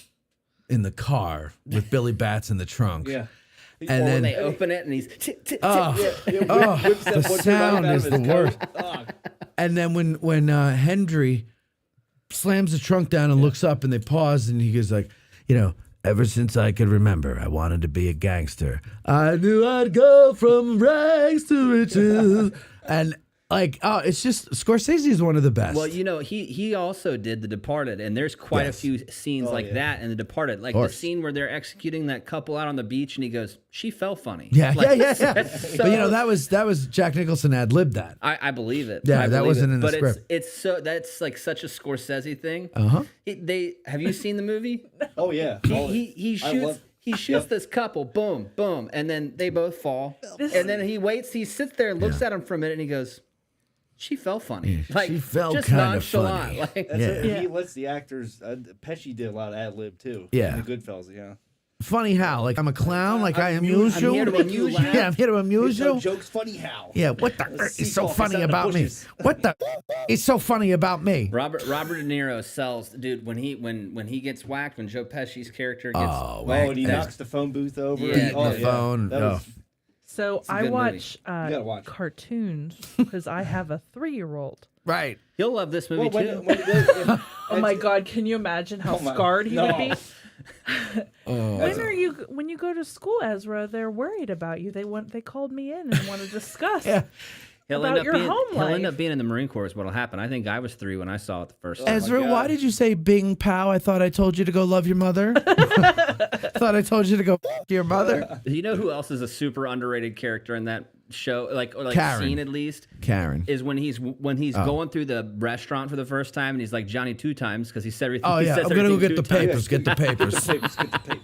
in the car with Billy Bats in the trunk.
Yeah.
And
When
then
they open it and he's
Oh,
whips that
the
butcher
sound
knife out
is
of
the
his
worst.
coat. Oh,
And then when Hendry slams the trunk down and looks up and they pause and he goes like, you know, ever since I could remember, I wanted to be a gangster. I knew I'd go from rags to riches. And like, oh, it's just Scorsese is one of the best.
Well, you know, he also did The Departed, and there's quite a few scenes like that in The Departed. Like the scene where they're executing that couple out on the beach, and he goes, "She fell funny."
Yeah,
Like,
yeah.
so-
But you know, that was Jack Nicholson ad-libbed that.
I believe it.
Yeah,
I
that
believe
wasn't
it.
in the
but
script.
It's so that's like such a Scorsese thing.
Uh-huh.
They have you seen the movie?
Oh yeah.
He shoots. He shoots this couple, boom, boom, and then they both fall. And then he waits. He sits there and looks at him for a minute, and he goes, "She fell funny."
Yeah,
like
she fell
just
kinda
nonchalant.
funny.
Like,
That's it. He lets the actors. Pesci did a lot of ad lib too.
Yeah.
In the Goodfellas. Yeah.
Funny how? Like I'm a clown? Like I
I'm
amuse you?
here to amuse you.
Yeah, I'm here to amuse
No
you.
jokes funny how?
Yeah, what the
Let's
is
see
so
Dolphins
funny
out of the
about me?
bushes.
What the is so funny about me?
Robert De Niro sells, dude. When he gets whacked, when Joe Pesci's character gets
Oh,
whacked,
and he
that's-
knocks the phone booth over.
Yeah,
and,
the phone.
That
Oh.
was,
So
a
I
good
watch,
gotta watch it.
cartoons because I have a 3-year-old.
Right.
He'll love this movie
well,
too.
when it goes,
Oh my God! Can you imagine how
Oh my-
scarred he would
no.
be?
Oh.
When you go to school, Ezra? They're worried about you. They called me in and want to discuss.
Yeah.
He'll
about
end up
your
being
home
he'll end
life.
up being in the Marine Corps. Is what'll happen. I think I was 3 when I saw it the first
Oh,
time.
Ezra,
God.
why did you say Bing Pow? I thought I told you to go love your mother. Thought I told you to go your mother.
You know who else is a super underrated character in that show? Or
Karen.
scene at least.
Karen.
Is when he's going through the restaurant for the first time and he's like Johnny 2 times because he said everything.
Oh
he
yeah,
says
I'm gonna go
everything
get the
2 times.
papers. Get the papers.
Get the papers.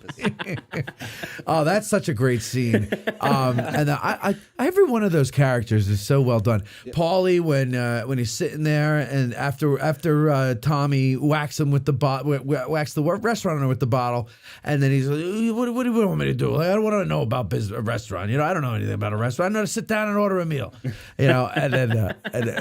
Oh, that's such a great scene. And I every one of those characters is so well done. Paulie when he's sitting there and after Tommy whacks him with the whacks the restaurant owner with the bottle, and then he's like, what do you want me to do? Like, I don't want to know about a restaurant. You know, I don't know anything about a restaurant. I know to sit down and order a meal. You know, and then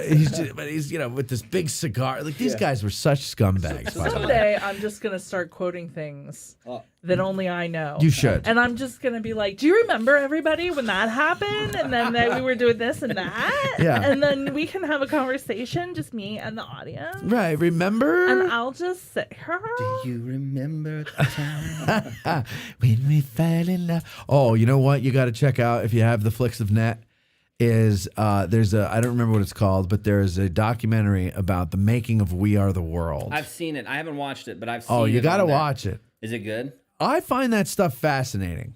he's you know with this big cigar. Like these guys were such scumbags. By the way.
Someday I'm just gonna start quoting things that only I know.
You should.
And I'm just gonna be like, "Do you remember everybody when that happened? And then we were doing this and that.
Yeah.
And then we can have a conversation, just me and the audience.
Right, remember?
And I'll just say,
Do you remember the time?
when we fell in love. Oh, you know what? You got to check out if you have the Flicks of Net. Is there's a I don't remember what it's called, but there's a documentary about the making of We Are the World.
I've seen it. I haven't watched it, but I've seen it.
Oh, you got to
on there.
watch it.
Is it good?
I find that stuff fascinating.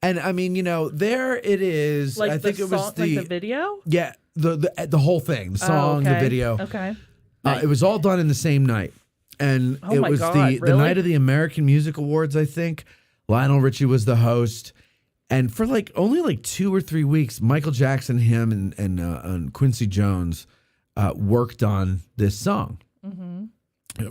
And I mean, there it is.
Like
I think it was
like the video.
Yeah, the whole thing, the song, the video.
Okay.
It was all done in the same night, and
Oh
it
my
was
God,
the
really?
night of the American Music Awards. I think Lionel Richie was the host, and for only 2 or 3 weeks, Michael Jackson, him, and Quincy Jones worked on this song.
Mm-hmm.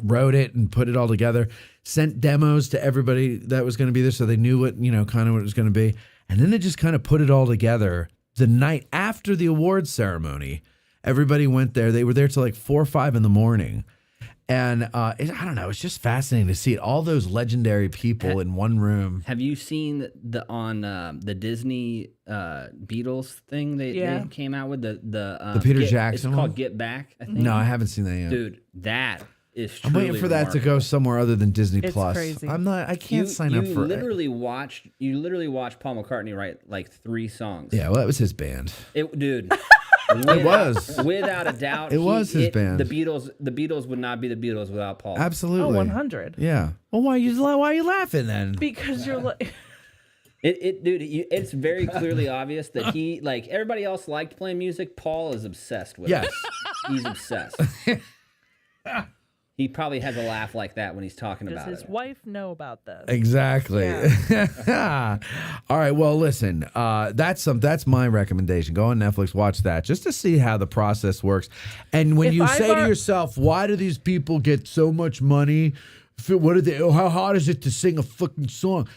Wrote it and put it all together, sent demos to everybody that was going to be there so they knew what, kind of what it was going to be. And then they just kind of put it all together the night after the awards ceremony. Everybody went there. They were there till 4 or 5 in the morning. And I don't know, it's just fascinating to see it. All those legendary people in one room.
Have you seen the Disney Beatles thing they came out with the
Peter Jackson
It's called
one?
Get Back, I think.
No, I haven't seen that yet.
Dude, that is
I'm
truly
waiting for that to
remarkable.
go somewhere other than Disney
It's
Plus.
crazy.
I can't sign up for
You
it.
literally watched Paul McCartney write 3 songs.
Yeah, well, that was his band.
Dude.
It was.
Without a doubt.
It was his band.
The Beatles would not be the Beatles without Paul.
Absolutely.
100.
Yeah. Well, why are you laughing then?
Because you're like.
Dude, it's very clearly obvious that he, everybody else liked playing music. Paul is obsessed with
Yes.
it. He's obsessed. He probably has a laugh like that when he's talking
Does
about
his
it.
wife know about this?
Exactly. All right. Well, listen. That's my recommendation. Go on Netflix, watch that, just to see how the process works. And when you say to yourself, "Why do these people get so much money? What are they? How hard is it to sing a fucking song?"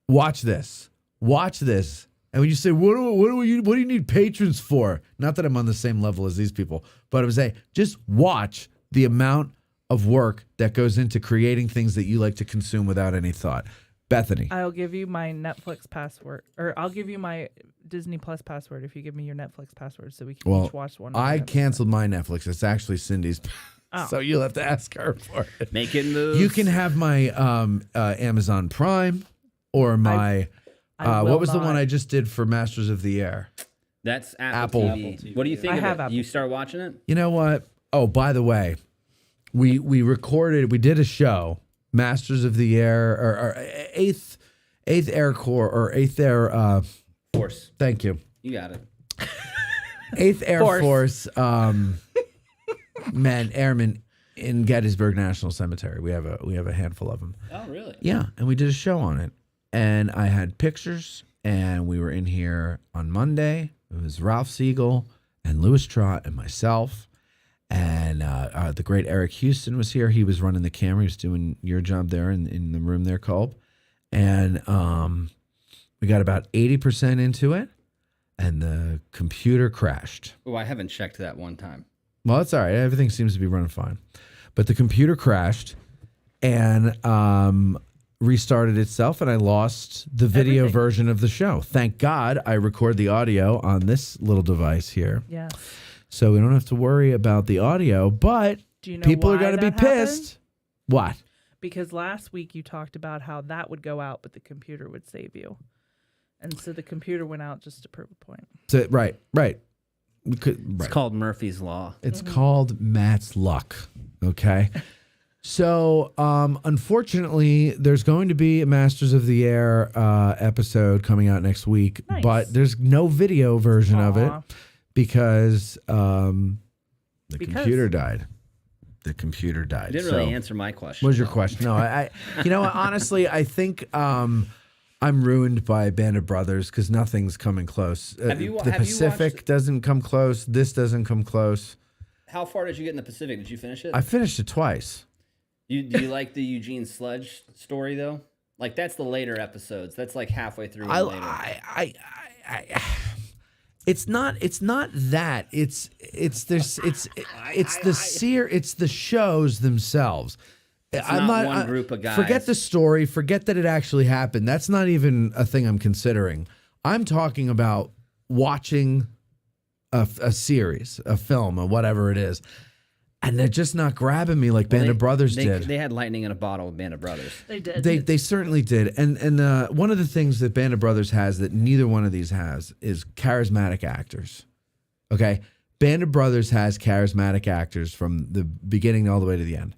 Watch this. Watch this. And when you say, "What do you need patrons for?" Not that I'm on the same level as these people, but I'm saying just watch the amount of work that goes into creating things that you like to consume without any thought. Bethany.
I'll give you my Netflix password, or I'll give you my Disney Plus password if you give me your Netflix password, so we can each watch one.
I canceled my Netflix. It's actually Cindy's.
Oh.
So you'll have to ask her for it.
Making moves.
You can have my Amazon Prime or my
I will
what was the
not.
one I just did for Masters of the Air?
That's Apple TV. What do you think
I
of
have
it?
Apple
You start watching it?
You know what? Oh, by the way, we did a show, Masters of the Air, or Eighth Air Corps, or Eighth Air
Force.
Thank you.
You got it.
8th Air Force airmen in Gettysburg National Cemetery. We have a handful of them.
Oh, really?
Yeah, and we did a show on it. And I had pictures, and we were in here on Monday. It was Ralph Siegel and Louis Trott and myself. And the great Eric Houston was here. He was running the camera. He was doing your job there in the room there, Culp. And we got about 80% into it, and the computer crashed.
Oh, I haven't checked that one time.
Well, it's all right. Everything seems to be running fine. But the computer crashed and restarted itself, and I lost the video version of the show. Thank God I record the audio on this little device here.
Yes.
So we don't have to worry about the audio, but
Do you know
people are
why
going to be
that happened?
pissed. What?
Because last week you talked about how that would go out, but the computer would save you. And so the computer went out just to prove a point.
So, right.
It's called Murphy's Law.
It's called Matt's luck. Okay. So, unfortunately, there's going to be a Masters of the Air episode coming out next week, but there's no video version of it because computer died. The computer died.
You didn't really answer my question.
What was your question? No, I you know what, honestly, I think I'm ruined by Band of Brothers because nothing's coming close. The Pacific doesn't come close. This doesn't come close.
How far did you get in the Pacific? Did you finish it?
I finished it twice.
Do you like the Eugene Sledge story though? Like that's the later episodes. That's like halfway through.
It's not that. It's the shows themselves.
It's not one group of guys.
Forget the story. Forget that it actually happened. That's not even a thing I'm considering. I'm talking about watching a series, a film, or whatever it is, and they're just not grabbing me like Band of Brothers did.
They had lightning in a bottle with Band of Brothers.
They did.
They certainly did. And one of the things that Band of Brothers has that neither one of these has is charismatic actors. Okay? Band of Brothers has charismatic actors from the beginning all the way to the end.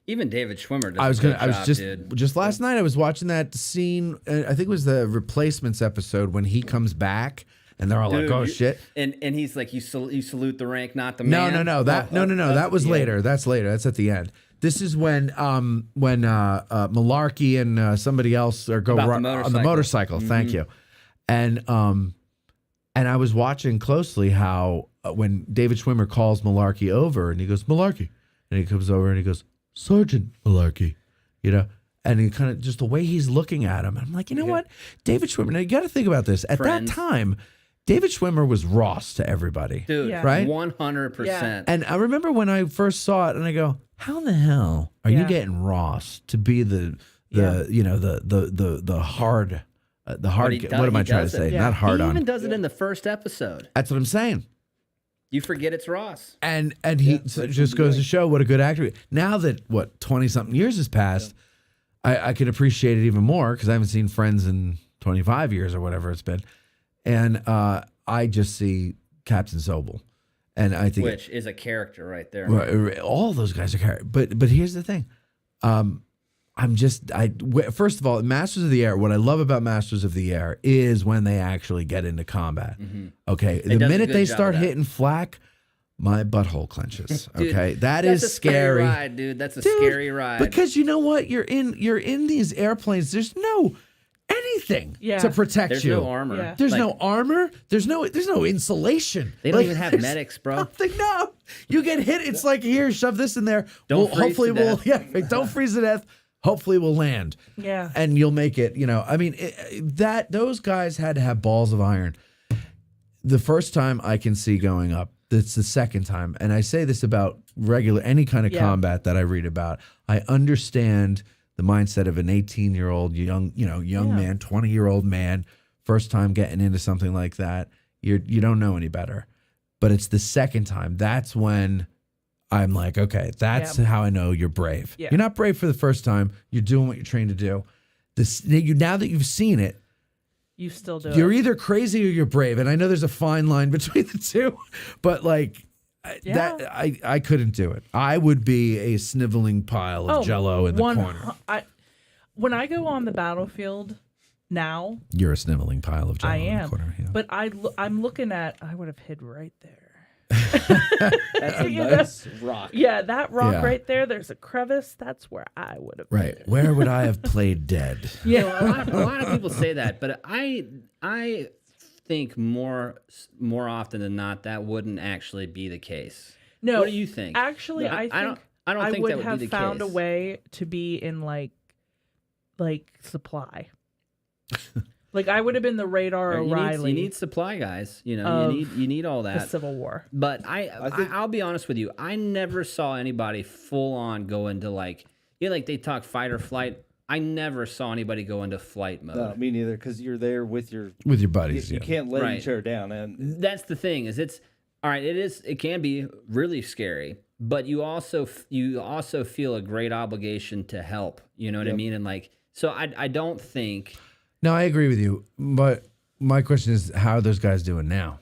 Even David Schwimmer does
I was
a good
I was
job,
just
dude.
last night. I was watching that scene. I think it was the Replacements episode when he comes back, and they're all
Dude,
like, "Oh
you-
shit!"
And he's like, you salute the rank, not the
No,
man.
no. That was later. That's later. That's at the end. This is when Malarkey and somebody else are go
About the
on the
motorcycle.
motorcycle. Thank
Mhm.
you. And I was watching closely how when David Schwimmer calls Malarkey over, and he goes, "Malarkey," and he comes over and he goes, "Sergeant Malarkey," you know. And he kind of just the way he's looking at him. I'm like, you know what, David Schwimmer. Now you got to think about this. At
Friends.
that time, David Schwimmer was Ross to everybody,
Dude,
right?
100%.
And I remember when I first saw it, and I go, "How the hell are you getting Ross to be the you know the hard
But
hard?
he
What am I
he
trying to
does
say?
it.
Not hard
He
on.
even does it in the first episode.
That's what I'm saying.
You forget it's Ross.
And he so it just goes to show what a good actor. Now that 20-something years has passed, I can appreciate it even more because I haven't seen Friends in 25 years or whatever it's been, and I just see Captain Sobel, and I think
Which is a character right there.
all those guys are. But here's the thing, first of all, Masters of the Air. What I love about Masters of the Air is when they actually get into combat. Okay,
It
the
does a
minute
good
they
job
start
of that.
hitting flak, my butthole clenches.
Dude,
Okay,
that's
is
a scary
scary.
ride, dude. That's a scary ride.
Because you know what, you're in these airplanes. There's no anything to protect
There's
you.
no armor. Yeah.
There's
Like-
no armor. There's no insulation.
They don't
Like,
even have
there's
medics, bro.
Nothing. No, you get hit. It's like here, shove this in there.
Don't freeze
hopefully
to
we'll
death.
don't freeze to death. Hopefully we'll land.
Yeah.
And you'll make it. You know, I mean, those guys had to have balls of iron. The first time I can see going up. It's the second time, and I say this about any kind of combat that I read about. I understand the mindset of an 18-year-old young man, 20-year-old man, first time getting into something like that. You don't know any better, but it's the second time. That's when I'm like, okay, that's how I know you're brave.
Yeah.
You're not brave for the first time. You're doing what you're trained to do. Now that you've seen it.
You still do
You're
it.
either crazy or you're brave, and I know there's a fine line between the two, but like that, I couldn't do it. I would be a sniveling pile of Jello in the corner.
When I go on the battlefield now,
You're a sniveling pile of Jello
I
in
am.
the corner. Yeah.
But I'm looking at. I would have hid right there.
That's a
You know?
nice rock.
Yeah, that rock
Yeah.
right there. There's a crevice. That's where I would have.
Right. Where would I have played dead?
Yeah, a lot of people say that, but I think more often than not that wouldn't actually be the case.
No.
What do you think?
Actually,
No,
I think
I don't think
would
that would
have
be the
found
case.
a way to be in like supply. Like I would have been the radar O'Reilly.
You need supply guys. You know,
of
you need all that.
the Civil War.
But I'll be honest with you. I never saw anybody full on go into like they talk fight or flight. I never saw anybody go into flight mode.
No, me neither, because you're there with your
buddies.
You can't let
Right.
each other down, and
That's the thing it's all right. It can be really scary, but you also feel a great obligation to help. You know what I
Yep.
mean? And like, so I don't think.
No, I agree with you, but my question is, how are those guys doing now?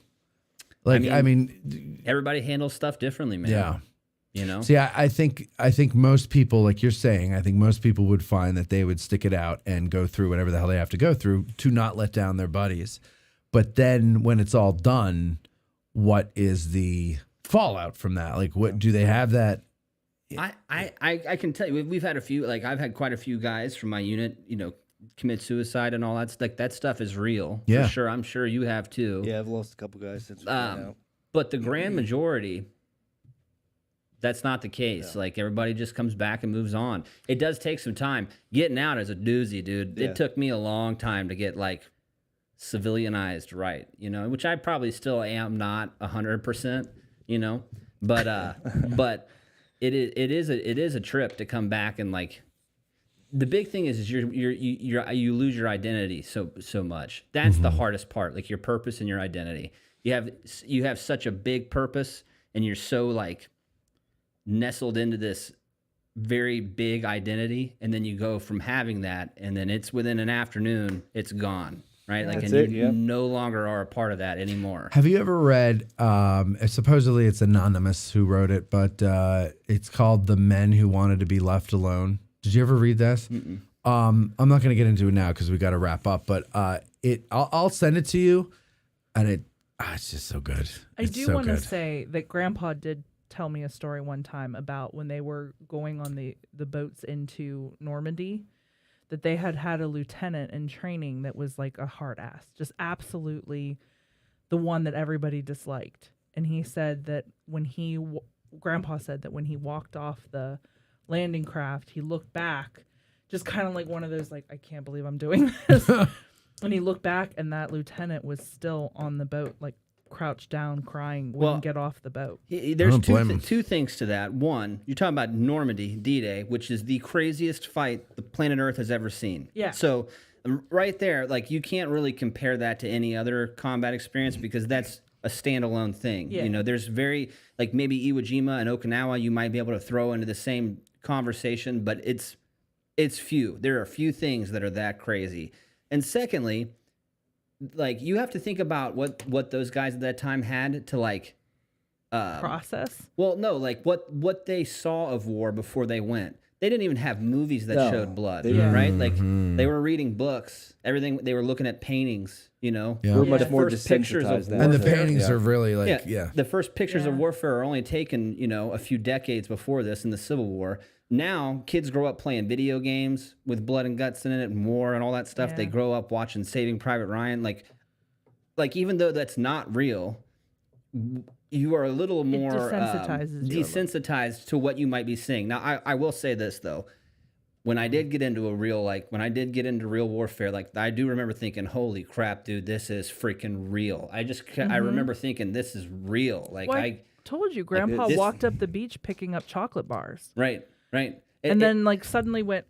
Like, I mean
everybody handles stuff differently, man.
Yeah.
You know.
See, I think most people, like you're saying, I think most people would find that they would stick it out and go through whatever the hell they have to go through to not let down their buddies. But then when it's all done, what is the fallout from that? Like, what do they have that?
I can tell you, we've had a few. Like, I've had quite a few guys from my unit, commit suicide and all that. Like, that stuff is real.
Yeah.
For sure. I'm sure you have too.
yeah, I've lost a couple guys since we've been out.
But the grand majority, that's not the case. Like, everybody just comes back and moves on. It does take some time. Getting out is a doozy, dude.
Yeah.
It took me a long time to get like civilianized right, which I probably still am not 100%, but but it is a trip to come back. And like, the big thing is you lose your identity so much. That's the hardest part, like your purpose and your identity. You have such a big purpose, and you're so like nestled into this very big identity, and then you go from having that, and then it's within an afternoon, it's gone. right? Like,
That's
and
it,
you
yeah.
no longer are a part of that anymore.
Have you ever read, supposedly it's anonymous who wrote it, but it's called The Men Who Wanted to Be Left Alone. Did you ever read this? I'm not going to get into it now because we got to wrap up, but I'll send it to you, and it's just so good.
I do want to say that Grandpa did tell me a story one time about when they were going on the boats into Normandy, that they had a lieutenant in training that was like a hard ass, just absolutely the one that everybody disliked. And he said that Grandpa said that when he walked off the landing craft, he looked back, just kind of like one of those, like, I can't believe I'm doing this. And he looked back, and that lieutenant was still on the boat, like crouched down, crying, wouldn't get off the boat.
There's two things to that. One, you're talking about Normandy, D-Day, which is the craziest fight the planet Earth has ever seen.
Yeah.
So right there, like, you can't really compare that to any other combat experience because that's a standalone thing.
Yeah.
You know, there's like maybe Iwo Jima and Okinawa you might be able to throw into the same conversation, but it's few. There are few things that are that crazy. And secondly, like, you have to think about what those guys at that time had to, like,
process.
Well, no, like what they saw of war before they went. They didn't even have movies that showed blood, right? Like, they were reading books, everything. They were looking at paintings, you know.
Yeah.
We're much
The
more
first pictures of
desensitized now.
And the
warfare-
paintings are really like,
The first pictures of warfare are only taken, you know, a few decades before this in the Civil War. Now, kids grow up playing video games with blood and guts in it and war and all that stuff. They grow up watching Saving Private Ryan. Like even though that's not real, you are a little more desensitized to what you might be seeing. Now, I will say this, though. When I did get into real warfare, like, I do remember thinking, holy crap, dude, this is freaking real. I remember thinking, this is real. Like,
well, I told you, Grandpa walked up the beach picking up chocolate bars.
Right.
And then, like, suddenly went,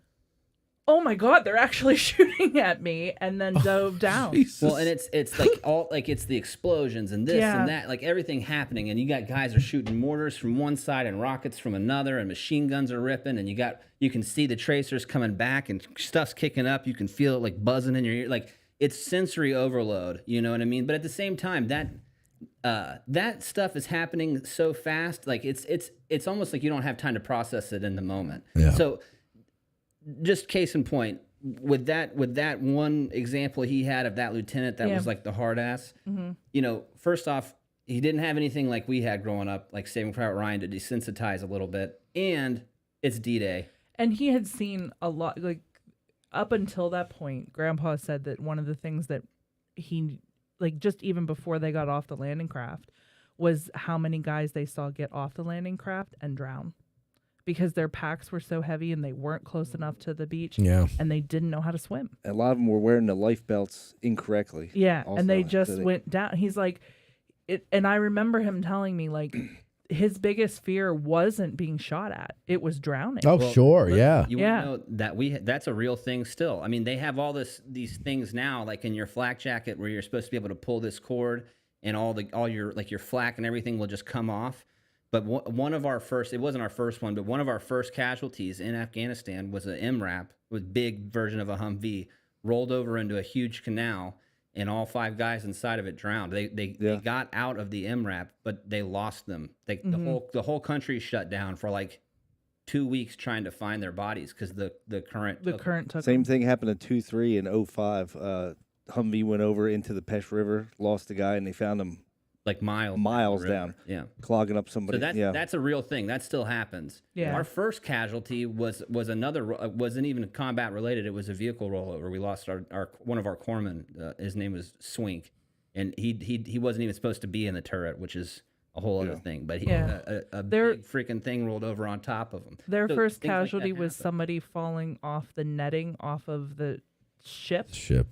oh my God, they're actually shooting at me, and then dove down.
Well, and it's like all, like, it's the explosions and this and that, like, everything happening, and you got guys are shooting mortars from one side and rockets from another, and machine guns are ripping, and you can see the tracers coming back, and stuff's kicking up. You can feel it, like, buzzing in your ear. Like, it's sensory overload. You know what I mean? But at the same time, that stuff is happening so fast. Like, it's almost like you don't have time to process it in the moment.
Yeah.
So, just case in point, with that one example he had of that lieutenant that was like the hard ass. You know, first off, he didn't have anything like we had growing up, like Saving Private Ryan, to desensitize a little bit, and it's D-Day.
And he had seen a lot, like, up until that point. Grandpa said that one of the things that he, like, just even before they got off the landing craft, was how many guys they saw get off the landing craft and drown. Because their packs were so heavy and they weren't close enough to the beach.
Yeah.
And they didn't know how to swim.
A lot of them were wearing the life belts incorrectly.
Yeah.
Also.
And they just went down. He's like, and I remember him telling me, like, his biggest fear wasn't being shot at. It was drowning.
Oh, sure. Yeah.
You know that that's a real thing still. I mean, they have all these things now, like in your flak jacket, where you're supposed to be able to pull this cord and all your, like, your flak and everything will just come off. But one of our first, it wasn't our first one, but one of our first casualties in Afghanistan was an MRAP, with big version of a Humvee, rolled over into a huge canal, and all 5 guys inside of it drowned. They got out of the MRAP, but they lost them. The whole country shut down for like 2 weeks trying to find their bodies because the current
took
Same thing happened in 2-3 and 05. Humvee went over into the Pesh River, lost a guy, and they found him
like miles
down.
Yeah,
clogging up somebody.
So that's a real thing. That still happens.
Yeah.
Our first casualty wasn't even combat related. It was a vehicle rollover. We lost our one of our corpsmen. His name was Swink, and he wasn't even supposed to be in the turret, which is a whole other thing. But a big freaking thing rolled over on top of him.
Their
So
first
things like that
casualty was
happen.
somebody falling off the netting off of the ship.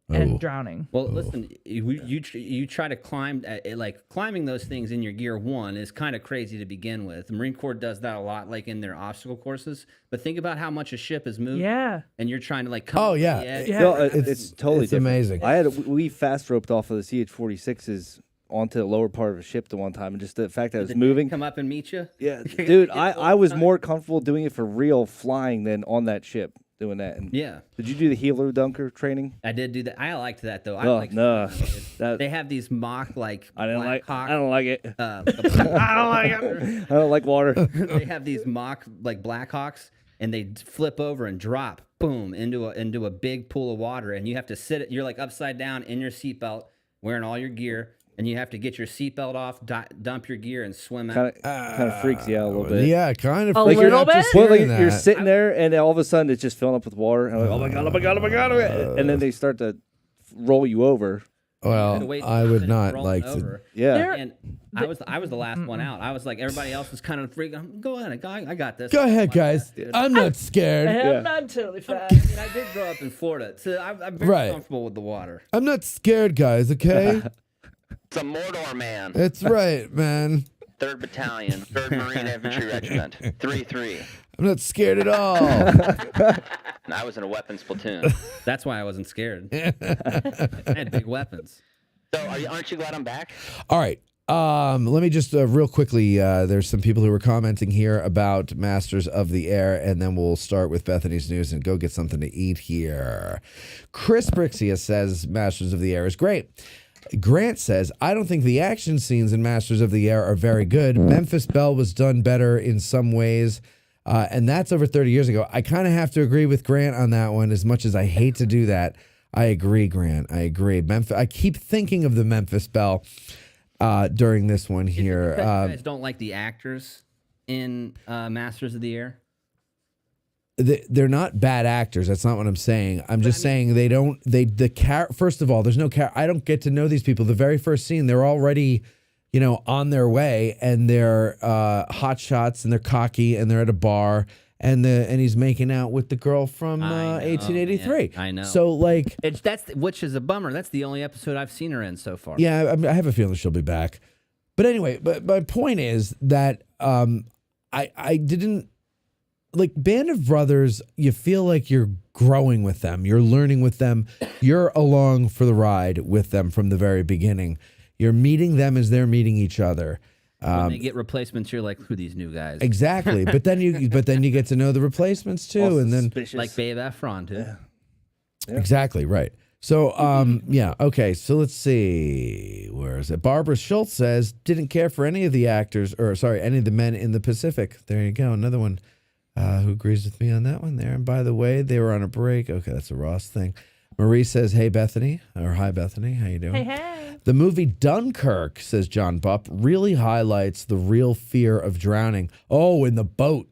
Oh.
And drowning.
Well, listen, you try to climb, like, climbing those things in your gear 1 is kind of crazy to begin with. The Marine Corps does that a lot, like in their obstacle courses. But think about how much a ship is moving.
Yeah.
And you're trying to, like, come.
Oh, yeah.
No, it's totally
it's
different.
amazing.
We fast roped off of the CH-46s onto the lower part of a ship the one time, and just the fact that it was
Did
moving.
come up and meet you.
Yeah, dude, I was more comfortable doing it for real flying than on that ship. doing that. And
Yeah.
Did you do the helo dunker training?
I did do that. I liked that though. I
Oh,
like.
no.
They have these mock like.
I didn't like.
Hawk,
I don't like it.
I
don't like it. I don't like water.
They have these mock like Blackhawks, and they flip over and drop, boom, into a big pool of water, and you have to sit. You're like upside down in your seatbelt, wearing all your gear, and you have to get your seatbelt off, dump your gear, and swim out.
Kind of freaks you out a little bit.
Yeah, kind of.
A
freaks you
little
out just
bit?
Well, like
hearing
you're
that.
sitting there, and all of a sudden it's just filling up with water. And I'm like, oh my god, oh my god, oh my god, oh my god. And then they start to roll you over.
Well,
Wait
I would
and
not
roll
like to.
over.
Yeah.
And I was the last one out. I was like, everybody else was kind of freaking. Go ahead, I got this.
Go ahead, guys. I'm not scared.
I'm totally fine.
I mean, I did grow up in Florida, so I'm very
Right.
comfortable with the water.
I'm not scared, guys. Okay.
It's a Mordor man.
That's right, man.
3rd Battalion, 3rd Marine Infantry Regiment, 3-3.
I'm not scared at all.
And I was in a weapons platoon.
That's why I wasn't scared. I had big weapons.
So aren't you glad I'm back?
All right. Let me just real quickly. There's some people who were commenting here about Masters of the Air, and then we'll start with Bethany's news and go get something to eat here. Chris Brixia says Masters of the Air is great. Grant says, I don't think the action scenes in Masters of the Air are very good. Memphis Belle was done better in some ways, and that's over 30 years ago. I kind of have to agree with Grant on that one, as much as I hate to do that. I agree, Grant. I agree. I keep thinking of the Memphis Belle during this one here.
You guys don't like the actors in Masters of the Air?
They're not bad actors. That's not what I'm saying. I'm just saying they don't. First of all, there's no I don't get to know these people. The very first scene, they're already, on their way, and they're hot shots, and they're cocky, and they're at a bar, and he's making out with the girl from 1883.
I know.
So like,
which is a bummer. That's the only episode I've seen her in so far.
yeah, I have a feeling she'll be back. But anyway, but my point is that I didn't. Like Band of Brothers, you feel like you're growing with them. You're learning with them. You're along for the ride with them from the very beginning. You're meeting them as they're meeting each other.
When they get replacements, you're like, who are these new guys?
Exactly. but then you get to know the replacements too,
All
and then
like Babe Efron too.
Yeah.
Exactly right. So yeah, okay. So let's see. Where is it? Barbara Schultz says didn't care for any of the actors, any of the men in the Pacific. There you go. Another one. Who agrees with me on that one there? And by the way, they were on a break. Okay, that's a Ross thing. Marie says, hey, Bethany. Or hi, Bethany. How you doing?
Hey.
The movie Dunkirk, says John Bupp, really highlights the real fear of drowning. Oh, in the boat.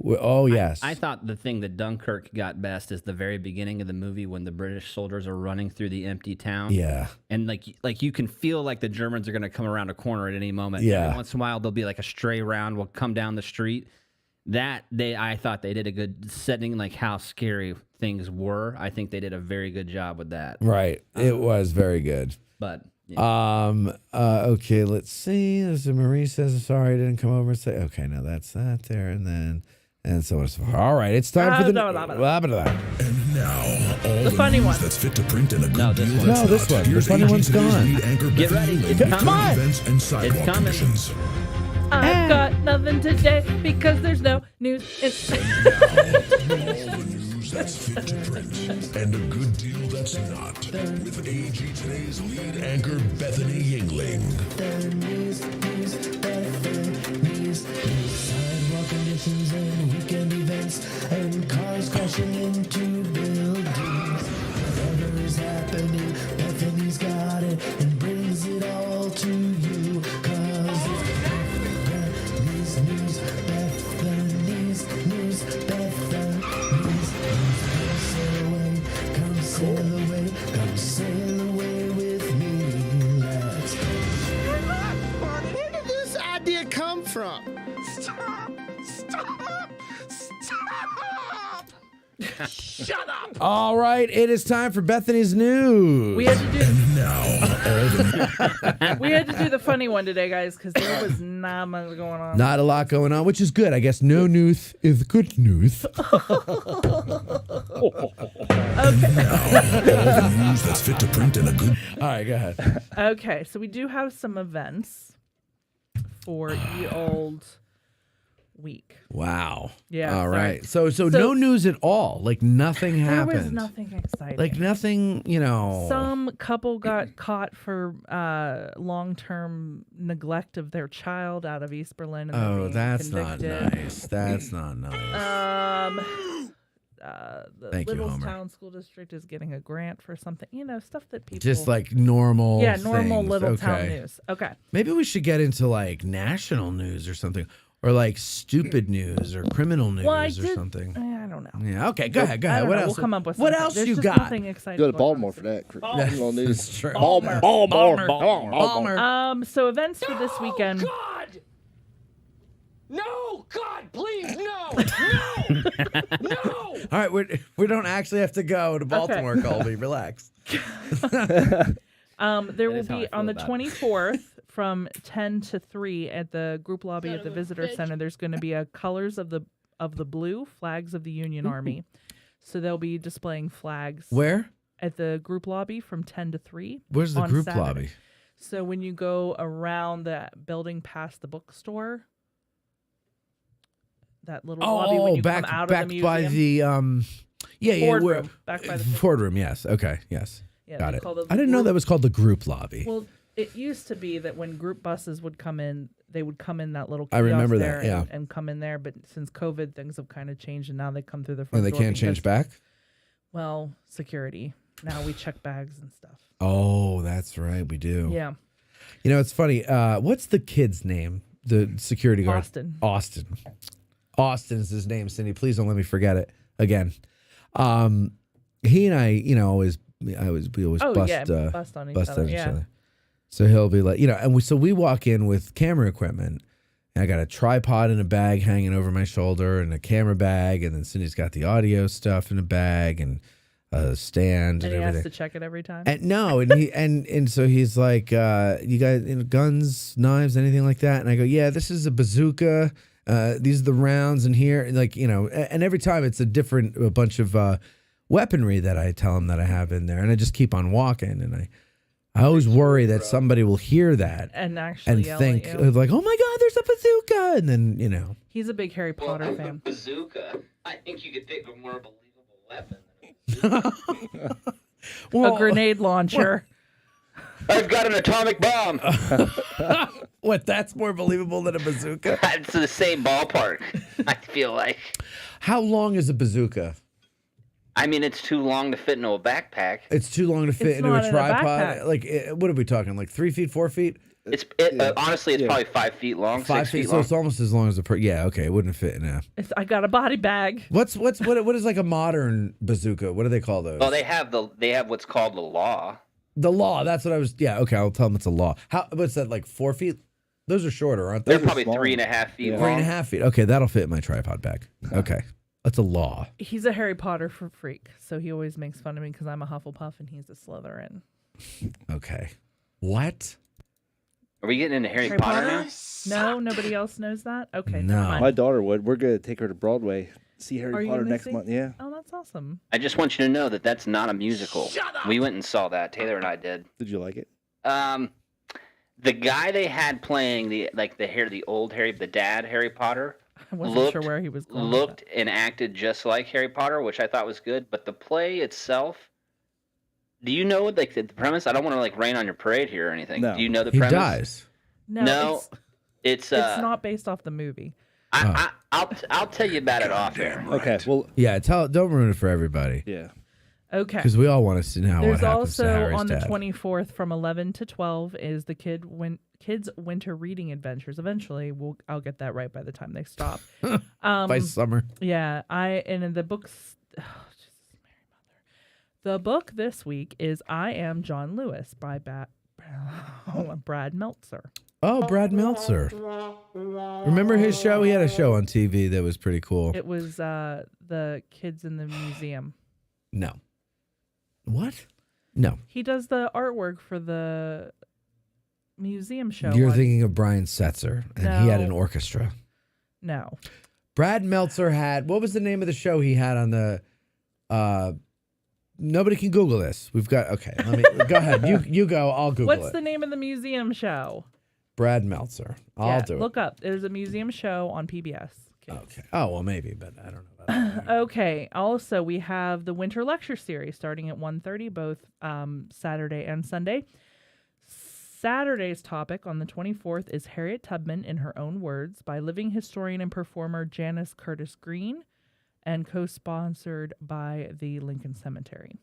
Oh, yes.
I thought the thing that Dunkirk got best is the very beginning of the movie when the British soldiers are running through the empty town.
Yeah.
And like you can feel like the Germans are going to come around a corner at any moment.
Yeah.
Every once in a while, there'll be like a stray round will come down the street. I thought they did a good setting, like how scary things were. I think they did a very good job with that.
Right. It was very good.
But yeah.
Okay, let's see. As Marie says, sorry I didn't come over and say, okay, now that's that there, and so on and so forth. All right, it's time for the
And now, all
The funny one.
That's fit to print and a good deal
No,
that's
this
not.
one. The
Here's
funny
AG
one's
Today's
gone.
lead anchor
Get
Bethany
ready.
with
It's
current
coming.
events and sidewalk
coming.
conditions.
I've got nothing today because there's no news.
All the news that's fit to print and a good deal that's not. With AG Today's lead anchor Bethany Yingling.
Sidewalk conditions and weekend events and cars crashing into buildings. Whatever is happening, Bethany's got it and brings it all to you. 'Cause it's Bethany's news, Bethany's news, Bethany's news. Come sail away, come sail away with me. Let's
Where did this idea come from?
stop.
Shut up!
All right, it is time for Bethany's news.
We had to do.
Now,
We had to do the funny one today, guys, because there was not much going on.
Not a lot going on, which is good. I guess no news is good news.
all the news that's fit to print and a good.
All right, go ahead.
Okay, so we do have some events for ye old week.
Wow.
Yeah,
All
sorry.
right. So no news at all. Like nothing happened.
There was nothing exciting.
Like nothing,
Some couple got caught for long-term neglect of their child out of East Berlin. And they're being
that's not
convicted.
nice. That's not nice.
The
Thank you,
Littlestown
Homer.
School District is getting a grant for something. Stuff that people
Just like normal.
Yeah, normal
things.
little town
Okay.
news. Okay.
Maybe we should get into like national news or something, or like stupid news or criminal news or something.
I don't know.
Yeah. Okay. Go ahead. Go
I
ahead.
don't
What
know.
else?
We'll come up with
what
something.
else
There's
you
just
got?
nothing exciting
Go to
going on
Baltimore
this
for
week.
that. Criminal news.
That's true.
Baltimore.
So events for this weekend.
No, God, please, no, no.
All right. We don't actually have to go to Baltimore, Colby. Relax.
There will
is how I
be on
feel
the
about it.
24th from 10 to 3 at the group lobby at the visitor center. There's going to be a colors of the blue flags of the Union Army. So they'll be displaying flags.
Where?
At the group lobby from 10 to 3.
Where's the
on
group
Saturday.
lobby?
So when you go around that building past the bookstore, that little lobby when you
back
come out
back
of the
by
museum.
the
Ford
where-
room. Back by the
Ford room. Yes. Okay. Yes.
Yeah,
Got
they
it.
call those
I didn't know
group-
that was called the group lobby.
Well, it used to be that when group buses would come in, they would come in that little kiosk
I remember that,
there
yeah.
and come in there. But since COVID, things have kind of changed, and now they come through the front
And they
door
can't change
because-
back.
Well, security. Now we check bags and stuff.
Oh, that's right. We do.
Yeah.
You know, it's funny. What's the kid's name? The security guard.
Austin.
Austin is his name, Cindy. Please don't let me forget it again. He and I, we always
Oh,
bust,
yeah, bust on each
bust
other,
on each
yeah.
other. So he'll be like, and we walk in with camera equipment. And I got a tripod in a bag hanging over my shoulder and a camera bag. And then Cindy's got the audio stuff in a bag and a stand
And
and
he has
everything.
to check it every time.
And no, and he and so he's like, you guys, guns, knives, anything like that? And I go, yeah, this is a bazooka. These are the rounds in here, like and every time it's a bunch of weaponry that I tell him that I have in there, and I just keep on walking, and I always worry that somebody will hear that
And actually yell at
think
you.
like, oh my God, there's a bazooka, and then
He's a big Harry Potter fan.
Bazooka. I think you could think of a more believable weapon.
A grenade launcher.
I've got an atomic bomb.
What? That's more believable than a bazooka?
It's the same ballpark. I feel like.
How long is a bazooka?
I mean, it's too long to fit into a backpack.
It's too long to fit
It's
into
not
a
in a
tripod.
backpack.
Like, what are we talking? Like 3 feet, 4 feet?
Honestly, it's probably 5 feet long,
5
6 feet
so
long.
it's almost as long as a yeah, okay, it wouldn't fit in a.
I got a body bag.
What is like a modern bazooka? What do they call those?
Well, they have what's called the law.
The law. That's what I was. Yeah, okay, I'll tell them it's a law. What's that? Like 4 feet? Those are shorter, aren't they?
They're probably 3.5 feet long.
3.5 feet. Okay, that'll fit in my tripod bag. Okay, that's a law.
He's a Harry Potter freak, so he always makes fun of me because I'm a Hufflepuff and he's a Slytherin.
Okay, what?
Are we getting into Harry Potter now?
No, nobody else knows that. Okay,
No.
never mind.
My daughter would. We're gonna take her to Broadway. See
Are
Harry
you
Potter
gonna
next
see?
month. Yeah.
Oh, that's awesome.
I just want you to know that that's not a musical. We went and saw that. Taylor and I did.
Did you like it?
The guy they had playing the dad Harry Potter.
I wasn't sure where he was going. with
Looked and acted just like Harry Potter, which I thought was good. But the play itself, do you know like the premise? I don't want to like rain on your parade here or anything.
No.
Do you know the
He
premise?
dies.
that.
No, it's
it's not based off the movie.
I'll tell you about it off air.
Okay. Well.
Yeah, don't ruin it for everybody.
Yeah.
Okay.
Because we all want to see now
There's
what happens to
also
Harry's
on
dad.
the 24th from 11 to 12 is the kids' winter reading adventures. Eventually, I'll get that right by the time they stop.
By summer.
Yeah, and in the books. Oh, Jesus, Mary Mother. The book this week is "I Am John Lewis" by Brad Meltzer.
Oh, Brad Meltzer. Remember his show? He had a show on TV that was pretty cool.
It was the kids in the museum.
No. What? No.
He does the artwork for the museum show.
You're
on-
thinking of Brian Setzer, and he had an
No.
orchestra.
No.
Brad Meltzer had, what was the name of the show he had on the, nobody can Google this. We've got, okay, let me, go ahead. You go, I'll Google
What's
it.
the name of the museum show?
Brad Meltzer. I'll do it.
Look up. There's a museum show on PBS
Okay. Oh, well, maybe, but I don't know about that.
Okay. Also, we have the winter lecture series starting at 1:30, both Saturday and Sunday. Saturday's topic on the 24th is Harriet Tubman in Her Own Words by living historian and performer Janice Curtis Green, and co-sponsored by the Lincoln Cemetery.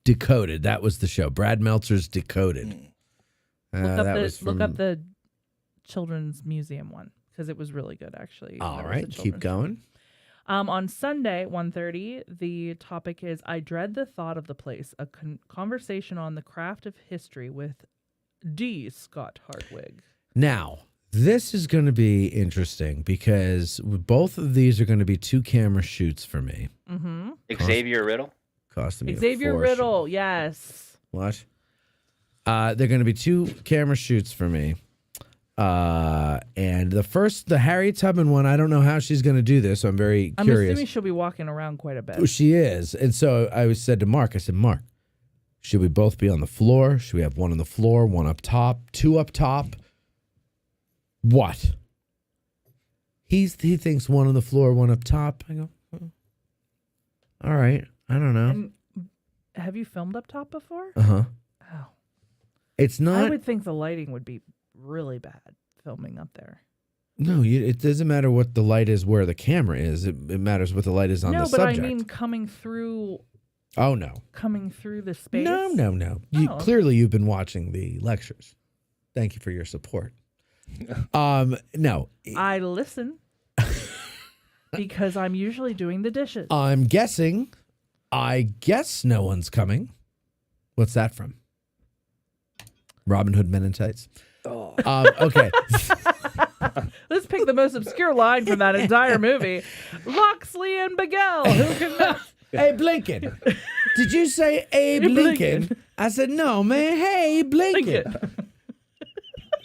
Decoded. That was the show. Brad Meltzer's Decoded.
Look up the Children's Museum one, because it was really good, actually.
All right. Keep going.
On Sunday, 1:30, the topic is I Dread the Thought of the Place, a conversation on the craft of history with D. Scott Hartwig.
Now, this is going to be interesting because both of these are going to be 2-camera shoots for me.
Mm-hmm.
Xavier Riddle?
Costing me
Xavier
a fortune.
Riddle, yes.
What? They're going to be 2-camera shoots for me. And the Harriet Tubman one, I don't know how she's going to do this. So I'm very
I'm
curious.
assuming she'll be walking around quite a bit.
She is. And so I said to Mark, Mark, should we both be on the floor? Should we have one on the floor, one up top, 2 up top? What? He thinks one on the floor, one up top. I go, all right. I don't know.
And have you filmed up top before?
Uh-huh.
Oh.
It's not.
I would think the lighting would be really bad filming up there.
No, it doesn't matter what the light is where the camera is. It matters what the light is on the subject.
No, but I mean coming through.
Oh, no.
Coming through the space?
No.
Oh.
Clearly, you've been watching the lectures. Thank you for your support. No.
I listen because I'm usually doing the dishes.
I'm guessing. I guess no one's coming. What's that from? Robin Hood Men in Tights.
Oh.
Okay.
Let's pick the most obscure line from that entire movie. Loxley and Bigel. Who can...
Abe Lincoln. Did you say Abe Lincoln? I said, no, man. Hey, Abe Lincoln.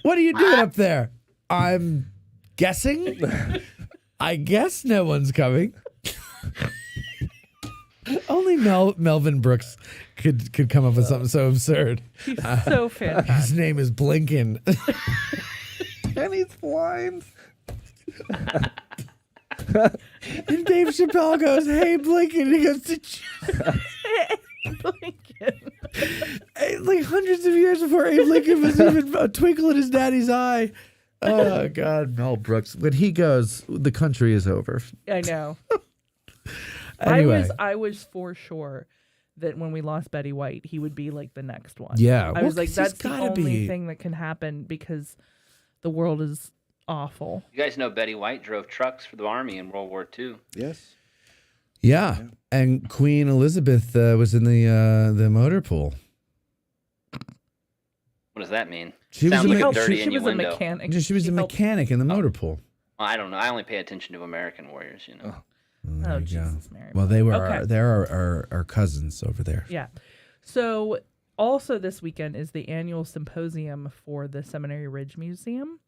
What are you doing up there? I'm guessing. I guess no one's coming. Only Melvin Brooks could come up with something so absurd.
He's so fantastic.
His name is Blinken.
And he's blind.
And Dave Chappelle goes, hey, Blinken. And he goes,
Hey, Lincoln.
like hundreds of years before Abe Lincoln was even a twinkle in his daddy's eye. Oh, God, Mel Brooks. When he goes, the country is over.
I know.
Anyway.
I was for sure that when we lost Betty White, he would be like the next one.
Yeah.
I was like,
'cause
that's
he's
the
gotta
only
be-
thing that can happen because the world is awful.
You guys know Betty White drove trucks for the Army in World War II.
Yes.
Yeah. And Queen Elizabeth was in the motor pool.
What does that mean?
She was
Sounds
a
like
me-
a dirty
she was a
innuendo.
mechanic.
She was a mechanic in the motor pool.
Well, I don't know. I only pay attention to American Warriors, you know.
Oh, Jesus, Mary.
Well, they were
Okay.
they're our cousins over there.
Yeah. So also this weekend is the annual symposium for the Seminary Ridge Museum.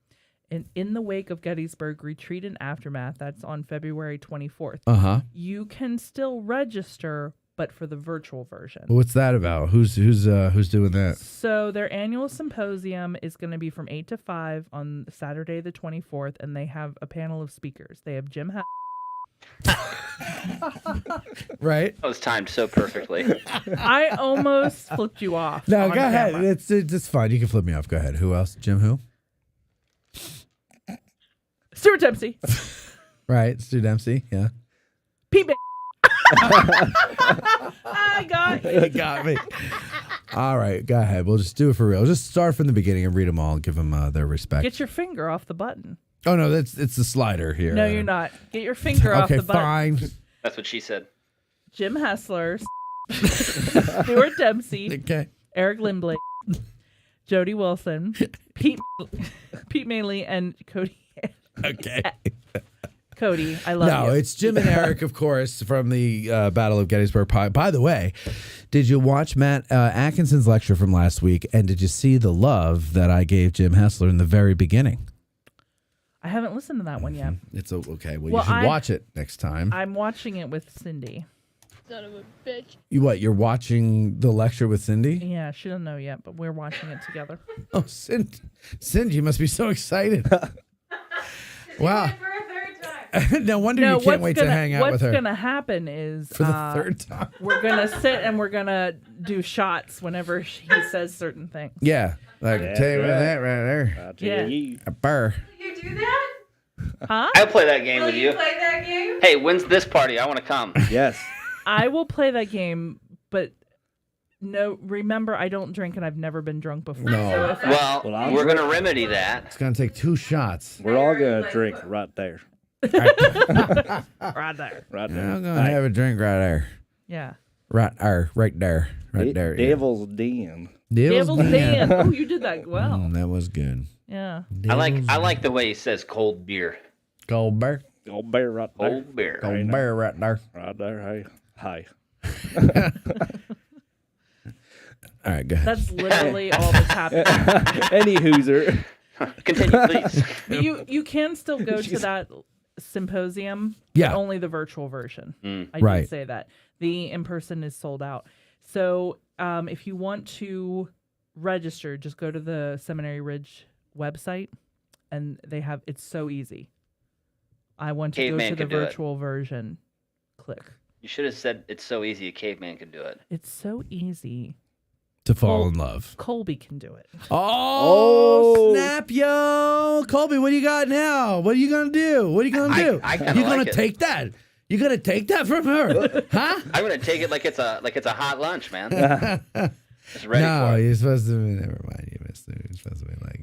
And in the wake of Gettysburg Retreat and Aftermath, that's on February 24th.
Uh-huh.
You can still register, but for the virtual version.
What's that about? Who's doing that?
So their annual symposium is going to be from 8 to 5 on Saturday the 24th, and they have a panel of speakers. They have Jim
Right?
That was timed so perfectly.
I almost flipped you off.
No,
on
go ahead.
camera.
It's fine. You can flip me off. Go ahead. Who else? Jim who?
Stuart Dempsey.
Right. Stu Dempsey. Yeah.
Pete I got
You got me. All right. Go ahead. We'll just do it for real. Just start from the beginning and read them all and give them their respect.
Get your finger off the button.
Oh, no. It's the slider here.
No, you're not. Get your finger off
Okay,
the button.
fine.
That's what she said.
Jim Hessler, Stuart Dempsey,
Okay.
Eric Lindblade, Jody Wilson, Pete Maley, and Cody.
Okay.
Cody, I love you.
No, it's Jim and Eric, of course, from the Battle of Gettysburg. By the way, did you watch Matt Atkinson's lecture from last week? And did you see the love that I gave Jim Hessler in the very beginning?
I haven't listened to that one yet.
It's okay. Well,
Well,
you should watch it next time.
I'm watching it with Cindy.
Son of a bitch.
You're watching the lecture with Cindy?
Yeah, she doesn't know yet, but we're watching it together.
Oh, Cindy, you must be so excited. Wow.
For a third time.
No wonder you can't wait to hang out with her.
What's gonna happen is
For the third time.
we're gonna sit and we're gonna do shots whenever he says certain things.
Yeah. Like,
That's
tell you what,
right.
that right there.
I'll tell
Yeah.
you.
A burr.
You do that?
Huh?
I'll play that game
Will
with
you
you.
play that game?
Hey, when's this party? I want to come.
Yes.
I will play that game, but no. Remember, I don't drink, and I've never been drunk before.
No.
So if
Well,
I'm
we're
drink-
going to remedy that.
It's going to take 2 shots.
We're all gonna drink right there.
right there.
Right there.
I'm going to have a drink right there.
Yeah.
Right there. Right there. Right there. yeah.
Devil's Den.
Devil's Den. Oh, you did that well.
That was good.
Yeah.
I like the way he says cold beer.
Cold beer.
Old bear right there.
Cold beer.
Cold beer right there.
Right there. Hey. Hi.
All right, go ahead.
That's literally all that's happening.
Any hooser.
Continue, please.
But you can still go to that symposium.
Yeah.
But only the virtual version. I
Right.
did say that. The in-person is sold out. So if you want to register, just go to the Seminary Ridge website, and it's so easy. I want to
Caveman
go to the
could do it.
virtual version. Click.
You should have said it's so easy a caveman could do it.
It's so easy.
To fall in love.
Colby can do it.
Oh, snap, yo. Colby, what do you got now? What are you going to do? What are you going to do?
I kinda
You're going
like
to
it.
take that? You're going to take that from her? Huh?
I'm going to take it like it's a hot lunch, man. Just ready
No,
for it.
you're supposed to be, never mind. You missed it. You're supposed to be like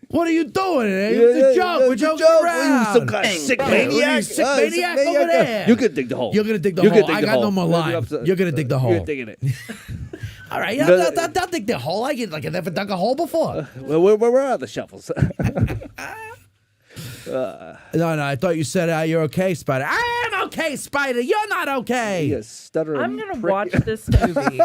what are you doing? It's a joke. We're joking around.
Some kind of sick maniac.
Sick maniac over there.
You're gonna dig the hole.
You're going to dig the
You're
hole.
gonna dig
I
the
got
hole.
no more line. You're going to dig the hole.
You're digging it.
All right,
No,
I'll dig the hole. I never dug a hole before.
Well, where are the shovels?
No, I thought you said you're okay, Spider. I am okay, Spider. You're not okay.
You stuttering.
I'm gonna
prick.
watch this movie.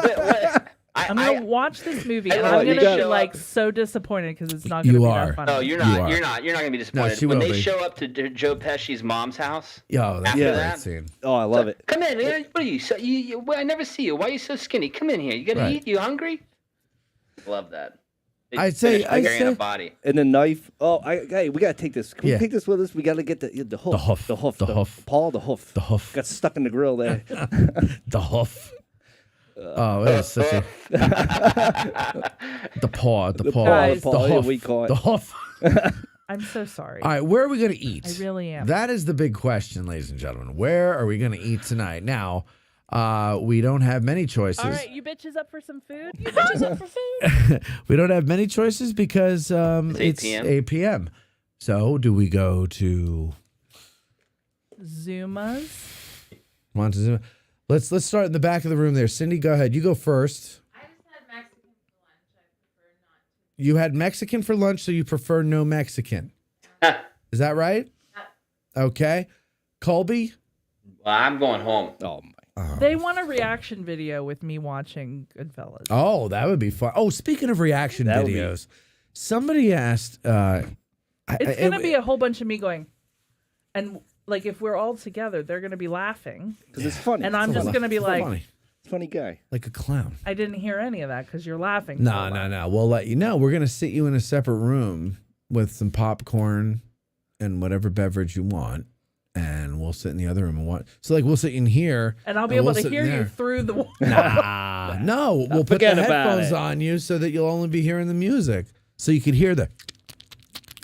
I'm gonna watch this movie, and
I
I'm
love
gonna
it.
be like so disappointed because it's not gonna
You
be
are.
that funny.
No, you're
You
not.
are.
You're not. You're not going to be disappointed.
she
when
will
they
be.
show up to Joe Pesci's mom's house.
Yo, that's
After
a
that?
great scene.
Oh, I love it.
Come in, man. What are you? So, I never see you. Why are you so skinny? Come in here. You got to
Right.
eat? You hungry? Love that. They
I'd say-
finish carrying a body.
And the knife. Oh, hey, we gotta take this. Can
Yeah.
we take this with us? We gotta get the hoof.
The hoof. The hoof.
Paul, the hoof.
The hoof.
Got stuck in the grill there.
The hoof. Oh, it is such a. The paw. The paw.
Guys.
The
paw, yeah,
hoof.
we call it.
The hoof.
I'm so sorry.
All right, where are we going to eat?
I really am.
That is the big question, ladies and gentlemen. Where are we going to eat tonight? Now, we don't have many choices.
All right, you bitches up for some food? You bitches up for food?
We don't have many choices because it's
8 p.m.
8 p.m. So, do we go to
Zuma's.
Want to Zuma? Let's start in the back of the room there. Cindy, go ahead. You go first.
I just had Mexican for lunch. I prefer not to.
You had Mexican for lunch, so you prefer no Mexican. Is that right? Okay. Colby?
Well, I'm going home.
Oh my.
They want a reaction video with me watching Goodfellas.
Oh, that would be fun. Oh, speaking of reaction
That would be-
videos, somebody asked.
It's gonna be a whole bunch of me going, and like if we're all together, they're gonna be laughing,
Because it's funny.
and I'm
It's
just
funny.
gonna be like,
funny,
funny guy.
like a clown.
I didn't hear any of that because you're laughing. so
No,
loud.
no. We'll let you know. We're gonna sit you in a separate room with some popcorn and whatever beverage you want, and we'll sit in the other room and watch. So like we'll sit in here,
And I'll be able
we'll
to
sit
hear
in
you
there.
through the wall.
Nah, no. We'll put the
forget about
headphones
it.
on you so that you'll only be hearing the music, so you could hear the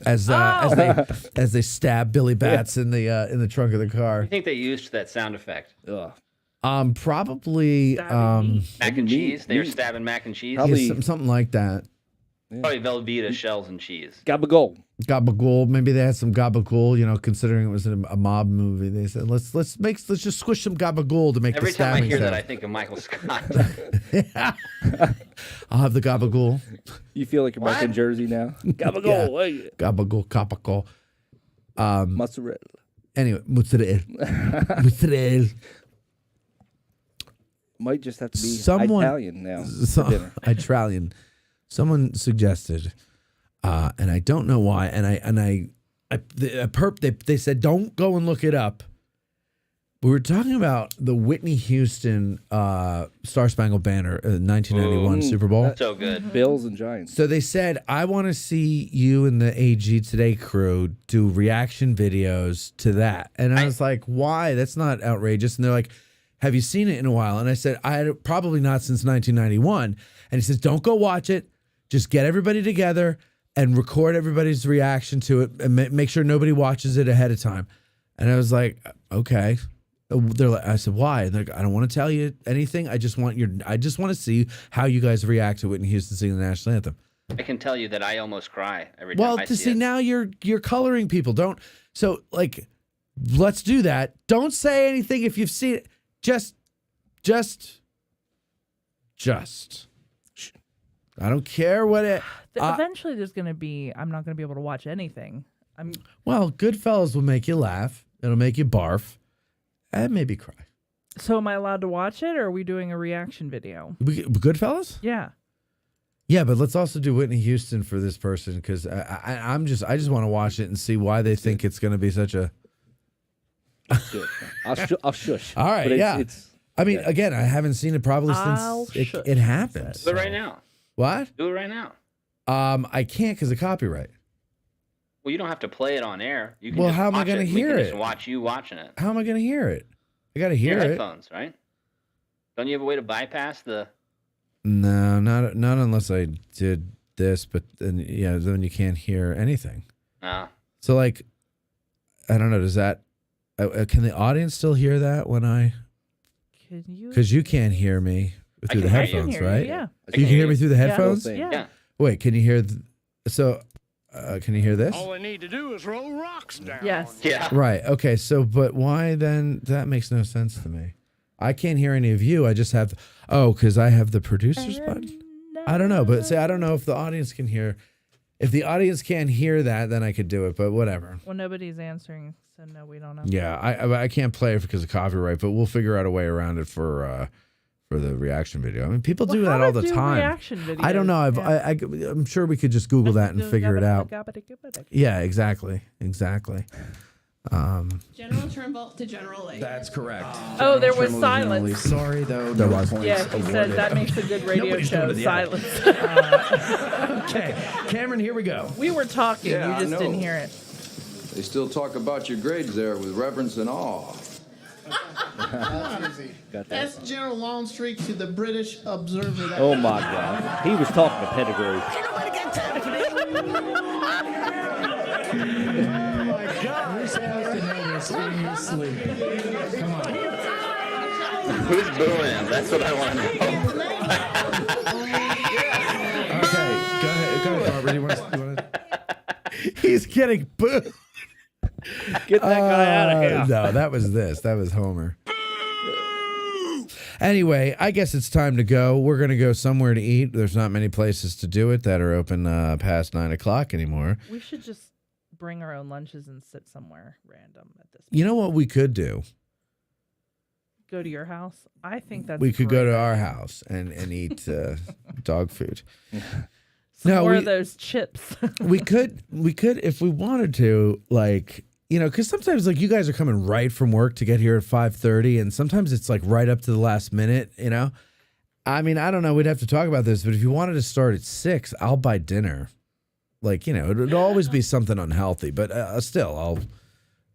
as they stab Billy Bats in the trunk of the
I
car.
think they used that sound effect.
Ugh.
Probably
Mac and cheese. They were stabbing mac and cheese.
Probably-
something like that.
Probably Velveeta shells and cheese.
Gabagool.
Gabagool. Maybe they had some gabagool. You know, considering it was a mob movie, they said let's just squish some gabagool to make
Every
the
time I
stabbing
hear that, I
sound.
think of Michael Scott.
I'll have the gabagool.
You feel like you're back in Jersey now? Gabagool. Hey.
Gabagool, gabagool.
Mozzarella.
Anyway, mozzarella. Mozzarella.
Might just have to be
Someone-
Italian now for dinner.
Italian. Someone suggested, and I don't know why. And they said don't go and look it up. We were talking about the Whitney Houston Star Spangled Banner 1991 Super Bowl.
So good.
Bills and Giants.
So they said, I want to see you and the AG Today crew do reaction videos to that. And I was like, why? That's not outrageous. And they're like, have you seen it in a while? And I said, I had probably not since 1991. And he says, don't go watch it. Just get everybody together and record everybody's reaction to it and make sure nobody watches it ahead of time. And I was like, okay. They're like, I said, why? And they're like, I don't want to tell you anything. I just want to see how you guys react to Whitney Houston singing the national anthem.
I can tell you that I almost cry every time I
to
see
see
it.
now you're coloring people. Don't like let's do that. Don't say anything if you've seen it. Just I don't care what it
Eventually there's gonna be I'm not gonna be able to watch anything.
Well, Goodfellas will make you laugh. It'll make you barf. And maybe cry.
So am I allowed to watch it, or are we doing a reaction video?
Goodfellas?
Yeah.
Yeah, but let's also do Whitney Houston for this person because I just want to watch it and see why they think it's going to be such a.
I'll shush.
All right,
But
I mean, again, I haven't seen it probably since it happened.
Do it right now.
What?
Do it right now.
I can't because of copyright.
Well, you don't have to play it on air. You can
Well,
just
how am I
watch
gonna
it.
hear
we can
it?
Just watch you watching it.
How am I going to hear it? I got to hear
Your
it.
headphones, right? Don't you have a way to bypass the?
No, not unless I did this. But then you can't hear anything.
No.
So like, I don't know. Does that? Can the audience still hear that when I?
Can you?
Because you can't hear me through the headphones, right?
Yeah.
You can hear me through the headphones.
Yeah.
Wait, can you hear? Can you hear this?
All I need to do is roll rocks down.
Yes.
Yeah.
Right. Okay. So, but why then? That makes no sense to me. I can't hear any of you. I just have. Because I have the producers button. I don't know, but say I don't know if the audience can hear. If the audience can't hear that, then I could do it. But whatever.
Well, nobody's answering, so no, we don't know.
Yeah, I can't play it because of copyright, but we'll figure out a way around it for the reaction video. I mean, people do that all the time.
Reaction videos?
I don't know. I'm sure we could just Google that and figure it out. Yeah, exactly.
General Turnbull to General Lake.
That's correct.
Oh, there was silence.
Sorry, though.
There was.
Yeah, he said that makes a good radio
Nobody's doing
show.
it the
Silence.
Okay, Cameron, here we go.
We were talking.
Yeah,
you
I
just
know.
didn't hear it.
They still talk about your grades there with reverence and awe.
That's General Longstreet to the British Observer.
Oh my God, he was talking to pedigree.
Oh my God! Who's supposed to know this in your sleep? Come on.
Who's booing? That's what I want to know.
Okay, go ahead, Barbara. You want to? He's getting booed.
Get that guy out of here.
No, that was Homer. Anyway, I guess it's time to go. We're going to go somewhere to eat. There's not many places to do it that are open past 9 o'clock anymore.
We should just bring our own lunches and sit somewhere random at this point.
You know what we could do?
Go to your house? I think that's
We could go
great.
to our house and eat dog food.
Some more of those chips.
we could if we wanted to, like, you know, because sometimes like you guys are coming right from work to get here at 5:30, and sometimes it's like right up to the last minute, you know. I mean, I don't know. We'd have to talk about this, but if you wanted to start at 6, I'll buy dinner. Like, you know, it'll always be something unhealthy, but still, I'll,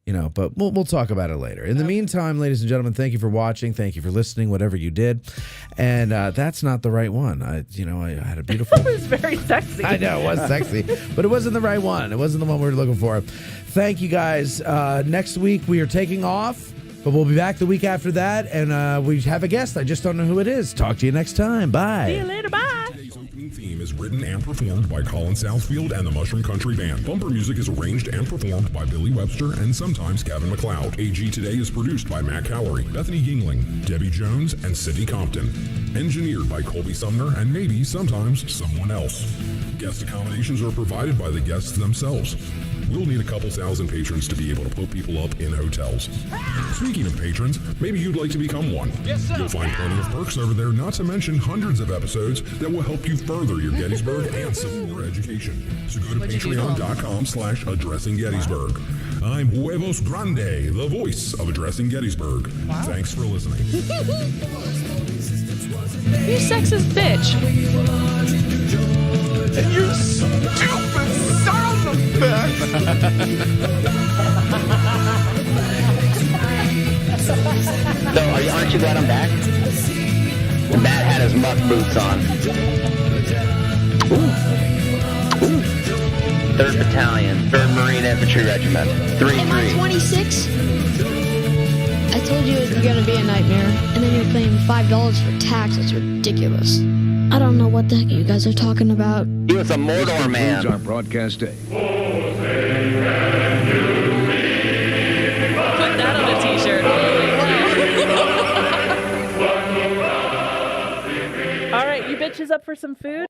you know. But we'll talk about it later. In the meantime, ladies and gentlemen, thank you for watching. Thank you for listening, whatever you did. And that's not the right one. I had a beautiful.
It was very sexy.
I know it was sexy, but it wasn't the right one. It wasn't the one we were looking for. Thank you guys. Next week we are taking off, but we'll be back the week after that, and we have a guest. I just don't know who it is. Talk to you next time. Bye.
See you later. Bye.
Today's opening theme is written and performed by Colin Southfield and the Mushroom Country Band. Bumper music is arranged and performed by Billy Webster and sometimes Kevin McLeod. AG Today is produced by Matt Cowlery, Bethany Yingling, Debbie Jones, and Sidney Compton. Engineered by Colby Sumner and maybe sometimes someone else. Guest accommodations are provided by the guests themselves. We'll need a couple thousand patrons to be able to put people up in hotels. Speaking of patrons, maybe you'd like to become one.
Yes, sir.
You'll find plenty of perks over there, not to mention hundreds of episodes that will help you further your Gettysburg and Civil War education. So go to patreon.com/addressinggettysburg. I'm Huevos Grande, the voice of Addressing Gettysburg. Thanks for listening.
You sexist bitch.
And you stupid son of a bitch.
So, aren't you glad I'm back? Matt had his muck boots on. Ooh. 3rd Battalion, 3rd Marine Infantry Regiment, 3-3.
Am I 26? I told you it was going to be a nightmare, and then you're paying $5 for tax. That's ridiculous. I don't know what the heck you guys are talking about.
He was a Mordor man.
Our broadcast day.
Put that on a t-shirt.
All right, you bitches up for some food?